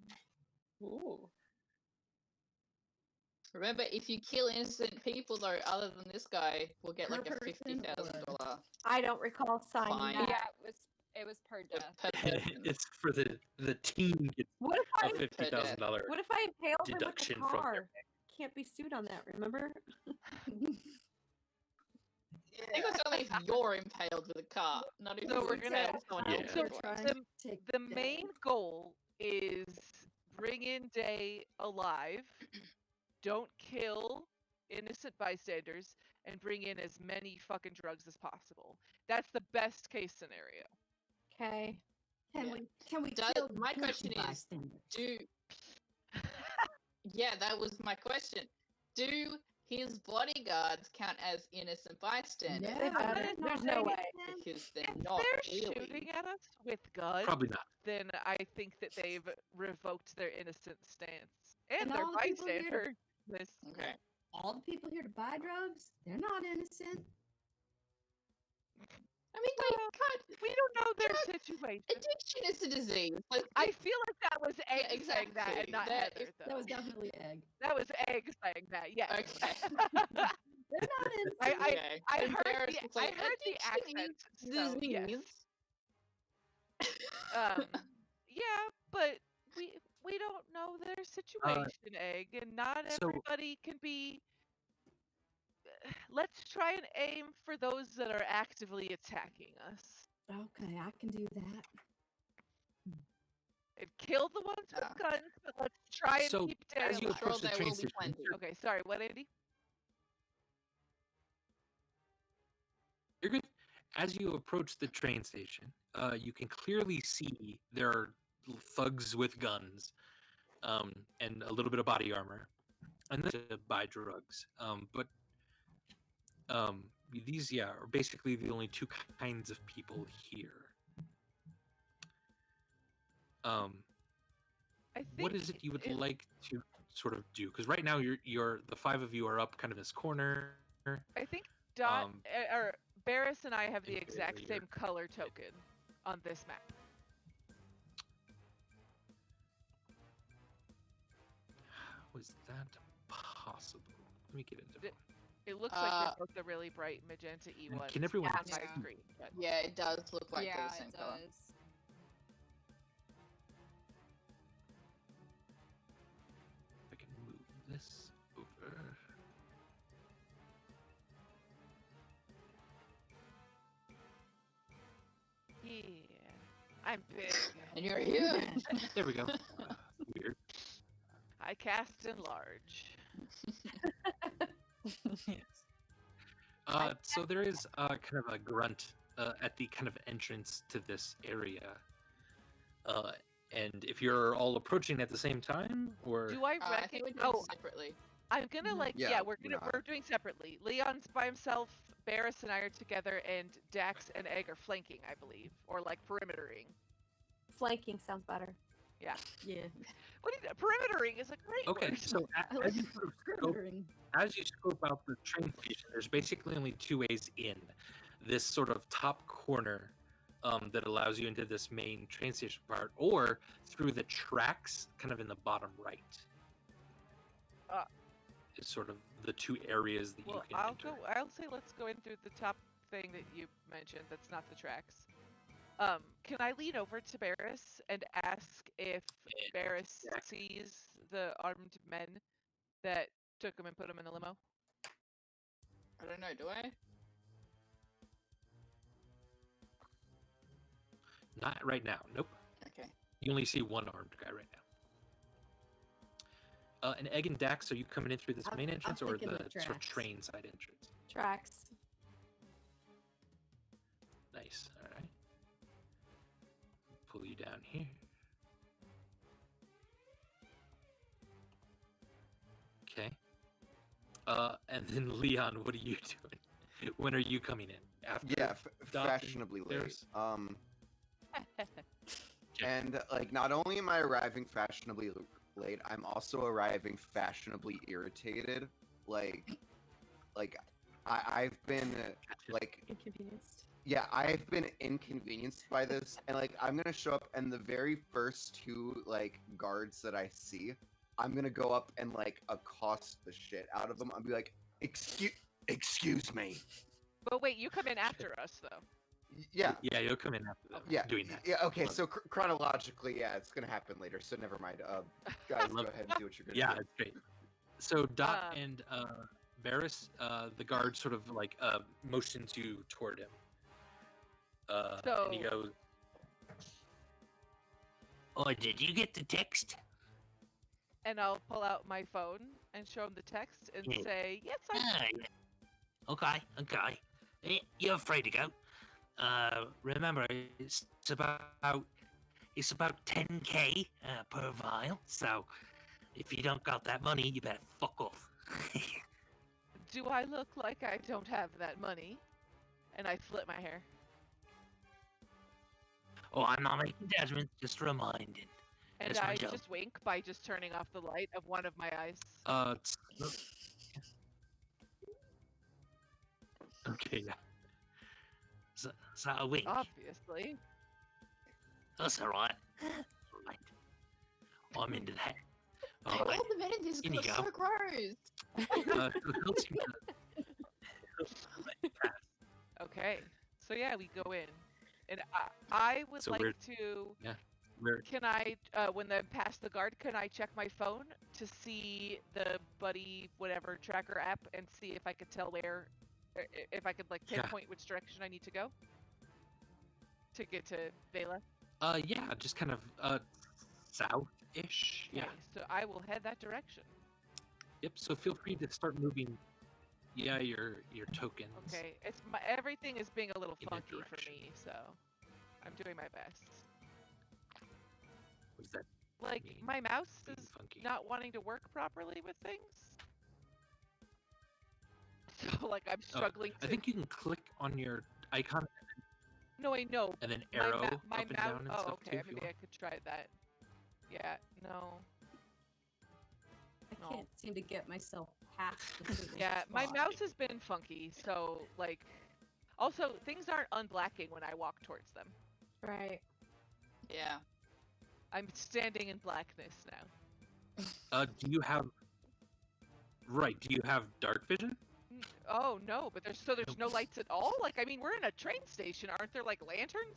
Ooh. Remember, if you kill innocent people, though, other than this guy, we'll get Per like a person $50,000 I don't recall signing Fine. that. Yeah, it was per death. per person. It's for the team gets What if a I $50,000. what if I impaled him with deduction the from their car? Can't be sued on that, remember? I think it's only if you're impaled with a car, not if So you we're gonna- impale someone Yeah. else. So with one. trying the- to take The Day. main goal is bring in Day alive, don't kill innocent bystanders, and bring in as many fucking drugs as possible. That's the best case scenario. Okay. Yeah. Can we Does- kill my guilty question is, bystanders? Yeah, that was my question. Do his bodyguards count as innocent bystanders? No, They better. they're not There's no bringing way. them. Because they're If not they're really. shooting at us with guns, Probably not. then I think that they've revoked their innocent stance and And their all the people here to- bystander. Okay. All the people here to buy drugs, they're not innocent. I mean, they can't. We don't know their God, situation. Addiction is a disease. Like, I feel like that was Egg Yeah, saying that exactly. and not That- Heather, if- though. That was definitely Egg. That was Egg saying that, yes. Okay. They're not innocent. Okay. I And heard Barris the was like, accent, "Addiction so is yes. disease." Yeah, but we don't know their situation, Egg, and not so- everybody can be. Let's try and aim for those that are actively attacking us. Okay, I can do that. and kill the ones with Yeah. guns, but let's try and So, keep as Dale you I'm alive. sure approach the there train will be station, plenty. Okay, sorry, what, Andy? you're good. As you approach the train station, you can clearly see there are thugs with guns, and a little bit of body armor, and then to buy drugs. But these, are basically the only two kinds of people here. I think What is it you would it- like to sort of do? Because right now you're the five of you are up kind of this corner. I think Dot Um, or Barris and I have the and exact Bailey same are- color token on this map. How is that possible? Let me get into The- it. It looks like Uh, they're both the really bright magenta E1s Can everyone on my Yeah. screen. But Yeah, it does look like they're yeah, the same it color. does. I can move this over. yeah, I'm big. And you're huge. There we go. Weird. I cast enlarge. So there is kind of a grunt at the kind of entrance to this area. And if you're all approaching at the same time, or Do I I think recognize? we're doing Oh, separately. I'm gonna like Yeah, we're we're doing separately. Leon's by himself. Barris and I are together, and Dax and Egg are flanking, I believe, or like perimetering. Flanking sounds better. Yeah. What is perimetering? Is a great okay. word. So I like as you sort of scope, perimetering. as you scope out the train station, there's basically only two ways in. This sort of top corner that allows you into this main train station part, or through the tracks, kind of in the bottom right. Uh, Is sort of the two areas that Well, you can enter. I'll say let's go in through the top thing that you mentioned. That's not the tracks. Can I lean over to Barris and ask if Barris Yeah. sees the armed men that took him and put him in the limo? I don't know, do I? Not right now. Nope. Okay. You only see one armed guy right now. And Egg and Dax, are you coming in through this I'm- main I'm entrance or thinking the the sort of tracks. train side entrance? Tracks. Nice. All right. Pull you down here. Okay. And then Leon, what are you doing? When are you coming in? After? Yeah, Dot and fashionably late. Barris? And like, not only am I arriving fashionably late, I'm also arriving fashionably irritated. Like I've been like, Inconvenienced. yeah, I've been inconvenienced by this, and like, I'm gonna show up, and the very first two like guards that I see, I'm gonna go up and like accost the shit out of them. I'll be like, excuse me. But wait, you come in after us though. Yeah. Yeah, you'll come in after them Yeah, doing that. Yeah, okay, so chronologically, yeah, it's gonna happen later, so never mind. Guys, go love ahead and do what you're gonna Yeah, do. it's great. So Dot Um, and Barris, the guard sort of like motions you toward him. And he So- goes, "Oh, did you get the text?" And I'll pull out my phone and show him the text and Yeah. say, "Yes, I." Ah, yeah. Okay. You're free to go. Remember, it's about 10K per vial. So if you don't got that money, you better fuck off. Do I look like I don't have that money? And I flip my hair. Oh, I'm not making judgments, just reminding. And That's my I job. just wink by just turning off the light of one of my eyes. Okay, yeah. Is that a wink? Obviously. That's alright. Right. I'm into that. All Alright. the men in this In you are go. so gross. So he'll seem to- Okay. So yeah, we go in. And I would So like we're- to. we're Can I, when they pass the guard, can I check my phone to see the buddy whatever tracker app and see if I could tell where, if I could like Yeah. pinpoint which direction I need to go to get to Vela? yeah, just kind of south-ish. Okay, Yeah. so I will head that direction. Yep. So feel free to start moving. Yeah, your tokens. Okay, everything is being a little In that funky for direction. me, so I'm doing my best. What does that Like mean? my mouse Being is funky. not wanting to work properly with things. So like I'm struggling I to. think you can click on your icon No, I know. and then My arrow my up and mouse. down and Oh, stuff okay. too. If you Maybe I want. could try that. Yeah. No. I No. can't seem to get myself past the certain Yeah, my spot. mouse has been funky. So like, also things aren't unblacking when I walk towards them. Right. Yeah. I'm standing in blackness now. Do you have? Right. Do you have dark vision? Oh no, but there's no lights at all. Like I mean, we're in a train station. Aren't there like lanterns?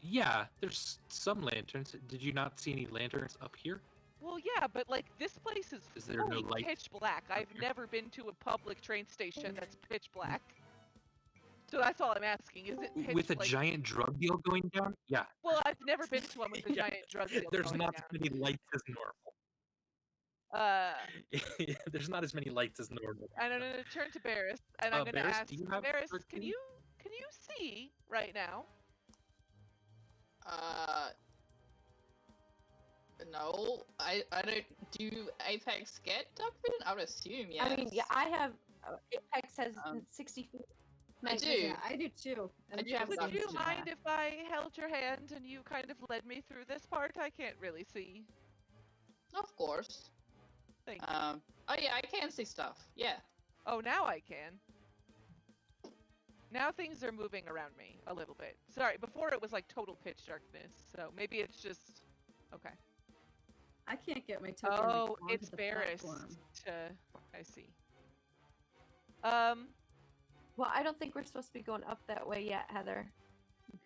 Yeah, there's some lanterns. Did you not see any lanterns up here? Well, yeah, but like this place is Is there no fully light pitch black. I've here? never been to a public train station that's pitch black. So that's all I'm asking. Is it pitch With a like? giant drug deal going down? Yeah. Well, I've never been to one with a Yeah. giant drug deal There's going not down. as many lights as normal. There's not as many lights as normal. And I'm gonna turn to Barris, and I'm gonna Barris, ask do you have Barris, dark can vision? you see right now? No, I don't. Do Apex get dark vision? I would assume, yes. I mean, yeah, I have. Apex has Um, 60 feet. I night do. vision. Yeah, I do too. I do have Would dark you vision. mind if I held your hand and you kind of led me through this part? I can't really see. Of course. Thank you. Oh yeah, I can see stuff. Yeah. Oh, now I can. Now things are moving around me a little bit. Sorry, before it was like total pitch darkness, so maybe it's just okay. I can't get my token. Oh, onto it's the Barris. platform. I see. Well, I don't think we're supposed to be going up that way yet, Heather.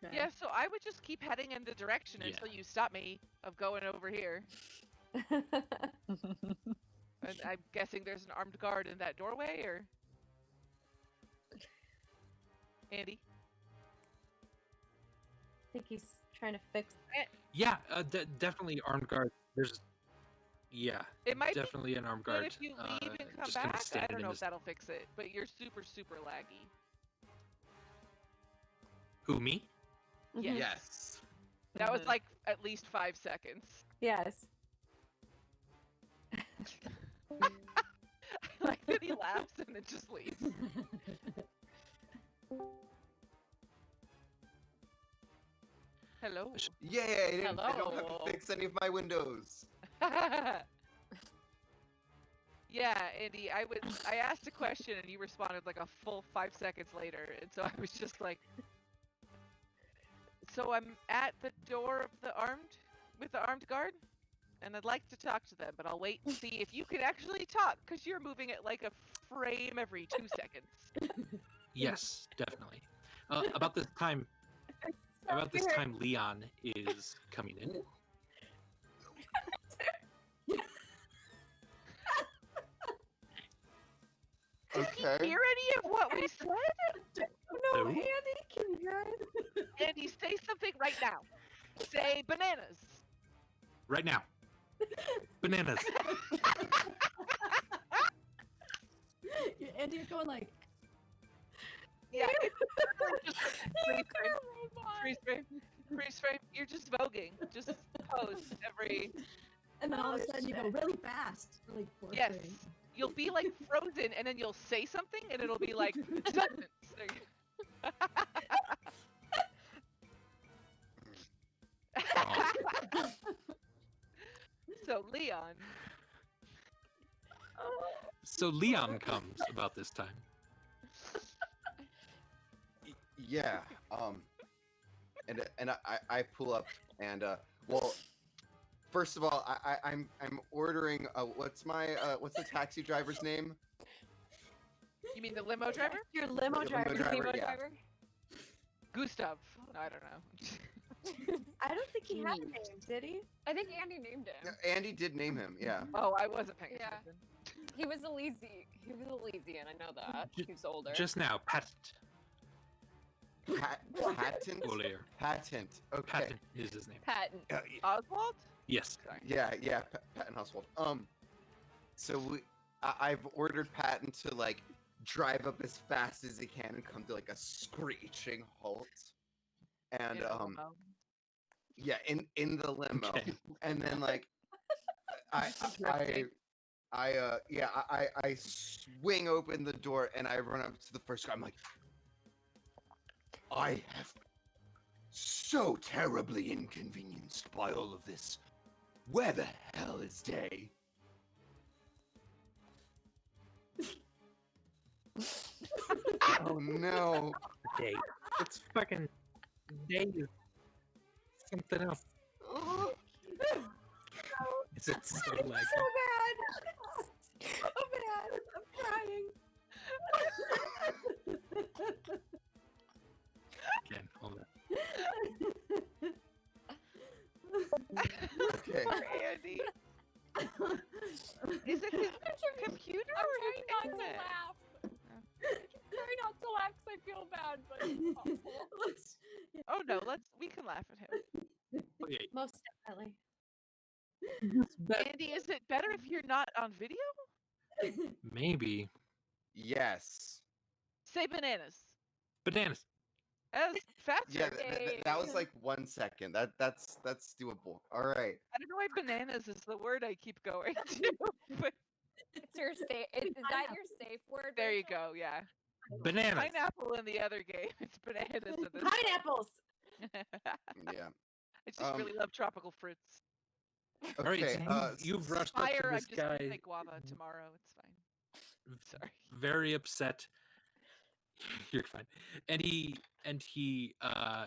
Okay. Yeah, so I would just keep heading in the direction Yeah. until you stop me of going over here. And I'm guessing there's an armed guard in that doorway, or Andy? I think he's trying to fix. Yeah, definitely armed guard. There's, yeah, It might be definitely an armed good guard. if you leave and come just kind of back. I standing don't in know if this. that'll fix it, but you're super, super laggy. Who, me? Yes. Yes. That was like at least 5 seconds. Yes. I like that he laughs and then just leaves. Hello. Yay! I don't have Hello. to fix any of my windows. Yeah, Andy, I asked a question and you responded like a full 5 seconds later, and so I was just like, so I'm at the door of the armed guard, and I'd like to talk to them, but I'll wait and see if you can actually talk, because you're moving at like a frame every 2 seconds. Yes, definitely. About this time, Leon is coming in. Did Okay. he hear any of what we said? No, Who? Andy, can you hear it? Andy, say something right now. Say bananas. Right now. Bananas. And you're going like, Yeah, it's just freeze frame. Freeze frame. You're just voguing. Just pose every. and then all of a sudden you go really fast. Like fourth Yes. grade. You'll be like frozen, and then you'll say something, and it'll be like sentence. There you go. So Leon. So Leon comes about this time. Yeah. And I pull up and well, first of all, I'm ordering what's the taxi driver's name? You mean the limo driver? Your limo Limo driver. driver, Limo yeah. driver? Gustav. I don't know. I don't think he had a name, did he? I think Andy named him. Andy did name him. Yeah. Oh, I wasn't paying Yeah. attention. He was Elysian, I know that. J- He was older. Just now, Pat. Patent? Olier. Patent. Okay. Patton is his name. Patton. Oswald? Yes. Sorry. Yeah, Patton Oswald. So I've ordered Patton to like drive up as fast as he can and come to like a screeching halt. And In a limo. yeah, in the limo. Okay. And then like I swing open the door and I run up to the first guy. I'm like, I have so terribly inconvenienced by all of this. Where the hell is Day? Oh no. Day. It's fucking day is something else. Is it so It's like so bad. So bad. I'm crying. again? Hold on. Okay. Poor Andy. Is it his computer I'm or trying his not to internet? laugh. I'm trying not to laugh because I feel bad, but it's awful. Let's- Oh no, we can laugh at him. Okay. Most definitely. Andy, is it better if you're not on video? Maybe Yes. Say bananas. bananas. As faster. Yeah, that was like 1 second. That's doable. All right. I don't know why bananas is the word I keep going to. But It's your safe. Is that your safe word? there you Rachel? go, yeah. Bananas. Pineapple in the other game. It's bananas in this. Pineapples. Yeah. I just really love tropical fruits. All right, Okay. so you've rushed up to Fire, I'm this just gonna guy, say guava tomorrow. It's fine. Sorry. very upset. You're fine. And he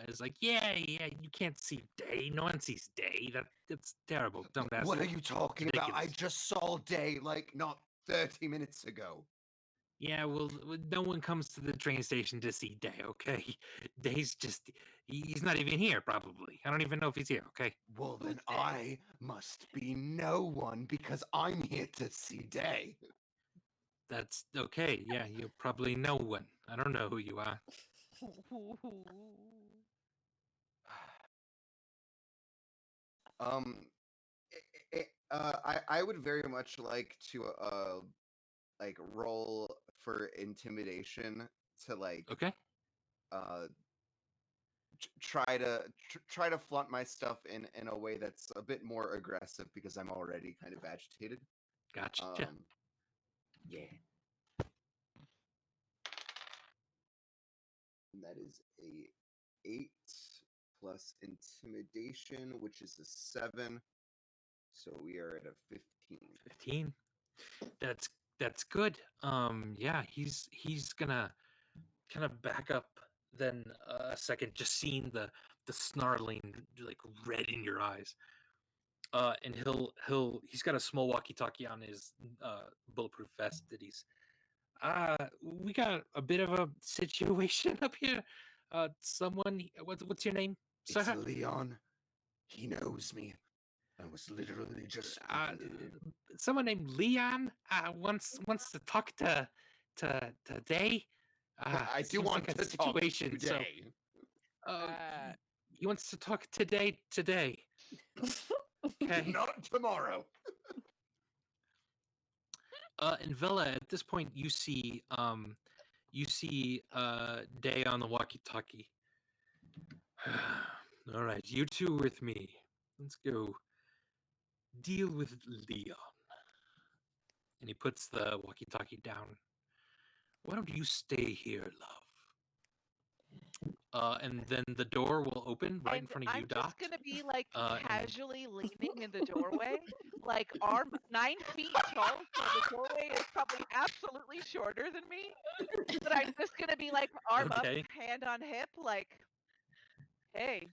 is like, yeah, you can't see Day. No one sees Day. That's terrible. Don't ask. What are you talking about? I ridiculous. just saw Day like not 30 minutes ago. Yeah, well, no one comes to the train station to see Day, okay? Day's just, he's not even here, probably. I don't even know if he's here, okay? Well, then Who's Day? I must be no one because I'm here to see Day. That's okay. Yeah, you're probably no one. I don't know who you are. I would very much like to like roll for intimidation to like Okay? try to flaunt my stuff in a way that's a bit more aggressive because I'm already kind of agitated. Gotcha. Yeah. And that is a 8 plus intimidation, which is a 7. So we are at a 15. 15. That's good. Yeah, he's gonna kind of back up then a second, just seeing the snarling like red in your eyes. And he's got a small walkie-talkie on his bulletproof vest that he's we got a bit of a situation up here. Someone, what's your name, It's sir? Leon. He knows me. I was literally just speaking to him. Someone named Leon wants to talk to Day. I do seems want like a to talk situation, so today. he wants to talk today. Okay. Not tomorrow. And Vela, at this point, you see Day on the walkie-talkie. All right, you two with me. Let's go deal with Leon. And he puts the walkie-talkie down. Why don't you stay here, love? And then the door will open right in And front of you, I'm Dot. just gonna be like And- casually leaning in the doorway, like arm 9 feet tall. So the doorway is probably absolutely shorter than me. But I'm just gonna be like arm Okay. up, hand on hip, like, hey,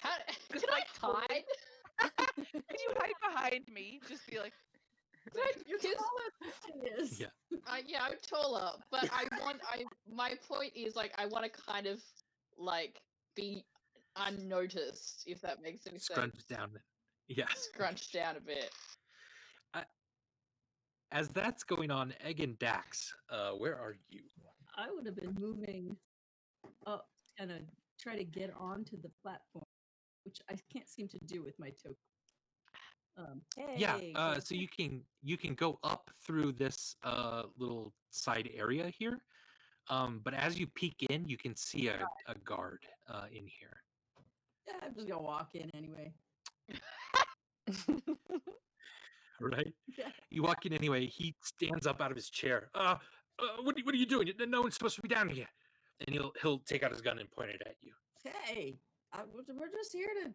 How, Just can like I hide? can you hide behind me? Just be like, You're Just- taller than he is. Yeah. Yeah, I'm taller, but my point is like I want to kind of like be unnoticed, if that makes any Scrunch sense. down. Yeah. Scrunch down a bit. As that's going on, Egg and Dax, where are you? I would have been moving kind of try to get onto the platform, which I can't seem to do with my token. Yeah, Hey, so you can go up through this little side area here. But as you peek in, you can see a guard in here. yeah, I'm just gonna walk in anyway. Right? Yeah. You walk in anyway. He stands up out of his chair. What are you doing? No one's supposed to be down here. And he'll take out his gun and point it at you. Hey, we're just here to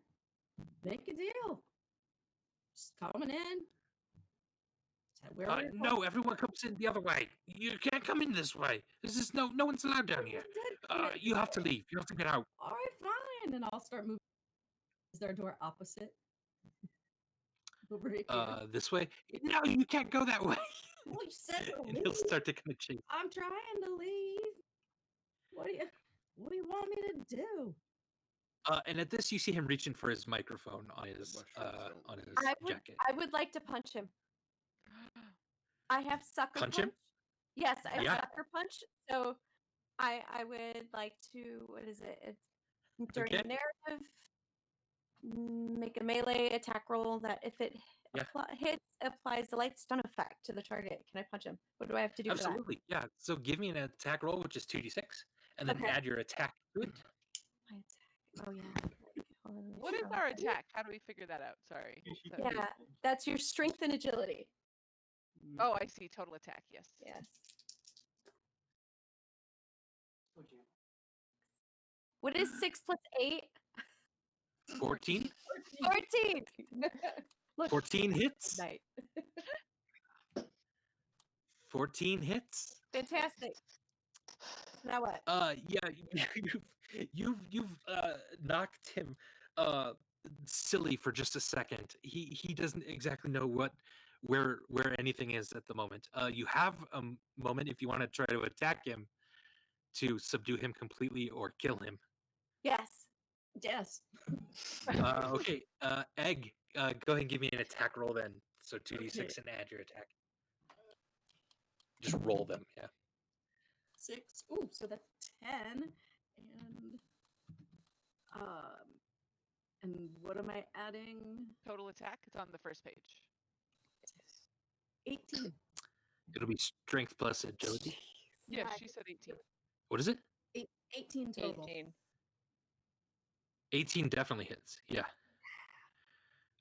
make a deal. Just coming in. Where we're No, everyone comes in the other way. You can't come in this way. This is no one's allowed down here. You have to leave. You have to get out. All right, fine. And I'll start moving. Is there a door opposite? Over here? This way. No, you can't go that way. Well, you said to And he'll leave. start to kind of chase. I'm trying to leave. What do you want me to do? And at this, you see him reaching for his microphone on his jacket. I would like to punch him. I have sucker Punch him? Yes, I have Yeah. sucker punch. So I would like to, what is it? It's during Okay. narrative, make a melee attack roll that if it Yeah. hits, applies the light stun effect to the target. Can I punch him? What do I have to do Absolutely. Yeah. So give me an attack roll, which is 2d6, and then Okay. add your attack to it. for that? My attack. Oh yeah. Hold on, let me What is show. our attack? How do we figure that out? Sorry. Yeah, that's your strength and agility. Oh, I see. Total attack. Yes. Yes. What is 6 plus 8? 14. 14. Look, 14 hits. night. 14 hits. Fantastic. Now what? Yeah, you've knocked him silly for just a second. He doesn't exactly know where anything is at the moment. You have a moment if you want to try to attack him to subdue him completely or kill him. Yes. Yes. Okay, Egg, go ahead and give me an attack roll then. So 2d6 Okay. and add your attack. Just roll them, yeah. 6. Ooh, so that's 10. And what am I adding? Total attack. It's on the first page. 18. It'll be strength plus agility. Yes, Yeah. she said 18. What is it? 18 total. 18. 18 definitely hits. Yeah.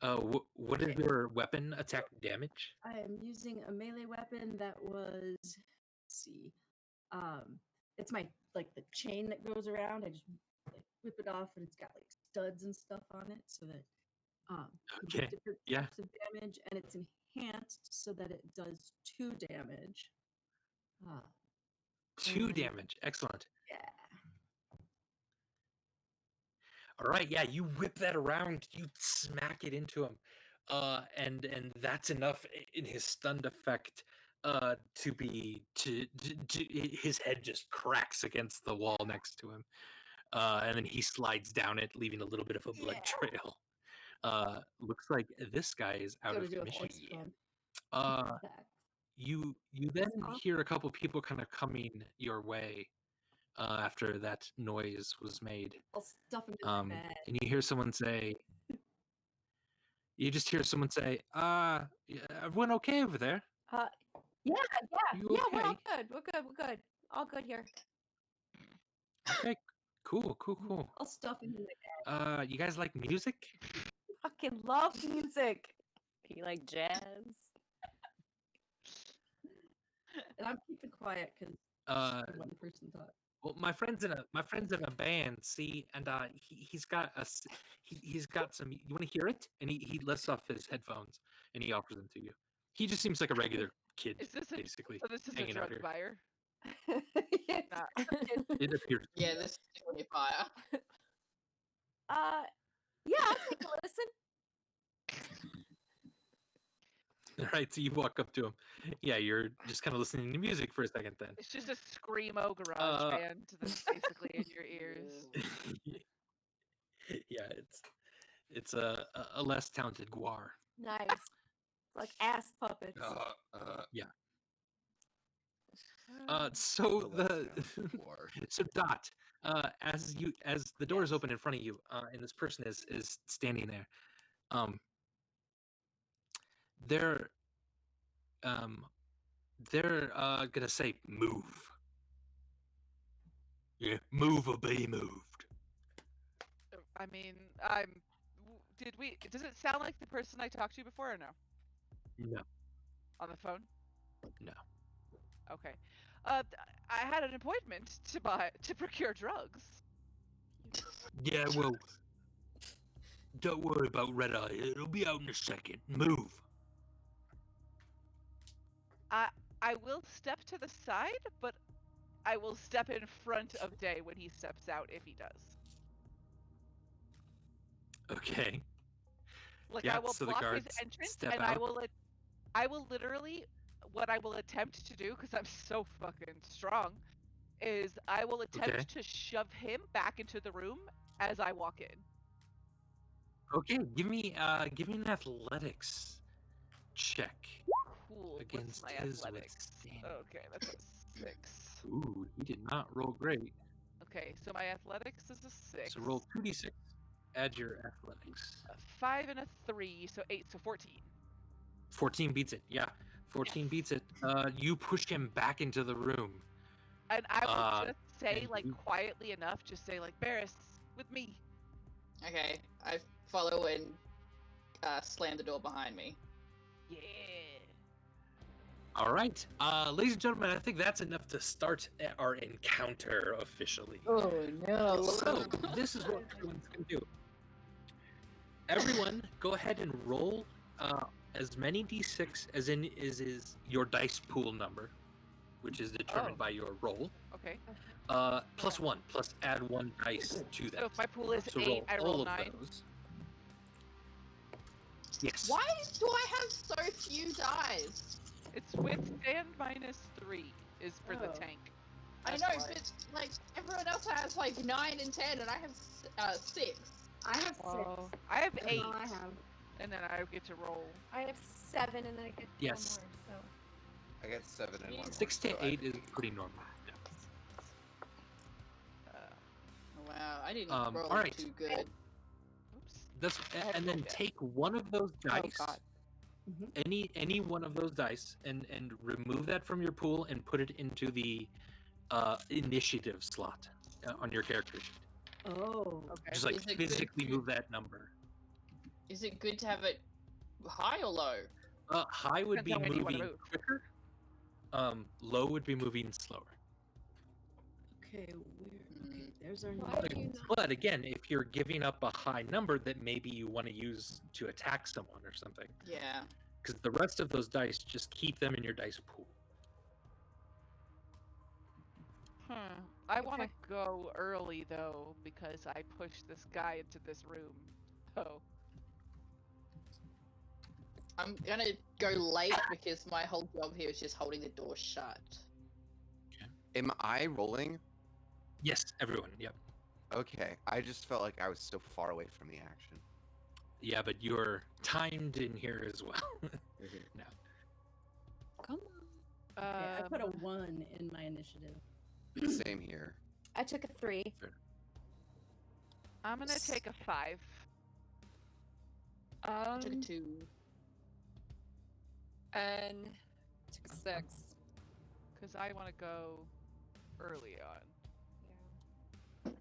What is your weapon attack damage? I am using a melee weapon that was, let's see, it's my like the chain that goes around. I just like whip it off, and it's got like studs and stuff on it, so that you get Okay, different yeah. types of damage, and it's enhanced so that it does 2 damage. 2 Mhm. damage. Excellent. Yeah. All right, yeah, you whip that around, you smack it into him, and that's enough in his stunned effect to his head just cracks against the wall next to him, and then he slides down it, leaving a little bit of a blood Yeah. trail. Looks like this guy is out Gotta of do a commission. horse trump attack. You then awesome. hear a couple people kind of coming your way after that noise was made. I'll stuff him in my bag. And you hear someone say, you just hear someone say, yeah, everyone okay over there? Yeah. You Yeah, we're all okay? good. We're good. All good here. Okay, cool. I'll stuff him in my bag. You guys like music? Fucking love music. You like jazz? And I'm keeping quiet because one person thought. Well, my friend's in a band, see, and he's got some. You want to hear it? And he lifts off his headphones and he offers them to you. He just seems like a regular kid, Is this basically. So this is a hanging out drug here. buyer. Yeah. It appears. Yeah, this is definitely fire. Yeah, I'll take a listen. All right, so you walk up to him. Yeah, you're just kind of listening to music for a second then. It's just a screamo garage band that's basically in your ears. Yeah, it's a less talented guar. Nice. Like ass puppets. Yeah. So The the less war. so Dot, as the door is open in front of you, and this person is standing there, they're gonna say move. Yeah, move or be moved. I mean, does it sound like the person I talked to before or no? No, On the phone? no. Okay. I had an appointment to procure drugs. Yeah, well, don't worry about Red Eye. It'll be out in a second. Move. I will step to the side, but I will step in front of Day when he steps out if he does. Okay. Like Yeah, I will so the block his guards entrance step and out. I will literally what I will attempt to do because I'm so fucking strong is I will attempt Okay. to shove him back into the room as I walk in. Okay, give me an athletics check Cool. against What's my his athletics? withstanding. Okay, that's a 6. Ooh, he did not roll great. Okay, so my athletics is a 6. So roll 2d6. Add your athletics. A 5 and a 3, so 8, so 14. 14 beats it. Yeah, 14 Yes. beats it. You push him back into the room. And I will just say, and like, you- quietly enough, just say, like, Barris, with me. Okay, I follow and slam the door behind me. Yeah. All right, ladies and gentlemen, I think that's enough to start our encounter officially. Oh no! So this is what everyone's gonna do. Everyone, go ahead and roll as many d6 as is your dice pool number, which is determined by your roll. Okay. Plus 1, plus add 1 dice to that. So if my pool is So 8, I all roll of 9. those. Yes. Why do I have so few dice? It's withstand -3 is for the Oh. tank. I That's know, why. but like everyone else has like 9 and 10, and I have 6. I have 6. Oh, I have That's 8, all I have. and then I get to roll. I have 7 and then I get Yes. 1 more, so. I got 7 and 1. 6 more, to so I 8 have is pretty normal. Wow, I didn't roll all right. too good. Oops. And then take one of those dice, God. any one of those dice, and remove that from your pool and put it into the initiative slot on your character sheet. Oh. Okay. Just like Is it physically good? move that number. Is it good to have it high or low? High would be Depends on when you wanna moving move. quicker. Low would be moving slower. Okay, weird. Okay, there's our Why new. do you not? But again, if you're giving up a high number that maybe you want to use to attack someone or something, Yeah. because the rest of those dice, just keep them in your dice pool. I want to Okay. go early though because I pushed this guy into this room. Oh. I'm gonna go late because my whole job here is just holding the door shut. Am I rolling? Yes, everyone. Yep. Okay, I just felt like I was so far away from the action. Yeah, but you're timed in here as well. No. Come on. Okay, I put a Um, 1 in my initiative. Same here. I took a 3. I'm gonna take a 5. I took a 2. And took a 6. Because I want to go early on. Yeah.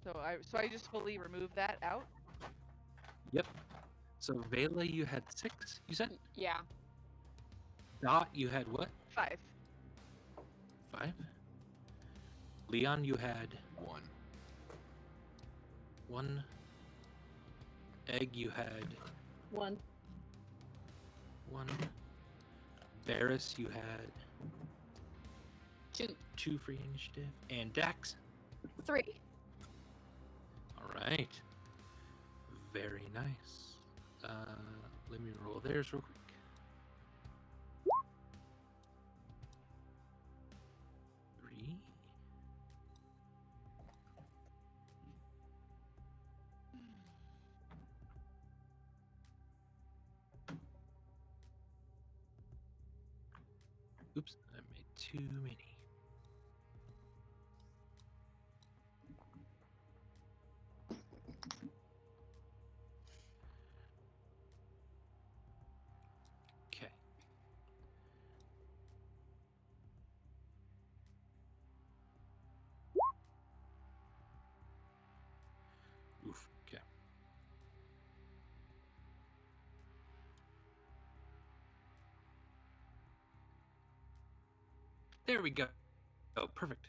So I just fully remove that out. Yep. So Vela, you had 6. You said. Yeah. Dot, you had what? 5. 5. Leon, you had 1. 1. Egg, you had 1. 1. Barris, you had 2. 2 for your initiative. And Dax. 3. All right. Very nice. Let me roll theirs real quick. Three. Oops, I made too many. There we go. Oh, perfect.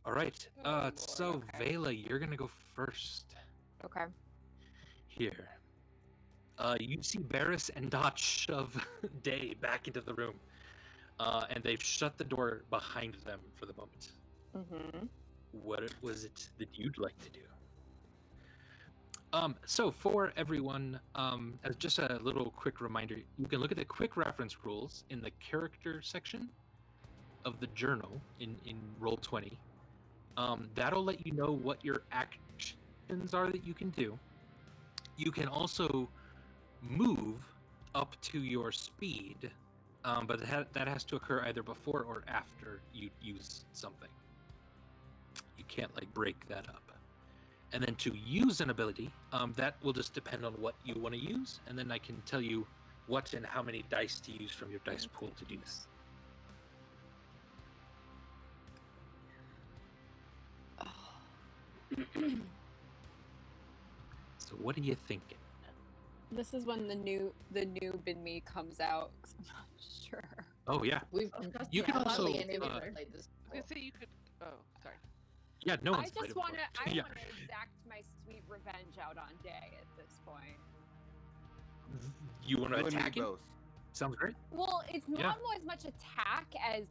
All right. Oh, So Lord, okay. Vela, you're gonna go first Okay. here. You see Barris and Dot shove Day back into the room, and they've shut the door behind them for the moment. Mm-hmm. What was it that you'd like to do? So for everyone, as just a little quick reminder, you can look at the quick reference rules in the character section of the journal in Roll20. That'll let you know what your actions are that you can do. You can also move up to your speed, but that has to occur either before or after you use something. You can't like break that up. And then to use an ability, that will just depend on what you want to use, and then I can tell you what and how many dice to use from your dice pool to do this. So what are you thinking? This is when the noob in me comes out. 'Cause I'm not sure. Oh yeah, We've you can also. hardly any of us played this. I was gonna say you could. Oh, sorry. Yeah, no I one's played just it want to. before. I Yeah. want to exact my sweet revenge out on Day at this point. You want to You and me attack him? both. Sounds great. Well, it's Yeah. not as much attack as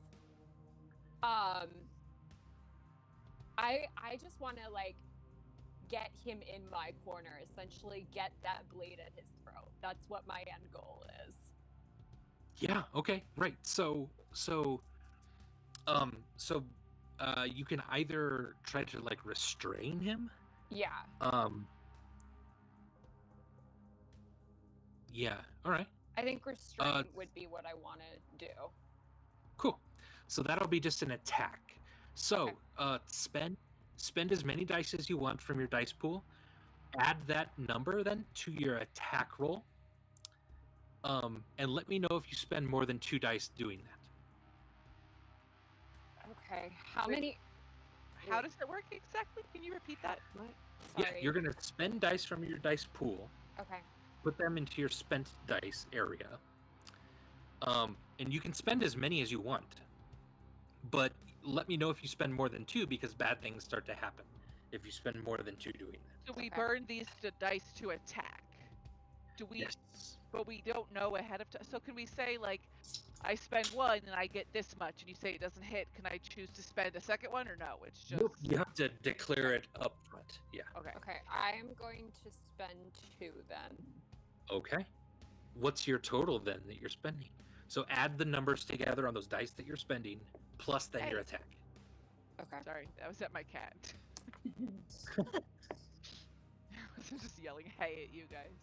I just want to like get him in my corner, essentially get that blade at his throat. That's what my end goal is. Yeah. Okay. Right. So you can either try to like restrain him. Yeah. Yeah. All right. I think restraint would be what I want to do. Cool. So that'll be just an attack. So spend as many dice as you want from your dice pool. Add that number then to your attack roll. And let me know if you spend more than 2 dice doing that. Okay. How many? How does it work exactly? Can you repeat that? What? Yeah, Sorry. you're gonna spend dice from your dice pool. Okay. Put them into your spent dice area. And you can spend as many as you want. But let me know if you spend more than 2, because bad things start to happen if you spend more than 2 doing that. So we Okay. burn these dice to attack. Do we? Yes. But we don't know ahead of time. So can we say like, I spend 1 and I get this much, and you say it doesn't hit? Can I choose to spend a second one or no? It's just. Nope, you have to declare it up front. Yeah. Okay. Okay. I am going to spend 2 then. Okay. What's your total then that you're spending? So add the numbers together on those dice that you're spending, plus then your attack. Okay. Sorry, that was at my cat. I was just yelling "Hey" at you guys.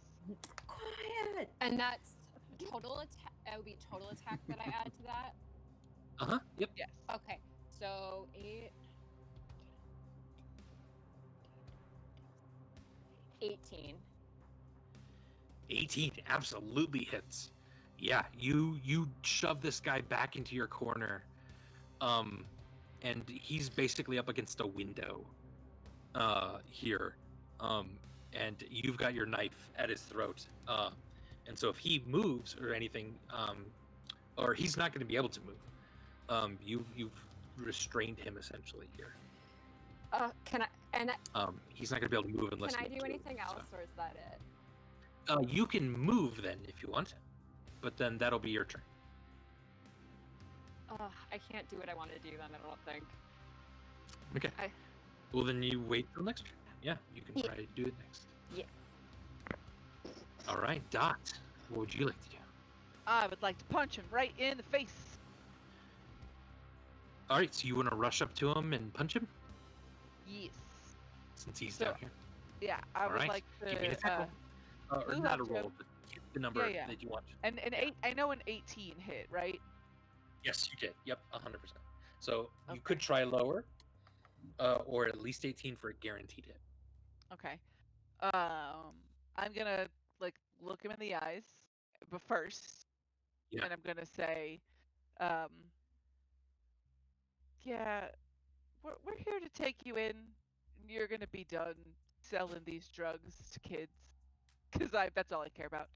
Quiet. And that's total attack. That would be total attack that I add to that. Yep. Yes. Okay. So 8. 18. 18 absolutely hits. Yeah, you shove this guy back into your corner, and he's basically up against a window here, and you've got your knife at his throat, and so if he moves or anything, or he's not going to be able to move, you've restrained him essentially here. Can I? And He's not going to be able to move unless can I you do do, anything so. else, or is that it? You can move then if you want, but then that'll be your turn. I can't do what I want to do then. I don't think. Okay. Well, then you wait till next turn. Yeah, you can Yeah. try to do it next. Yes. All right, Dot. What would you like to do? I would like to punch him right in the face. All right, so you want to rush up to him and punch him Yes. since he's So, down here. Yeah, I All would right, like give me an to. attack roll. Or move not a up to roll, him. but hit the number Yeah. that you want. And I know an 18 hit, right? Yes, you did. Yep, 100%. So you Okay. could try lower, or at least 18 for a guaranteed hit. Okay. I'm gonna like look him in the eyes, but first, Yeah. and I'm gonna say, yeah, we're here to take you in. You're gonna be done selling these drugs to kids, because that's all I care about.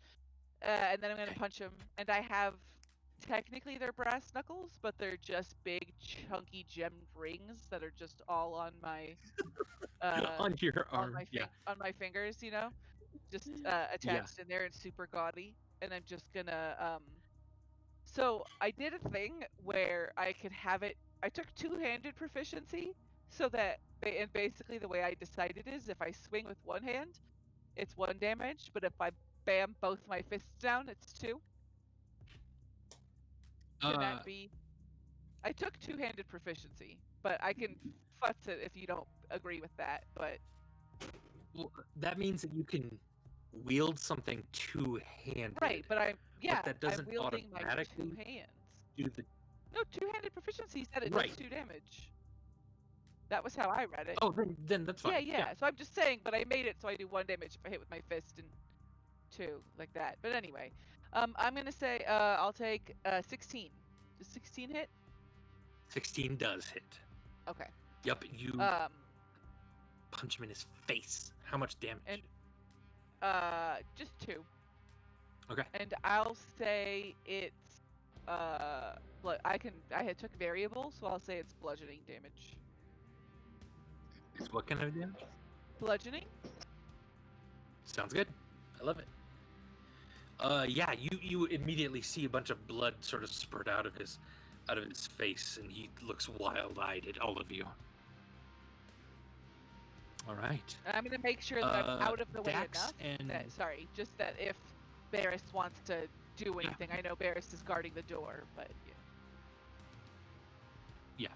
And then I'm gonna Okay. punch him, and I have technically they're brass knuckles, but they're just big, chunky gemmed rings that are just all on my On your arm. on my fingers, you know, just Yeah. attached in there and super gaudy. And I'm just gonna So I did a thing where I could have it. I took two-handed proficiency, so that and basically the way I decided is if I swing with one hand, it's 1 damage, but if I bam both my fists down, it's 2. Can that Uh, be? I took two-handed proficiency, but I can futz it if you don't agree with that. But well, that means that you can wield something two-handed. right, but I'm that I'm doesn't wielding my two automatically hands. do the No, two-handed proficiency said it Right. does 2 damage. That was how I read it. Oh, then that's fine. Yeah. So I'm just saying, but I made it so I do 1 damage if I hit with my fist and 2 like that. But anyway, I'm gonna say I'll take 16. Does 16 hit? 16 does hit. Okay. Yep, you punch him in his face. How much damage? And just 2. Okay. And I'll say it's I had took variable, so I'll say it's bludgeoning damage. It's what kind of damage? Bludgeoning? Sounds good. I love it. Yeah, you immediately see a bunch of blood sort of spurt out of his face, and he looks wild-eyed at all of you. All right. And I'm gonna make sure that I'm out of the way Dax enough. and Just that if Barris wants to do anything, I know Barris is guarding the door, but yeah.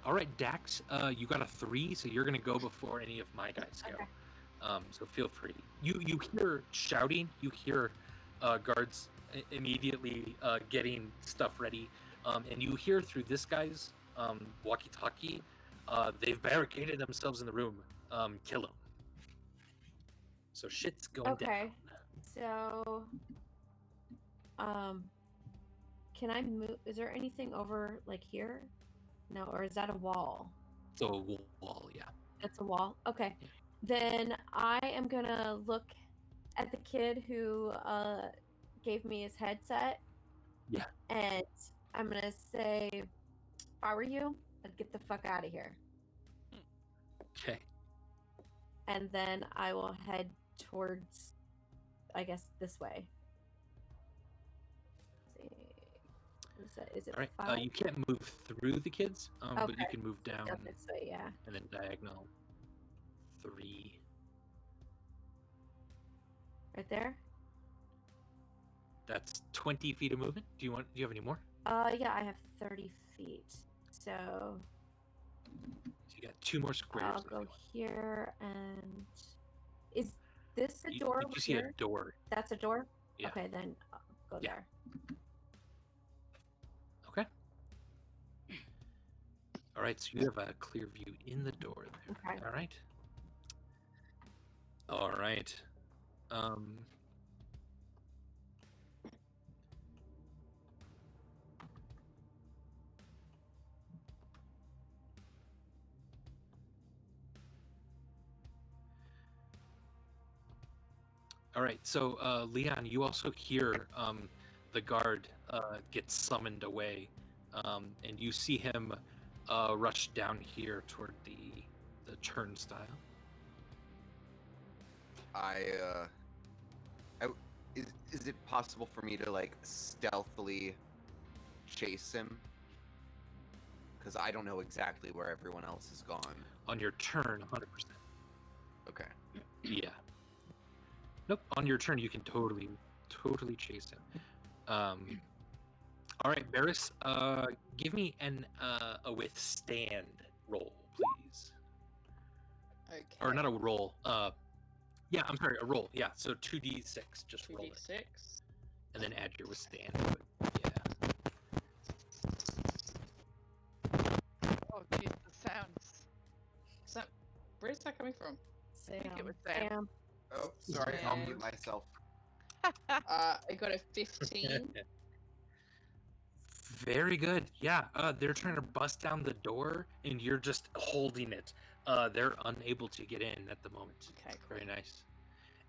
All right, Dax. You got a 3, so you're gonna go before any of my guys go. Okay. So feel free. You hear shouting. You hear guards immediately getting stuff ready, and you hear through this guy's walkie-talkie. They've barricaded themselves in the room. Kill him. So shit's going down. Okay. So, can I move? Is there anything over like here? No, or is that a wall? So a wall, yeah. That's a wall. Okay. Yeah. Then I am gonna look at the kid who gave me his headset. Yeah. And I'm gonna say, if I were you, I'd get the fuck out of here. Okay. And then I will head towards, I guess, this way. Let's see. Is it All right. 5? You can't move through the kids, but you Okay. can move down Up this way, yeah. and then diagonal 3. Right there? That's 20 feet of movement. Do you have any more? Yeah, I have 30 feet. So So you got 2 more squares. I'll if go you want. here and is this a You door you over see here? a door. That's a door? Yeah. Okay, then I'll go Yeah. there. Okay. All right, so you have a clear view in the door there. Okay. All right. All right. All right, so Leon, you also hear the guard get summoned away, and you see him rush down here toward the turnstile. Is it possible for me to like stealthily chase him? Because I don't know exactly where everyone else has gone. On your turn, 100%. Okay. Yeah. Nope. On your turn, you can totally chase him. All right, Barris. Give me a withstand roll, please. Okay. Or not a roll. Yeah, I'm sorry, a roll. Yeah, so 2d6. Just roll it, 2d6. and then add your withstand to it. Yeah. oh jeez, the sounds. So, where's that coming from? think it was Sam. Sam. Oh, sorry. I'll mute myself. I got a 15. Very good. Yeah, they're trying to bust down the door, and you're just holding it. They're unable to get in at the moment. Okay, cool. Very nice.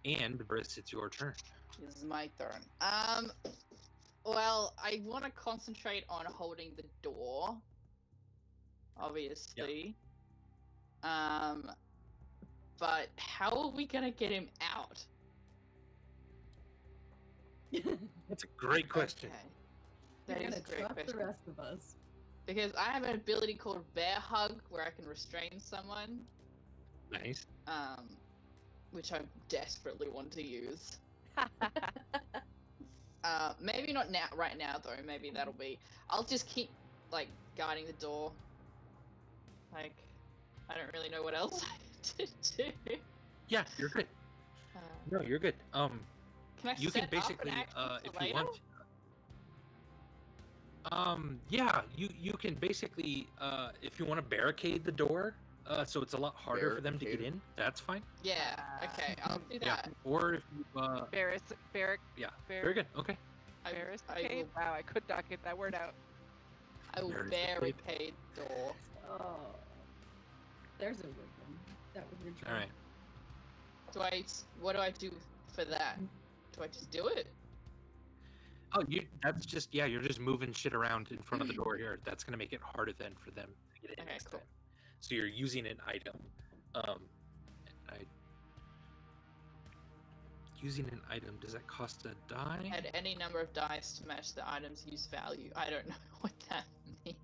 And Briss, it's your turn. This is my turn. I want to concentrate on holding the door. Obviously. But how are we gonna get him out? That's a great question. Okay. You're That is gonna a great trust question. the rest of us. Because I have an ability called Bear Hug where I can restrain someone. Nice. Which I desperately want to use. Maybe not now, right now though. Maybe that'll be. I'll just keep like guarding the door. Like, I don't really know what else to do. Yeah, you're good. No, you're good. Can I You set can basically, up an action if for you later? want. Yeah, you can basically, if you want to barricade the door, so it's a lot harder for them to get in. That's fine. Yeah. Okay, I'll do that. Or if you, yeah. Very good. Okay. Barricade? Wow, I could not get that word out. I will Barricade. barricade door. Oh. There's a word then. That would be All right. What do I do for that? Do I just do it? Oh, that's just, yeah, you're just moving shit around in front of the door here. That's gonna make it harder then for them to get in Okay, next cool. time. So you're using an item. Using an item, does that cost a die? Add any number of dice to match the item's use value. I don't know what that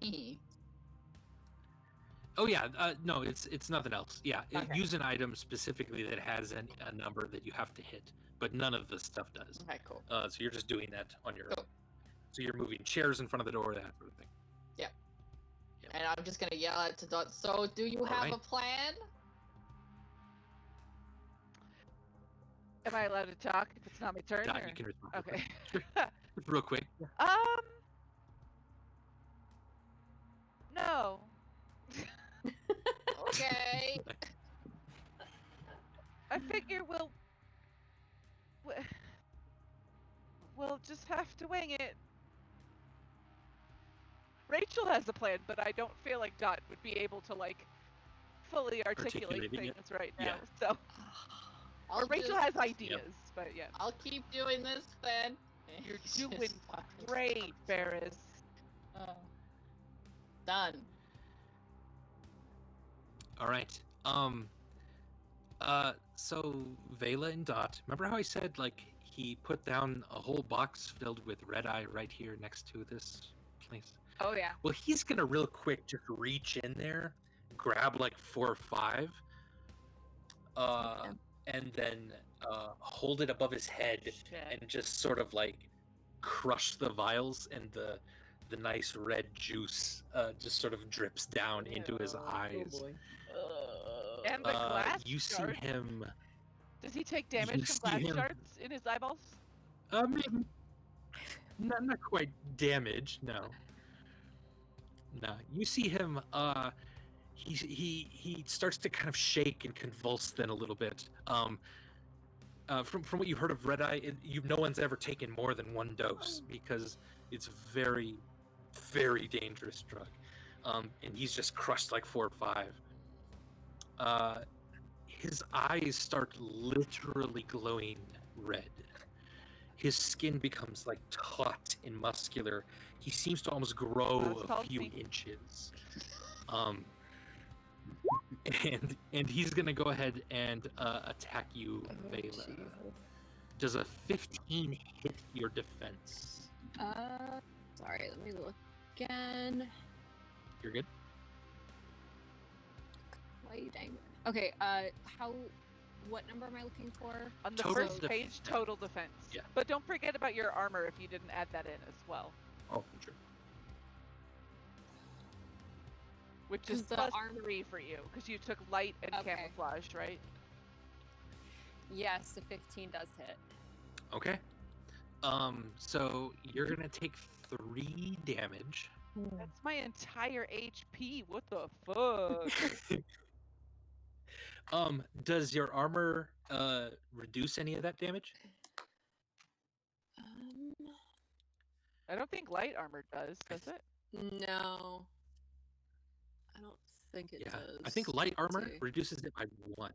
means. Oh yeah, no, it's nothing else. Yeah, Okay. use an item specifically that has a number that you have to hit, but none of this stuff does. Okay, cool. So you're just doing that on your own. Cool. So you're moving chairs in front of the door, that sort of thing. And I'm just gonna yell out to Dot, so do you have Alright. a plan? Am I allowed to talk if it's not my turn? Dot, or- you can respond. Okay. Real quick. No. Okay. I figure we'll just have to wing it. Rachel has a plan, but I don't feel like Dot would be able to like fully articulate Articulating it. things right now. Yeah. So I'll Rachel just- has ideas, but yeah. I'll keep doing this then. You're It's doing just fine. great, Ferris. Done. All right. So Vela and Dot, remember how I said like he put down a whole box filled with red eye right here next to this place? Oh yeah. Well, he's gonna real quick just reach in there, grab like 4 or 5, and then hold it above his head Shit. and just sort of like crush the vials, and the nice red juice just sort of drips down into his eyes. Oh boy. And the glass You see shards? him. Does he take you damage from see glass him- shards in his eyeballs? Maybe not quite damage. No. You see him. He starts to kind of shake and convulse then a little bit. From what you heard of red eye, no one's ever taken more than 1 dose because it's very, very dangerous drug. And he's just crushed like 4 or 5. His eyes start literally glowing red. His skin becomes like taut and muscular. He seems to almost grow That's a called few me. inches. And he's gonna go ahead and attack you, Vela. Does a 15 hit your defense? Sorry, let me look again. You're good. Lighting. Okay, what number am I looking for? On the Total first defense. page, total defense. Yeah. But don't forget about your armor if you didn't add that in as well, Oh, sure. which is 'Cause the plus arm- 3 for you because you took light and Okay. camouflage, right? Yes, the 15 does hit. Okay. So you're gonna take 3 damage. That's my entire HP. What the fuck? Does your armor reduce any of that damage? I don't think light armor does it? No. I don't think it Yeah. does. I think light armor see. reduces it by 1.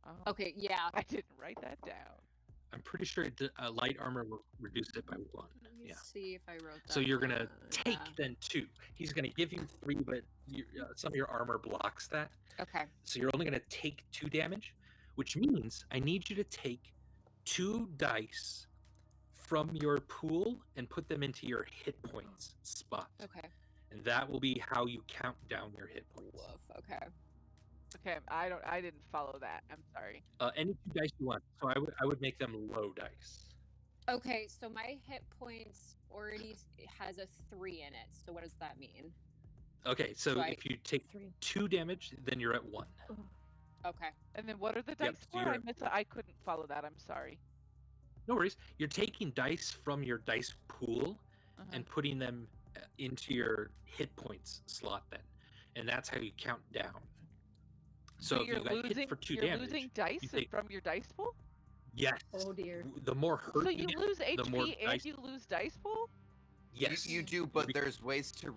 Oh, Okay, yeah. I didn't write that down. I'm pretty sure light armor will reduce it by 1. Let me Yeah. see if I wrote that. So you're gonna down. take Yeah. then 2. He's gonna give you 3, but some of your armor blocks that. Okay. So you're only gonna take 2 damage, which means I need you to take 2 dice from your pool and put them into your hit points spot. Okay. And that will be how you count down your hit points. Woof. Okay. Okay, I didn't follow that. I'm sorry. Any 2 dice you want. So I would make them low dice. Okay, so my hit points already has a 3 in it. So what does that mean? Okay, so So if you take 3. 2 damage, then you're at 1. Okay. And then what are the Yep, dice so for? you're- I couldn't follow that. I'm sorry. No worries. You're taking dice from your dice pool Uh-huh. and putting them into your hit points slot then. And that's how you count down. So if you're you got losing, hit for 2 you're damage, losing dice you take- from your dice pool? yes. Oh dear. The more hurt So you get, lose the more HP and dice. you lose dice pool? Yes. You do, but there's ways to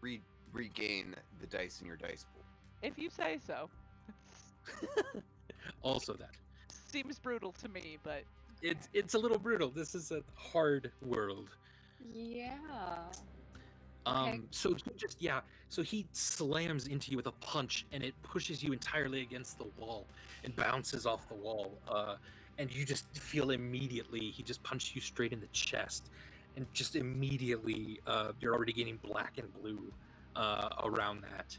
regain the dice in your dice pool. If you say so. Also that. Seems brutal to me, but It's a little brutal. This is a hard world. Yeah. Okay. So he just so he slams into you with a punch and it pushes you entirely against the wall and bounces off the wall. And you just feel immediately he just punched you straight in the chest, and just immediately you're already getting black and blue around that.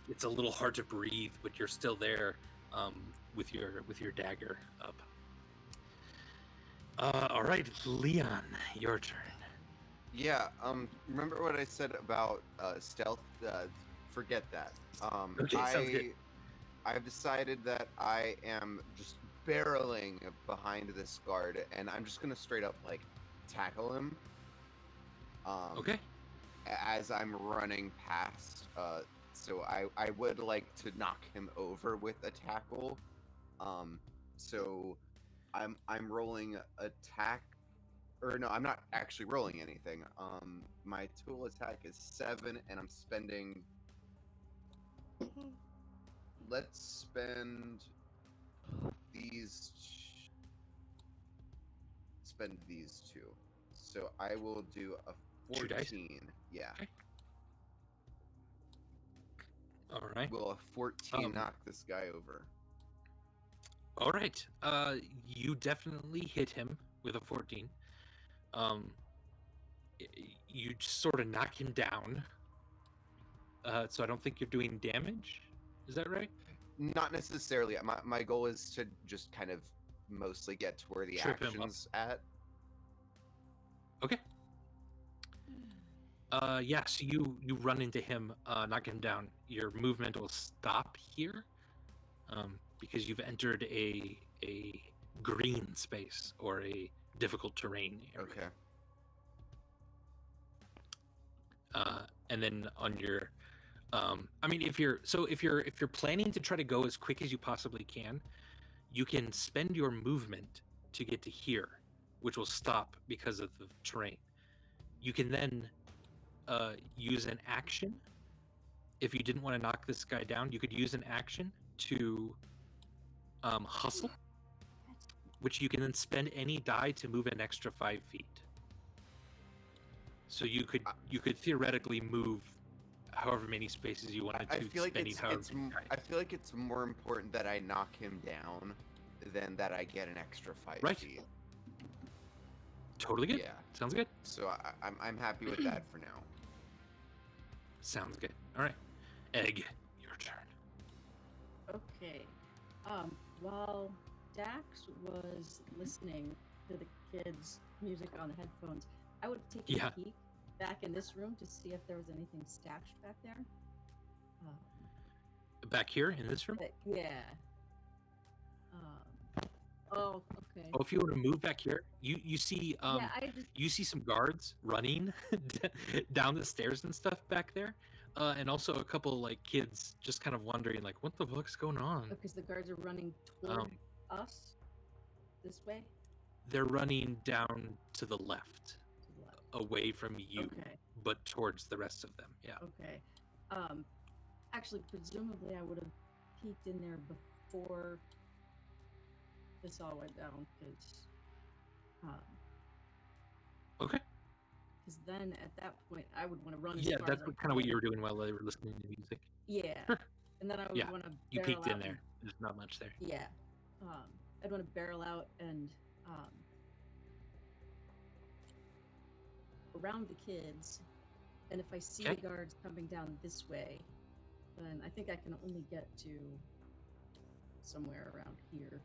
It's a little hard to breathe, but you're still there with your dagger up. All right, Leon, your turn. Yeah, remember what I said about stealth? Forget that. Okay, sounds good. I've decided that I am just barreling behind this guard, and I'm just gonna straight up like tackle him. Okay. As I'm running past, so I would like to knock him over with a tackle. So I'm rolling attack. Or no, I'm not actually rolling anything. My tool attack is 7, and I'm spending. Let's spend these. Spend these 2. So I will do a 2 dice? 14. Yeah. Okay. All right. Will a 14 Um, knock this guy over? All right. You definitely hit him with a 14. You just sort of knock him down. So I don't think you're doing damage. Is that right? Not necessarily. My goal is to just kind of mostly get to where the Trip him up. action's at. Okay. Yeah. So you run into him, knock him down. Your movement will stop here, because you've entered a green space or a difficult terrain area. Okay. And then on your, I mean, if you're planning to try to go as quick as you possibly can, you can spend your movement to get to here, which will stop because of the terrain. You can then use an action. If you didn't want to knock this guy down, you could use an action to hustle, which you can then spend any die to move an extra 5 feet. So you could theoretically move however many spaces you wanted to. I feel like spending however many dice. I feel like it's more important that I knock him down than that I get an extra 5 Right. feet. Totally good. Yeah. Sounds good. So I'm happy with that for now. Sounds good. All right, Egg, your turn. Okay. While Dax was listening to the kids' music on the headphones, I would have taken Yeah. a peek back in this room to see if there was anything stashed back there. Back here in this room. But yeah. Oh, okay. Oh, if you want to move back here, you see yeah, I just you see some guards running down the stairs and stuff back there, and also a couple like kids just kind of wondering like, what the fuck's going on? because the guards are running toward Um, us this way. They're running down to the left, To the left. away from you, Okay. but towards the rest of them. Yeah. Okay. Actually, presumably, I would have peeked in there before this all went down, because Okay. Because then at that point, I would want to run. Yeah, as far that's as I kind of what can. you were doing while they were listening to music. Yeah, and then I would Yeah, want to. You peeked in there. There's not much there. Yeah, I'd want to barrel out and around the kids, and if I see the guards coming down this way, then I think I can only get to somewhere around here.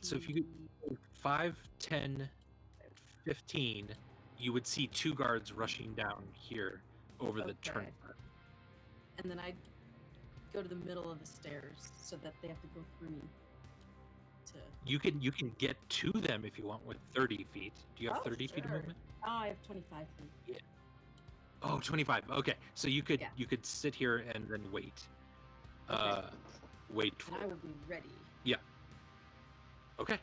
So if you go 5, 10, 15, you would see 2 guards rushing down here over the turn. And then I'd go to the middle of the stairs so that they have to go through me. You can get to them if you want with 30 feet. Do you have 30 feet of movement? Oh, I have 25 feet. Yeah. Oh, 25. Okay, so you could sit here and then wait. Wait for. And I will be ready. Yeah. Okay.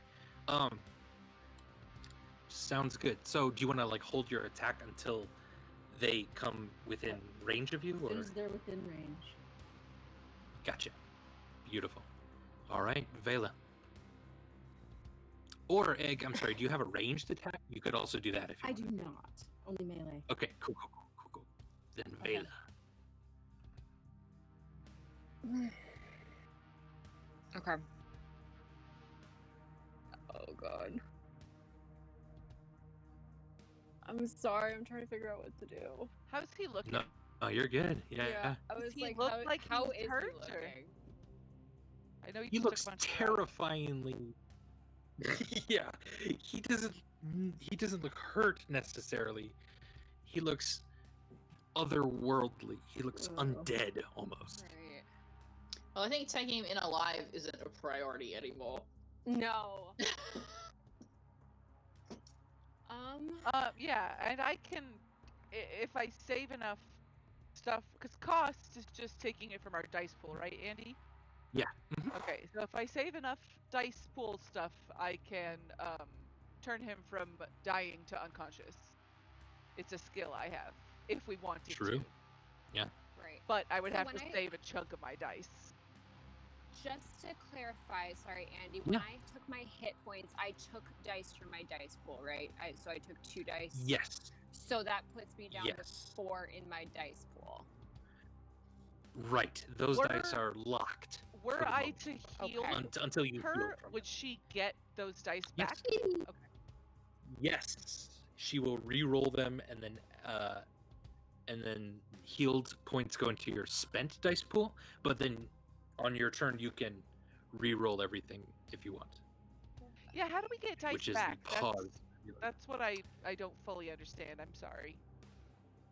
Sounds good. So, do you want to like hold your attack until they come within range of you, As or? soon as they're within range. Gotcha. Beautiful. All right, Vela. Or Egg. I'm sorry. Do you have a ranged attack? You could also do that if you. I do not. Only melee. Okay. Cool. Then Vela. Okay. Oh god. I'm sorry, I'm trying to figure out what to do. How's he looking? No. Oh, you're good. Yeah. I was Does he like, look how, like how he's is hurt, he or- looking? I know you He took a looks bunch of terrifyingly. Yeah, he doesn't look hurt necessarily. He looks otherworldly. He looks undead almost. Right. Well, I think taking him in alive isn't a priority anymore. No. Yeah, and I can, if I save enough stuff, because cost is just taking it from our dice pool, right, Andy? Yeah. Okay, so if I save enough dice pool stuff, I can turn him from dying to unconscious. It's a skill I have, if we wanted True. to. Yeah. Right. But I would So have to when save a chunk of my dice. Just to clarify, sorry, Andy, when I took my hit points, I took dice from my dice pool, right? So I took 2 dice. Yes. So that puts me down Yes. to 4 in my dice pool. Right. Those dice are locked. Were I to heal until you her, heal from would she get those dice Yes. back? Okay. Yes. She will re-roll them, and then healed points go into your spent dice pool. But then on your turn, you can re-roll everything if you want. Yeah, how do we get dice Which is back? the pause. That's what I don't fully understand. I'm sorry.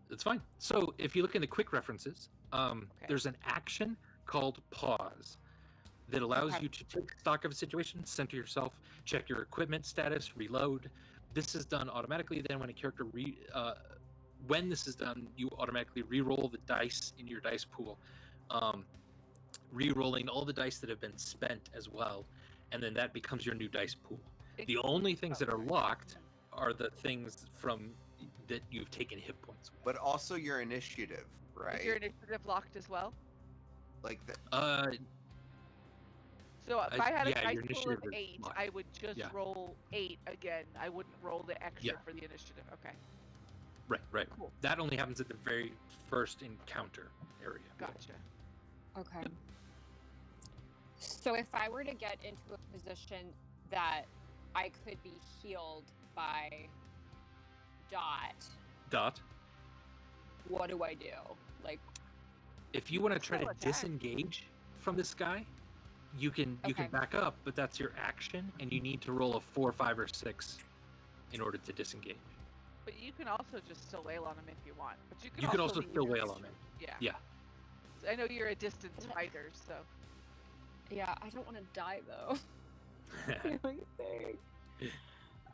That's fine. So if you look in the quick references, there's an action called pause that allows you to take stock of a situation, center yourself, check your equipment status, reload. This is done automatically. Then when a character when this is done, you automatically re-roll the dice in your dice pool, re-rolling all the dice that have been spent as well, and then that becomes your new dice pool. The only things that are locked are the things from that you've taken hit points with. But also your initiative, right? Is your initiative locked as well? Like that. So if I had a yeah, dice your pool of initiative is 8, locked. I would just Yeah. roll 8 again. I wouldn't roll the extra Yeah. for the initiative. Okay. Right. Cool. That only happens at the very first encounter area. Gotcha. Okay. So if I were to get into a position that I could be healed by Dot, what do I do? Like, if you want to try Still to attack. disengage from this guy, you can Okay. back up, but that's your action, and you need to roll a 4, 5, or 6 in order to disengage. But you can also just still wail on him if you want. But you can You could also leave still your- wail on him. Yeah. Yeah. I know you're a distance fighter, so. yeah, I don't want to die though. That's the only thing.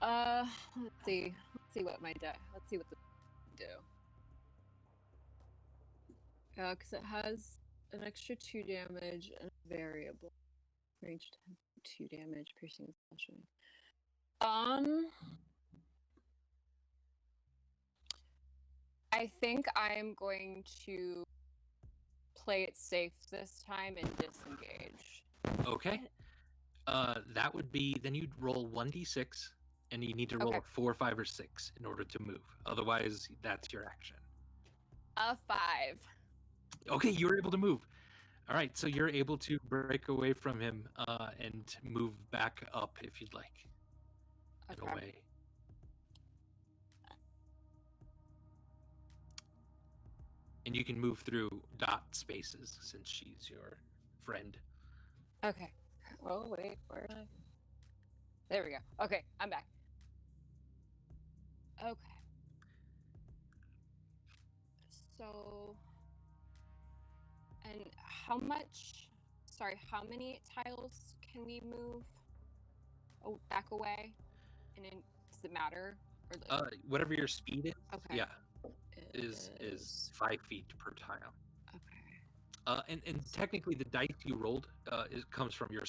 Let's see. Let's see what my Let's see what the do. Because it has an extra 2 damage and a variable. Range 10, 2 damage, piercing and slashing. I think I'm going to play it safe this time and disengage. Okay. That would be, then you'd roll 1d6, and you need to roll Okay. a 4, 5, or 6 in order to move. Otherwise, that's your action. A 5. Okay, you were able to move. All right, so you're able to break away from him and move back up if you'd like. In a Okay. way. And you can move through dot spaces since she's your friend. Okay. Oh wait, where am I? There we go. Okay, I'm back. Okay. So, and how many tiles can we move back away? And then, does it matter? Or like, Whatever your speed is, okay. yeah, It is 5 feet per tile. Okay. And technically, the dice you rolled comes from your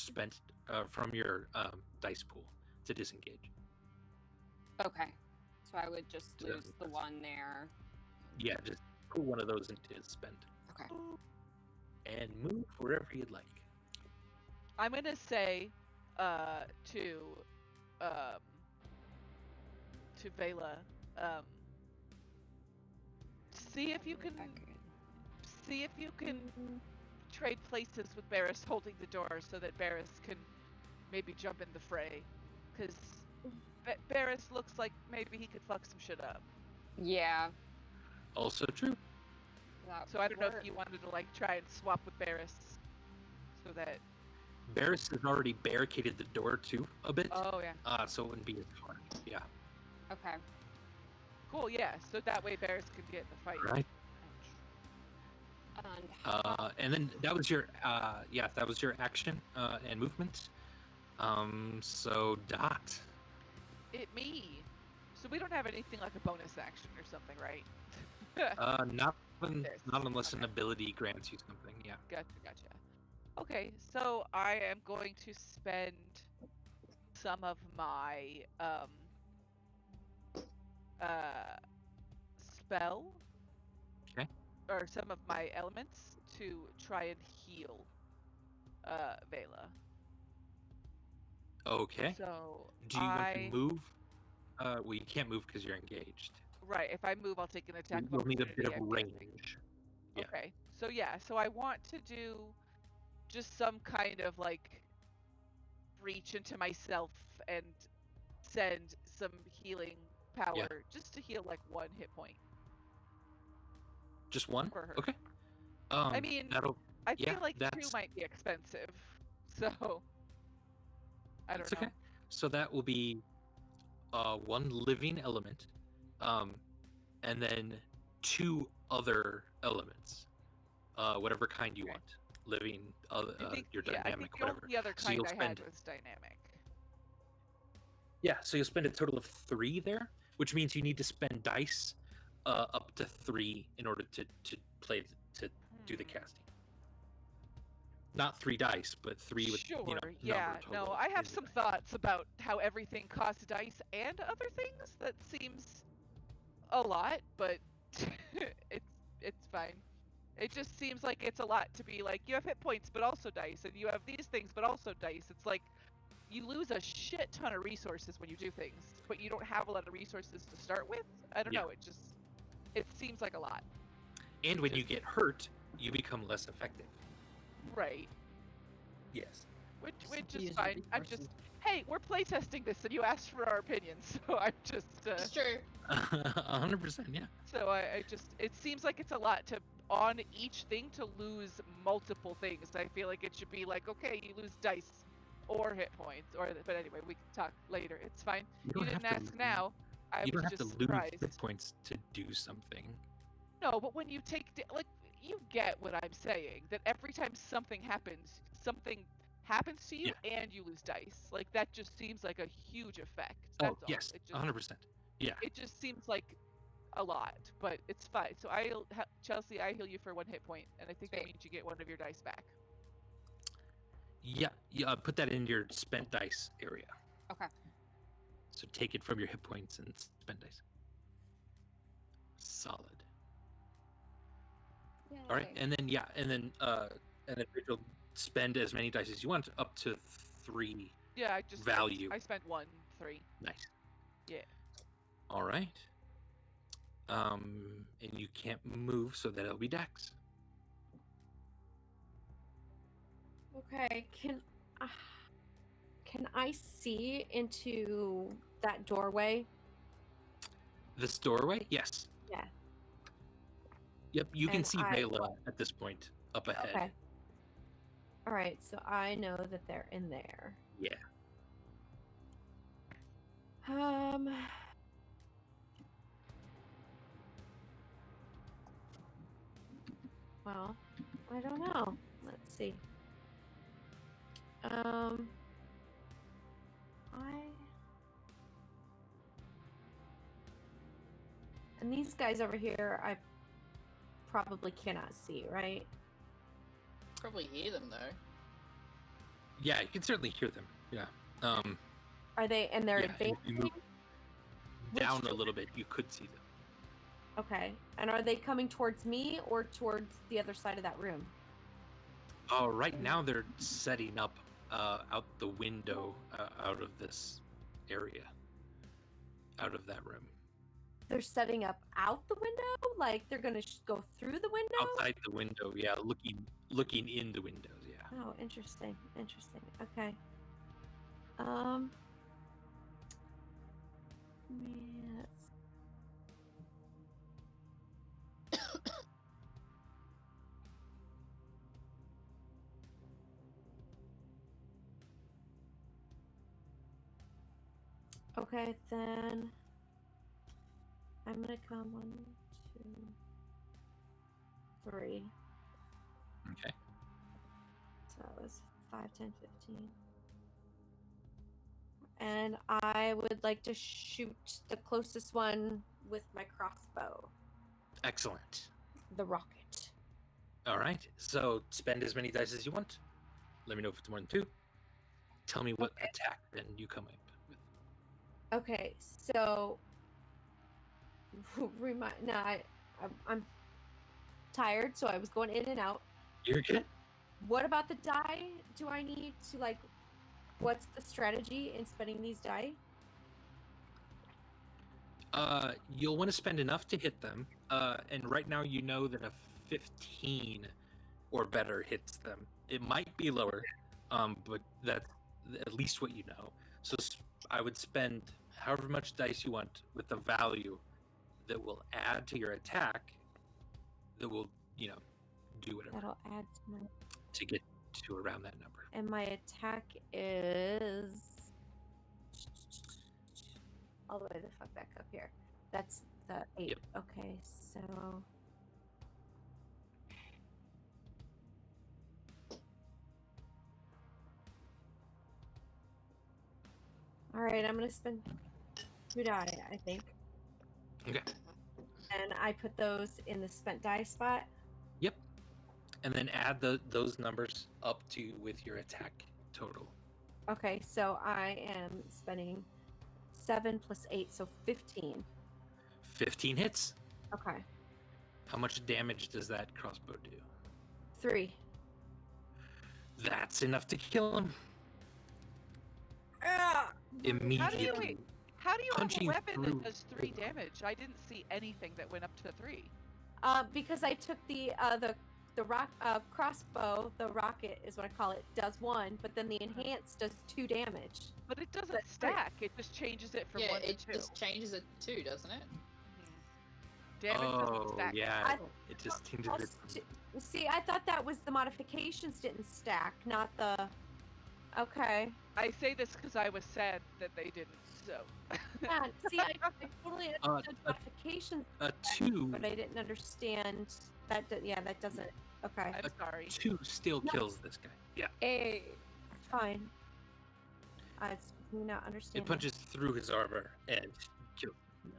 dice pool to disengage. Okay. So I would just So lose the one there. Yeah, just pull one of those into spend. Okay. And move wherever you'd like. I'm gonna say to Vela, see if you can trade places with Barris holding the door so that Barris can maybe jump in the fray, because Barris looks like maybe he could fuck some shit up. Yeah. Also true. So I don't know if you wanted to like try and swap with Barris so that. Barris has already barricaded the door too a bit. Oh yeah. So it wouldn't be as hard. Yeah. Okay. Cool. Yeah. So that way Barris could get in the fight. Right. And And then that was your action and movement. So Dot. Me. So we don't have anything like a bonus action or something, right? Not unless an Okay. ability grants you something. Yeah. Gotcha. Okay, so I am going to spend some of my spell. Okay. Or some of my elements to try and heal Vela. Okay. So Do you want to move? Well, you can't move because you're engaged. Right, if I move, I'll take an attack. You'll need a bit of I'm guessing. range. Yeah. Okay, so I want to do just some kind of like reach into myself and send some healing power just to heal like 1 hit point. Just one? For her. Okay. I mean, I yeah, feel like 2 that's- might be expensive, so I don't know. Okay. So that will be 1 living element, and then 2 other elements, whatever kind you Okay. want. Living, your I dynamic, think whatever. the other So kind you'll I spend- had was dynamic. Yeah, so you'll spend a total of 3 there, which means you need to spend dice up to 3 in order to do the casting. Not 3 dice, but 3 with Sure, number yeah. total. No, I have in the some dice. thoughts about how everything costs dice and other things. That seems a lot, but it's fine. It just seems like it's a lot to be like, you have hit points, but also dice, and you have these things, but also dice. It's like, you lose a shit ton of resources when you do things, but you don't have a lot of resources to start with. I don't Yeah. know, it seems like a lot. And when you just- get hurt, you become less effective. Right. Yes. Which Simply is use fine. your I'm just, hey, we're playtesting this, and you asked for our opinions, so I'm just, It's true. 100%, yeah. so I just, it seems like it's a lot to, on each thing, to lose multiple things. I feel like it should be like, okay, you lose dice or hit points, but anyway, we can talk later. It's fine. You don't didn't have to ask now. I You don't was have to just lose surprised. hit points to do something. No, but when you take, like, you get what I'm saying, that every time something happens to you and you lose dice. Like, that just seems like a huge effect. That's all. Yes, It just, 100%. Yeah. it just seems like a lot, but it's fine. So Chelsea, I heal you for 1 hit point, and I think that Sweet. means you get 1 of your dice back. Yeah, put that in your spent dice area. Okay. So take it from your hit points and spend dice. Solid. All right, Yay. and then Rachel, spend as many dice as you want, up to 3 Yeah, I just value. I spent 1 3. Nice. Yeah. All right. And you can't move, so that'll be Dex. Okay, can I see into that doorway? This doorway? Yes. Yeah. Yep, you can And see Vela at this point up ahead. Okay. All right, so I know that they're in there. Yeah. Well, I don't know. Let's see. And these guys over here, I probably cannot see, right? Probably hear them though. Yeah, you can certainly hear them. Yeah. Are they? And they're Yeah, and if you advancing. move down a direction? little bit, you could see them. Okay. And are they coming towards me or towards the other side of that room? Right now they're setting up out the window out of this area, out of that room. They're setting up out the window? Like they're going to go through the window? Outside the window, yeah, looking in the windows, yeah. Oh, interesting. Okay. Yes. Okay, then I'm gonna come 1, 2, 3. Okay. So that was 5, 10, 15. And I would like to shoot the closest one with my crossbow, Excellent. the rocket. All right. So spend as many dice as you want. Let me know if it's more than 2. Tell me what attack then you come up with. Okay, so I'm tired, so I was going in and out. You're good. What about the die? Do I need to what's the strategy in spending these die? You'll want to spend enough to hit them. And right now you know that a 15 or better hits them. It might be lower, but that's at least what you know. So I would spend however much dice you want with the value that will add to your attack that will, do whatever That'll add to my... to get to around that number. And my attack is... all the way the fuck back up here. That's the 8. Yep. Okay, so... Alright, I'm gonna spend 2 die, I think. Okay. And I put those in the spent die spot. Yep. And then add those numbers up to with your attack total. Okay, so I am spending 7 plus 8, so 15. 15 hits. Okay. How much damage does that crossbow do? 3. That's enough to kill him. Ah! Immediately. How do you have a Punching weapon through. that does 3 damage? I didn't see anything that went up to 3. Because I took the rock crossbow, the rocket is what I call it, does 1, but then the enhanced does 2 damage. But it doesn't That's stack. It just changes it from Yeah, 1 to it 2. just changes it too, doesn't it? Damage doesn't Oh, stack. yeah. It just changes it. See, I thought that was the modifications didn't stack, not the... Okay. I say this because I was sad that they didn't. So. Yeah, see, I totally understood modifications, A 2. but I didn't understand that. That doesn't. Okay, I'm sorry. 2 still kills this guy. Yeah. Hey. fine. It's me not understanding. It punches through his armor and kills him.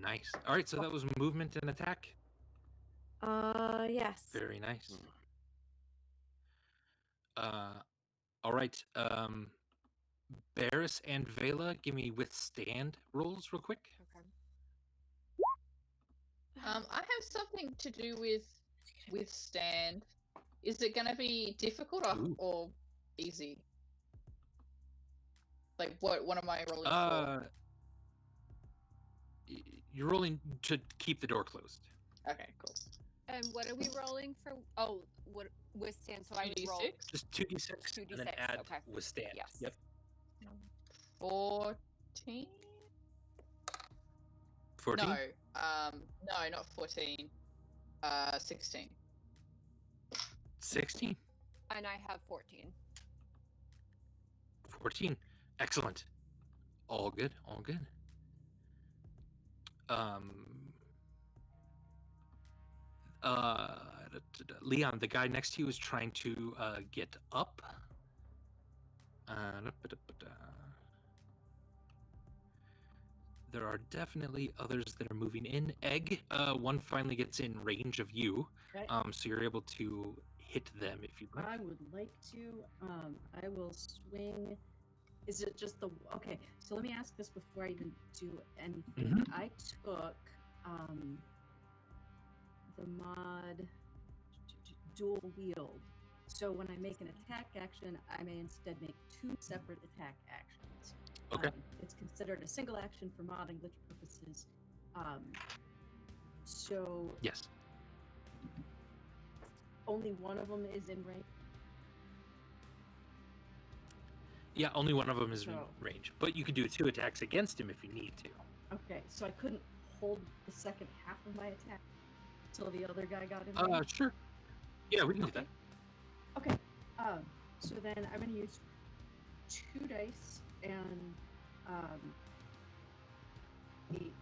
Nice. All right, so that was movement and attack. Yes. Very nice. All right. Barris and Vela, give me withstand rolls real quick. Okay. I have something to do with withstand. Is it gonna be difficult Ooh. or easy? Like, what am I rolling for? You're rolling to keep the door closed. Okay, cool. And what are we rolling for? Oh, what withstand? So I would roll 2d6? Just 2d6 and then 2d6. add Okay. withstand. Yes. Yep. 14? 14? No, not 14. 16. 16. And I have 14. 14. Excellent. All good. All good. Leon, the guy next to you is trying to get up. There are definitely others that are moving in. Egg, one finally gets in range of you, Okay. so you're able to hit them if you'd like. I would like to. I will swing. Is it just the okay? So let me ask this before I even do anything. I took the mod dual wield. So when I make an attack action, I may instead make 2 separate attack actions. Okay. It's considered a single action for mod and glitch purposes. So Yes. only one of them is in range. Yeah, only one of them is in So- range, but you can do 2 attacks against him if you need to. Okay, so I couldn't hold the second half of my attack until the other guy got in range. Sure. Yeah, we can do that. Okay. So then I'm gonna use 2 dice and 8,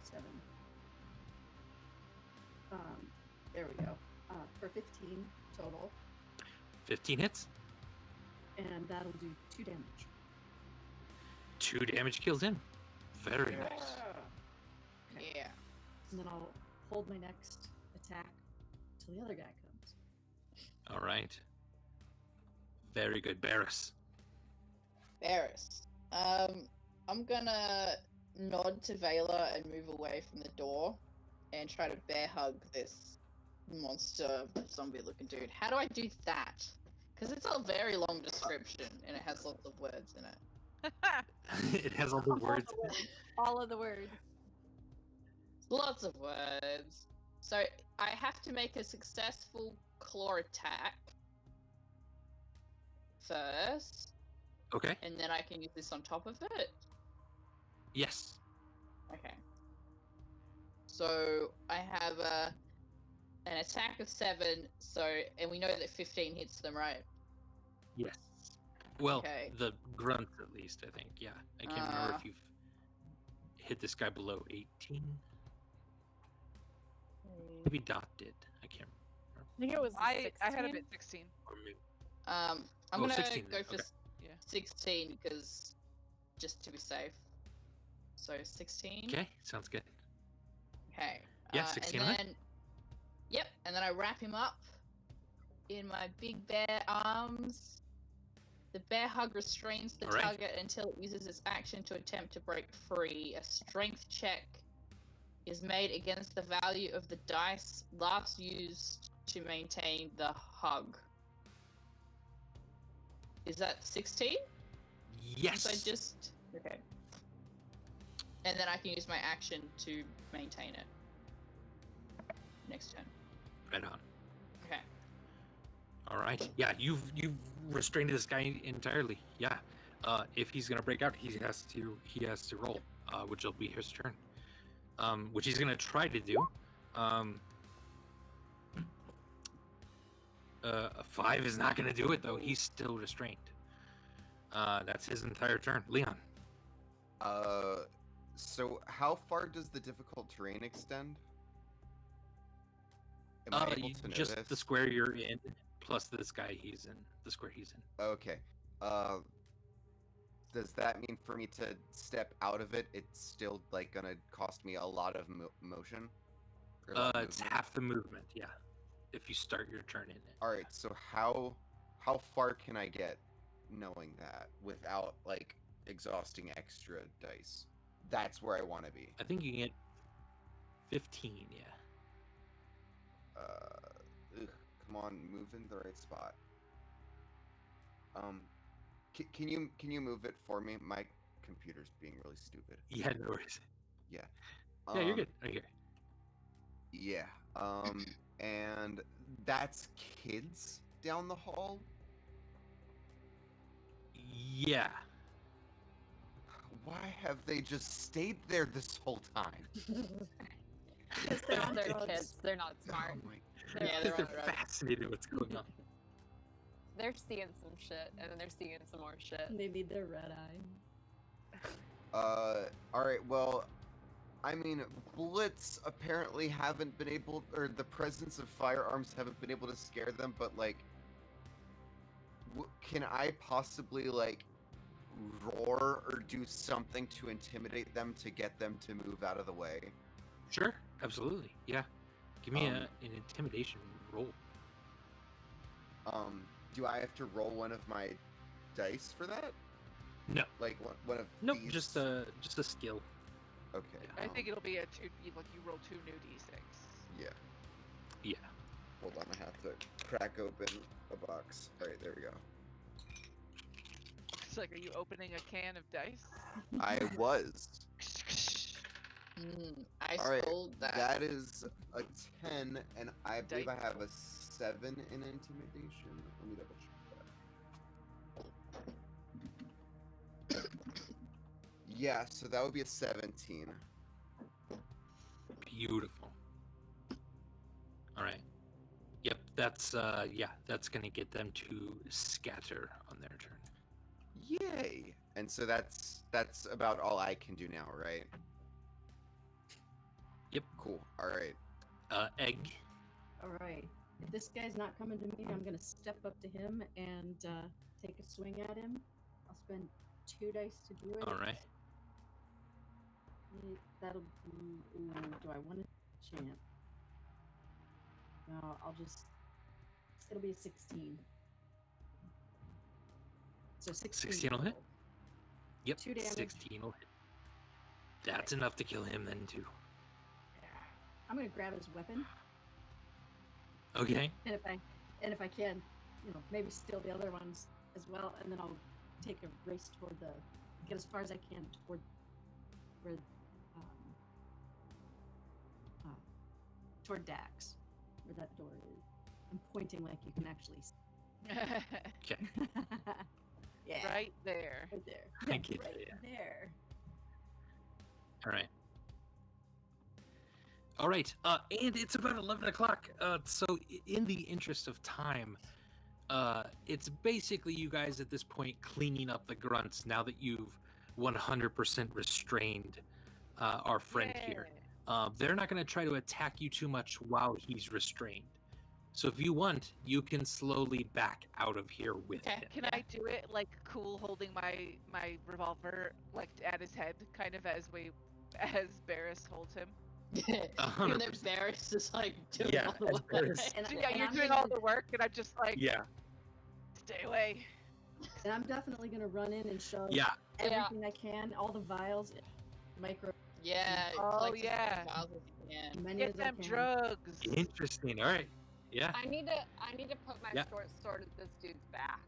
7. There we go. For 15 total, 15 hits. and that'll do 2 damage. 2 damage kills him. Very nice. Okay. Yeah. And then I'll hold my next attack till the other guy comes. All right. Very good, Barris. Varys. I'm gonna nod to Vela and move away from the door and try to bear hug this monster zombie looking dude. How do I do that? Because it's a very long description and it has lots of words in it. It has all the words. All of the words. Lots of words. So I have to make a successful claw attack first, Okay. and then I can use this on top of it. Yes. Okay. So I have an attack of 7. So, and we know that 15 hits them, right? Yes. Well, Okay. the grunts at least, I think. Yeah. I can't remember if you've hit this guy below 18. Maybe Dot did. I can't remember. I think it was I had a 16. bit 16. Or maybe. I'm Oh, gonna 16 go then, for okay. Yeah. 16 because just to be safe. So 16. Okay, sounds good. Okay. Yeah, 16 and on it. then, yep, and then I wrap him up in my big bear arms. The bear hug restrains the All right. target until it uses its action to attempt to break free. A strength check is made against the value of the dice last used to maintain the hug. Is that 16? Yes. So I just okay. And then I can use my action to maintain it. Next turn. Right on. Okay. All right. Yeah, you've restrained this guy entirely. Yeah. If he's gonna break out, he has to roll, which will be his turn. Which he's gonna try to do. A 5 is not gonna do it though. He's still restrained. That's his entire turn. Leon. So how far does the difficult terrain extend? Am I able to know Just this? the square you're in, plus this guy he's in. The square he's in. Okay. Does that mean for me to step out of it, it's still like gonna cost me a lot of motion? Or a lot of It's movement? half the movement. Yeah. If you start your turn in it. All right. So how far can I get, knowing that without like exhausting extra dice? That's where I want to be. I think you can get 15. Yeah. Come on, move in the right spot. Can you move it for me? My computer's being really stupid. Yeah, no worries. Yeah. Yeah, you're good. Right here. Yeah. And that's kids down the hall. Yeah. Why have they just stayed there this whole time? Because they're on They're drugs. kids. They're not smart. Oh my Yeah, Because they're they're on drugs. fascinated what's going on. They're seeing some shit, and then they're seeing some more shit. They need their red eye. All right. Well, I mean, bullets apparently haven't been able, or the presence of firearms haven't been able to scare them. But like, can I possibly like roar or do something to intimidate them to get them to move out of the way? Sure, absolutely. Yeah. Give me an intimidation roll. Do I have to roll one of my dice for that? No. Like one of Nope, these? just a skill. Okay. I think it'll be a two. Like you roll 2 new d6. Yeah. Yeah. Hold on, I have to crack open a box. All right, there we go. It's like, are you opening a can of dice? I was. I All right, sold that. that is a 10, and I believe I Dice. have a 7 in intimidation. Let me double check that. Yeah, so that would be a 17. Beautiful. All right. Yep, that's that's gonna get them to scatter on their turn. Yay! And so that's about all I can do now, right? Yep. Cool. All right. Egg. All right. If this guy's not coming to me, I'm gonna step up to him and take a swing at him. I'll spend 2 dice to do it. All right. That'll be. Ooh, do I want a champ? No, I'll just. It'll be a 16. So 16. 16 will hit? total. Yep. 2 damage. 16 will hit. That's enough to kill him then too. I'm gonna grab his weapon, Okay. and if I can, maybe steal the other ones as well, and then I'll take a race toward get as far as I can toward where, toward Dax, where that door is. I'm pointing like you can actually see. Okay. Yeah. Right there. Right there. I get right it. there. All right. All right. And it's about 11 o'clock. So in the interest of time, it's basically you guys at this point cleaning up the grunts now that you've 100% restrained our friend here. They're not going to try to attack you too much while he's restrained. So if you want, you can slowly back out of here with him. Can I do it like cool, holding my revolver like at his head, kind of as Barris holds him? Even though 100%. Barris is like doing Yeah, all the as work. Barris- And, So, yeah, and you're I'm doing gonna- all the work, and I'm just like, Yeah. stay away. And I'm definitely gonna run in and shove Yeah. everything I can, all the vials, micro, Yeah. Oh, collect as yeah. many files as you can. many Get as I them can. drugs. Interesting. All right. Yeah. I need to put my Yeah. short sword at this dude's back.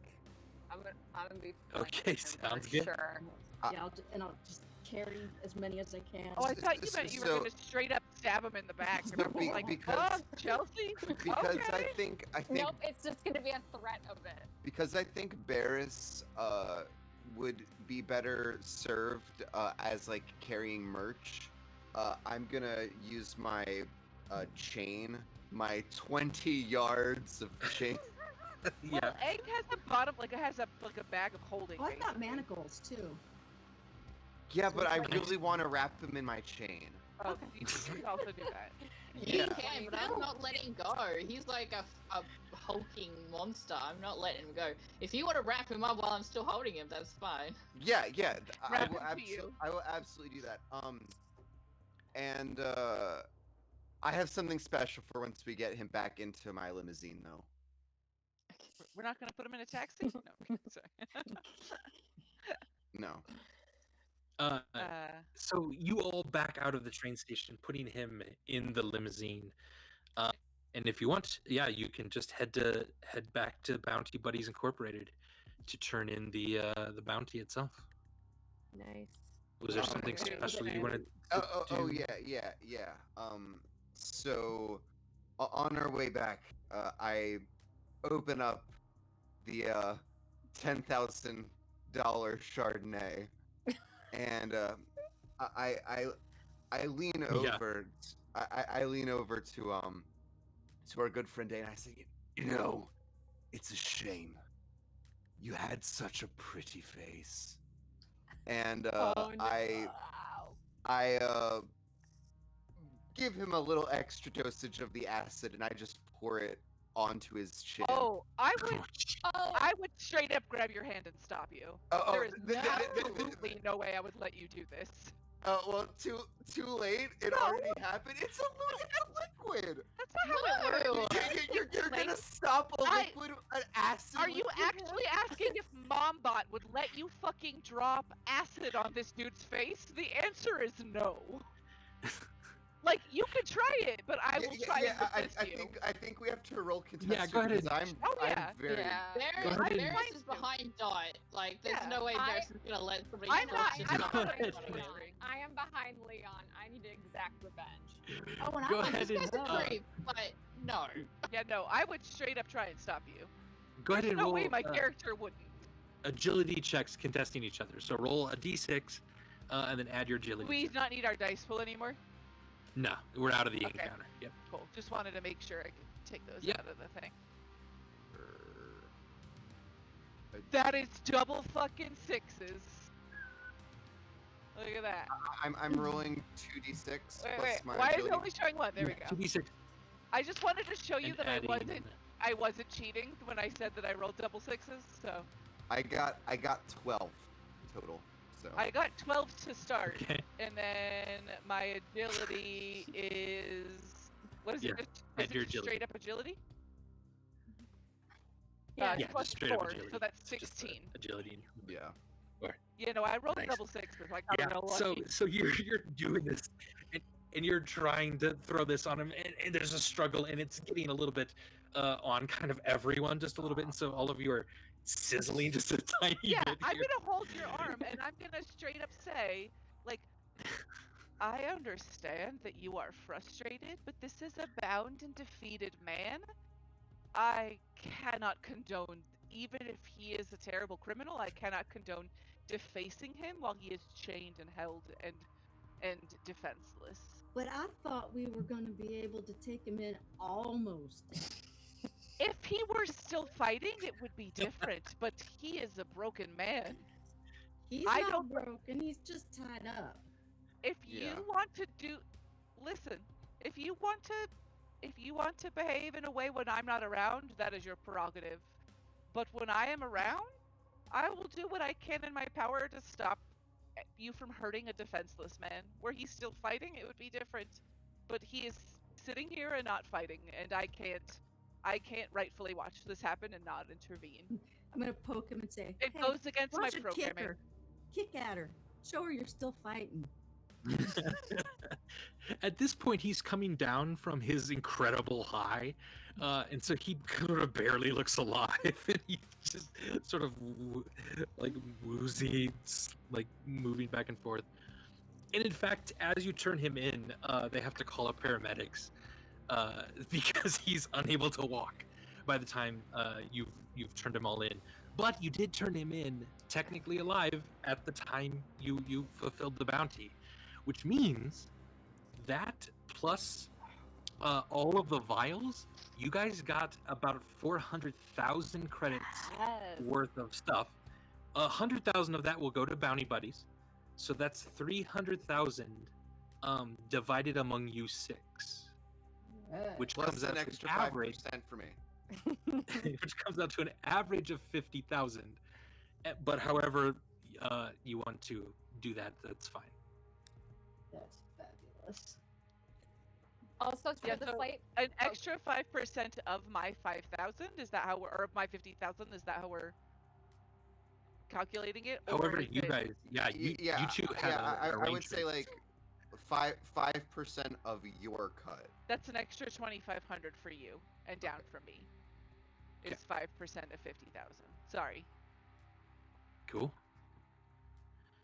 I'm gonna be. Okay, flanking him for sounds good. Sure. Yeah, I'll just carry as many as I can. Oh, I thought you meant you were So- gonna straight up stab him in the back, and I was like, because- oh, Chelsea? Because I Okay. think Nope, it's just gonna be a threat of it. because I think Barris would be better served as like carrying merch. I'm gonna use my chain, my 20 yards of chain. Yeah. Well, Egg has a bottom, like it has a bag of holding. Oh, I've got basically. manacles too. Yeah, but I Nice. really want to wrap them in my chain. Oh, Okay. you can also do that. You Yeah. can, but I'm not letting go. He's like a hulking monster. I'm not letting him go. If you want to wrap him up while I'm still holding him, that's fine. Yeah, I Wrap will him to you. I will absolutely do that. And I have something special for once we get him back into my limousine, though. We're not gonna put him in a taxi. No, okay, sorry. No. So you all back out of the train station, putting him in the limousine. And if you want, yeah, you can just head back to Bounty Buddies Incorporated to turn in the bounty itself. Nice. Was there Um, something okay. special you wanted Oh, to do? yeah. So on our way back, I open up the $10,000 Chardonnay, and I lean Yeah. over. I lean over to our good friend Dane. I say, you know, it's a shame. You had such a pretty face, and Oh no. I give him a little extra dosage of the acid, and I just pour it onto his chin. Oh, I would Oh, I would straight up grab your hand and stop you. There is absolutely no way I would let you do this. Well, too late. It already happened. It's a liquid. That's not how it works. You're gonna stop a liquid, an acid. Are you liquid? actually asking if Mombot would let you fucking drop acid on this dude's face? The answer is no. Like, you could try it, but I will try it with you. I think we have to roll contest. Yeah, go ahead because and- I'm very. Yeah. Go ahead and- Varys is behind Dot. Like, there's Yeah. no way Varys is gonna let somebody I'm else not- just I'm drop not it on him. answering. I am behind Leon. I need to exact revenge. Oh, and Go I ahead This and guy's a creep, but no. Yeah, no, I would straight up try and stop you. go ahead There's and no roll way my character wouldn't. agility checks contesting each other. So roll a d6 and then add your agility. Do we check. not need our dice pool anymore? No, we're out of the Okay. encounter. Yep. Cool. Just wanted to make sure I could take those Yeah. out of the thing. That is double fucking sixes. Look at that. I'm rolling 2d6 Wait, plus my why is it agility. only showing one? There we go. 2d6 I just wanted to show you and that adding. I wasn't cheating when I said that I rolled double sixes. So I got 12 total. So I got 12 to start, Okay. and then my agility is what is Yeah, it? Just, add is your it just agility. straight up agility? Yeah, Yeah, plus just straight up 4, agility. so that's It's just, 16. agility. yeah. You know, I rolled Nice. double sixes. I got Yeah. real So lucky. you're doing this, and you're trying to throw this on him, and there's a struggle, and it's getting a little bit on kind of everyone, just a little bit, and so all of you are sizzling just a tiny Yeah, bit. I'm here. gonna hold your arm, and I'm gonna straight up say, like, I understand that you are frustrated, but this is a bound and defeated man. I cannot condone, even if he is a terrible criminal, I cannot condone defacing him while he is chained and held and defenseless. But I thought we were going to be able to take him in almost. If he were still fighting, it would be different, but he is a broken man. He's I not don't- broken. He's just tied up. If Yeah. you want to listen, if you want to behave in a way when I'm not around, that is your prerogative. But when I am around, I will do what I can in my power to stop you from hurting a defenseless man. Were he still fighting, it would be different. But he is sitting here and not fighting, and I can't rightfully watch this happen and not intervene. I'm going to poke him and say, It hey, goes against why my don't you kick programming. her? Kick at her. Show her you're still fighting. At this point, he's coming down from his incredible high, and so he kind of barely looks alive, and he's just sort of like woozy, like moving back and forth. And in fact, as you turn him in, they have to call up paramedics because he's unable to walk by the time you've turned him all in. But you did turn him in technically alive at the time you fulfilled the bounty, which means that plus all of the vials, you guys got about 400,000 credits Yes. worth of stuff. 100,000 of that will go to Bounty Buddies, so that's 300,000 divided among you 6, which Plus comes out an to extra an average, 5% for me. which comes out to an average of 50,000. But however you want to do that, that's fine. That's fabulous. Also, Yeah, for the so slight. An extra 5% of my 5,000, is that how we're, or my 50,000, is that how we're calculating it? Or However, is you it- guys, you two have I would arrangement. say like 5% of your cut. That's an extra 2,500 for you, and down from me. It's 5% of 50,000. Sorry. Cool.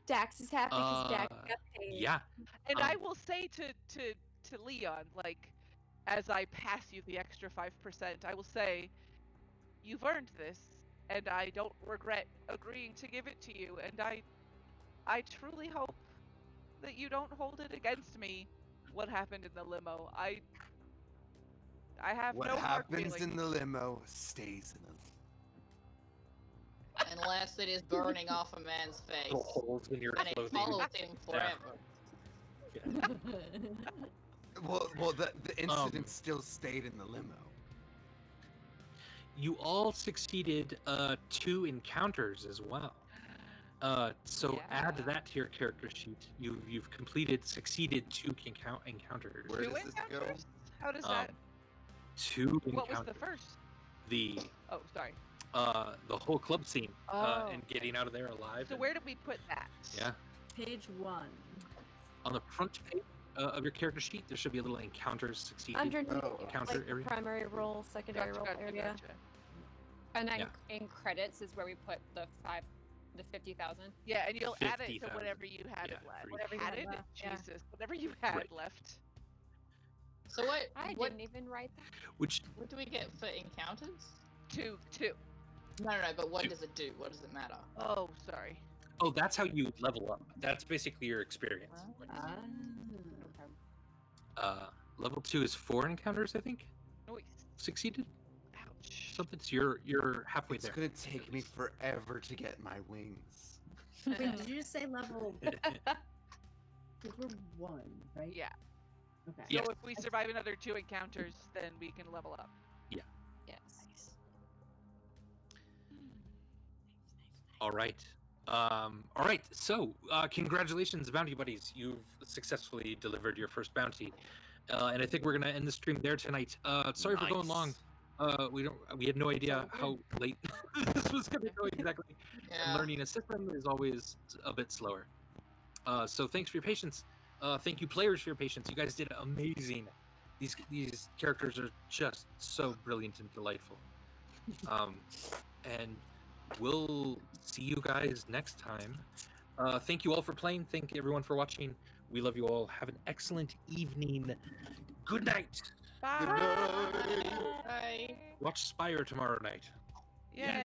Dax is happy because Dax got paid. Yeah. And I will say to Leon, like, as I pass you the extra 5%, I will say, you've earned this, and I don't regret agreeing to give it to you, and I truly hope that you don't hold it against me what happened in the limo. I have What no hard happens feelings. in the limo stays in the Unless it is burning off a man's face. Little holes in your And it clothing. follows him forever. Well, the incident still stayed in the limo. You all succeeded 2 encounters as well. So add Yeah. that to your character sheet. You've succeeded 2 encounters. Where Two does this go? encounters? How does Um, that? 2 encounters. What was the first? The Oh, sorry. the whole club scene Oh, and getting out of there alive. So and- where did we put that? Yeah. Page 1. On the front page of your character sheet, there should be a little encounters succeeded. Underneath Encounter like, the area. primary role, secondary role area. Gotcha. And then Yeah. in credits is where we put the 50,000. Yeah, and you'll add it to 50,000. whatever you had Yeah, it left. for each. Whatever you had Added? left, yeah. Jesus, whatever you had Right. left. So what Didn't even write that. Which what do we get for encounters? Two. No, but what Two. does it do? What does it matter? Oh, sorry. that's how you level up. That's basically your experience. Level 2 is 4 encounters, I think. Noise. Succeeded. Ouch. Something. So you're halfway It's there. gonna take me forever to get my wings. Wait, did you just say level? We're 1, right? Yeah. Okay. Yeah. So if we survive another 2 encounters, then we can level up. Yes. All right. All right. So, congratulations, bounty buddies. You've successfully delivered your first bounty, and I think we're gonna end the stream there tonight. Sorry for going long. We had no idea how late this was gonna go exactly. And Yeah. learning a system is always a bit slower. So thanks for your patience. Thank you, players, for your patience. You guys did amazing. These characters are just so brilliant and delightful. And we'll see you guys next time. Thank you all for playing. Thank everyone for watching. We love you all. Have an excellent evening. Good night. Bye. Good night. Bye. Watch Spire tomorrow night. Yay.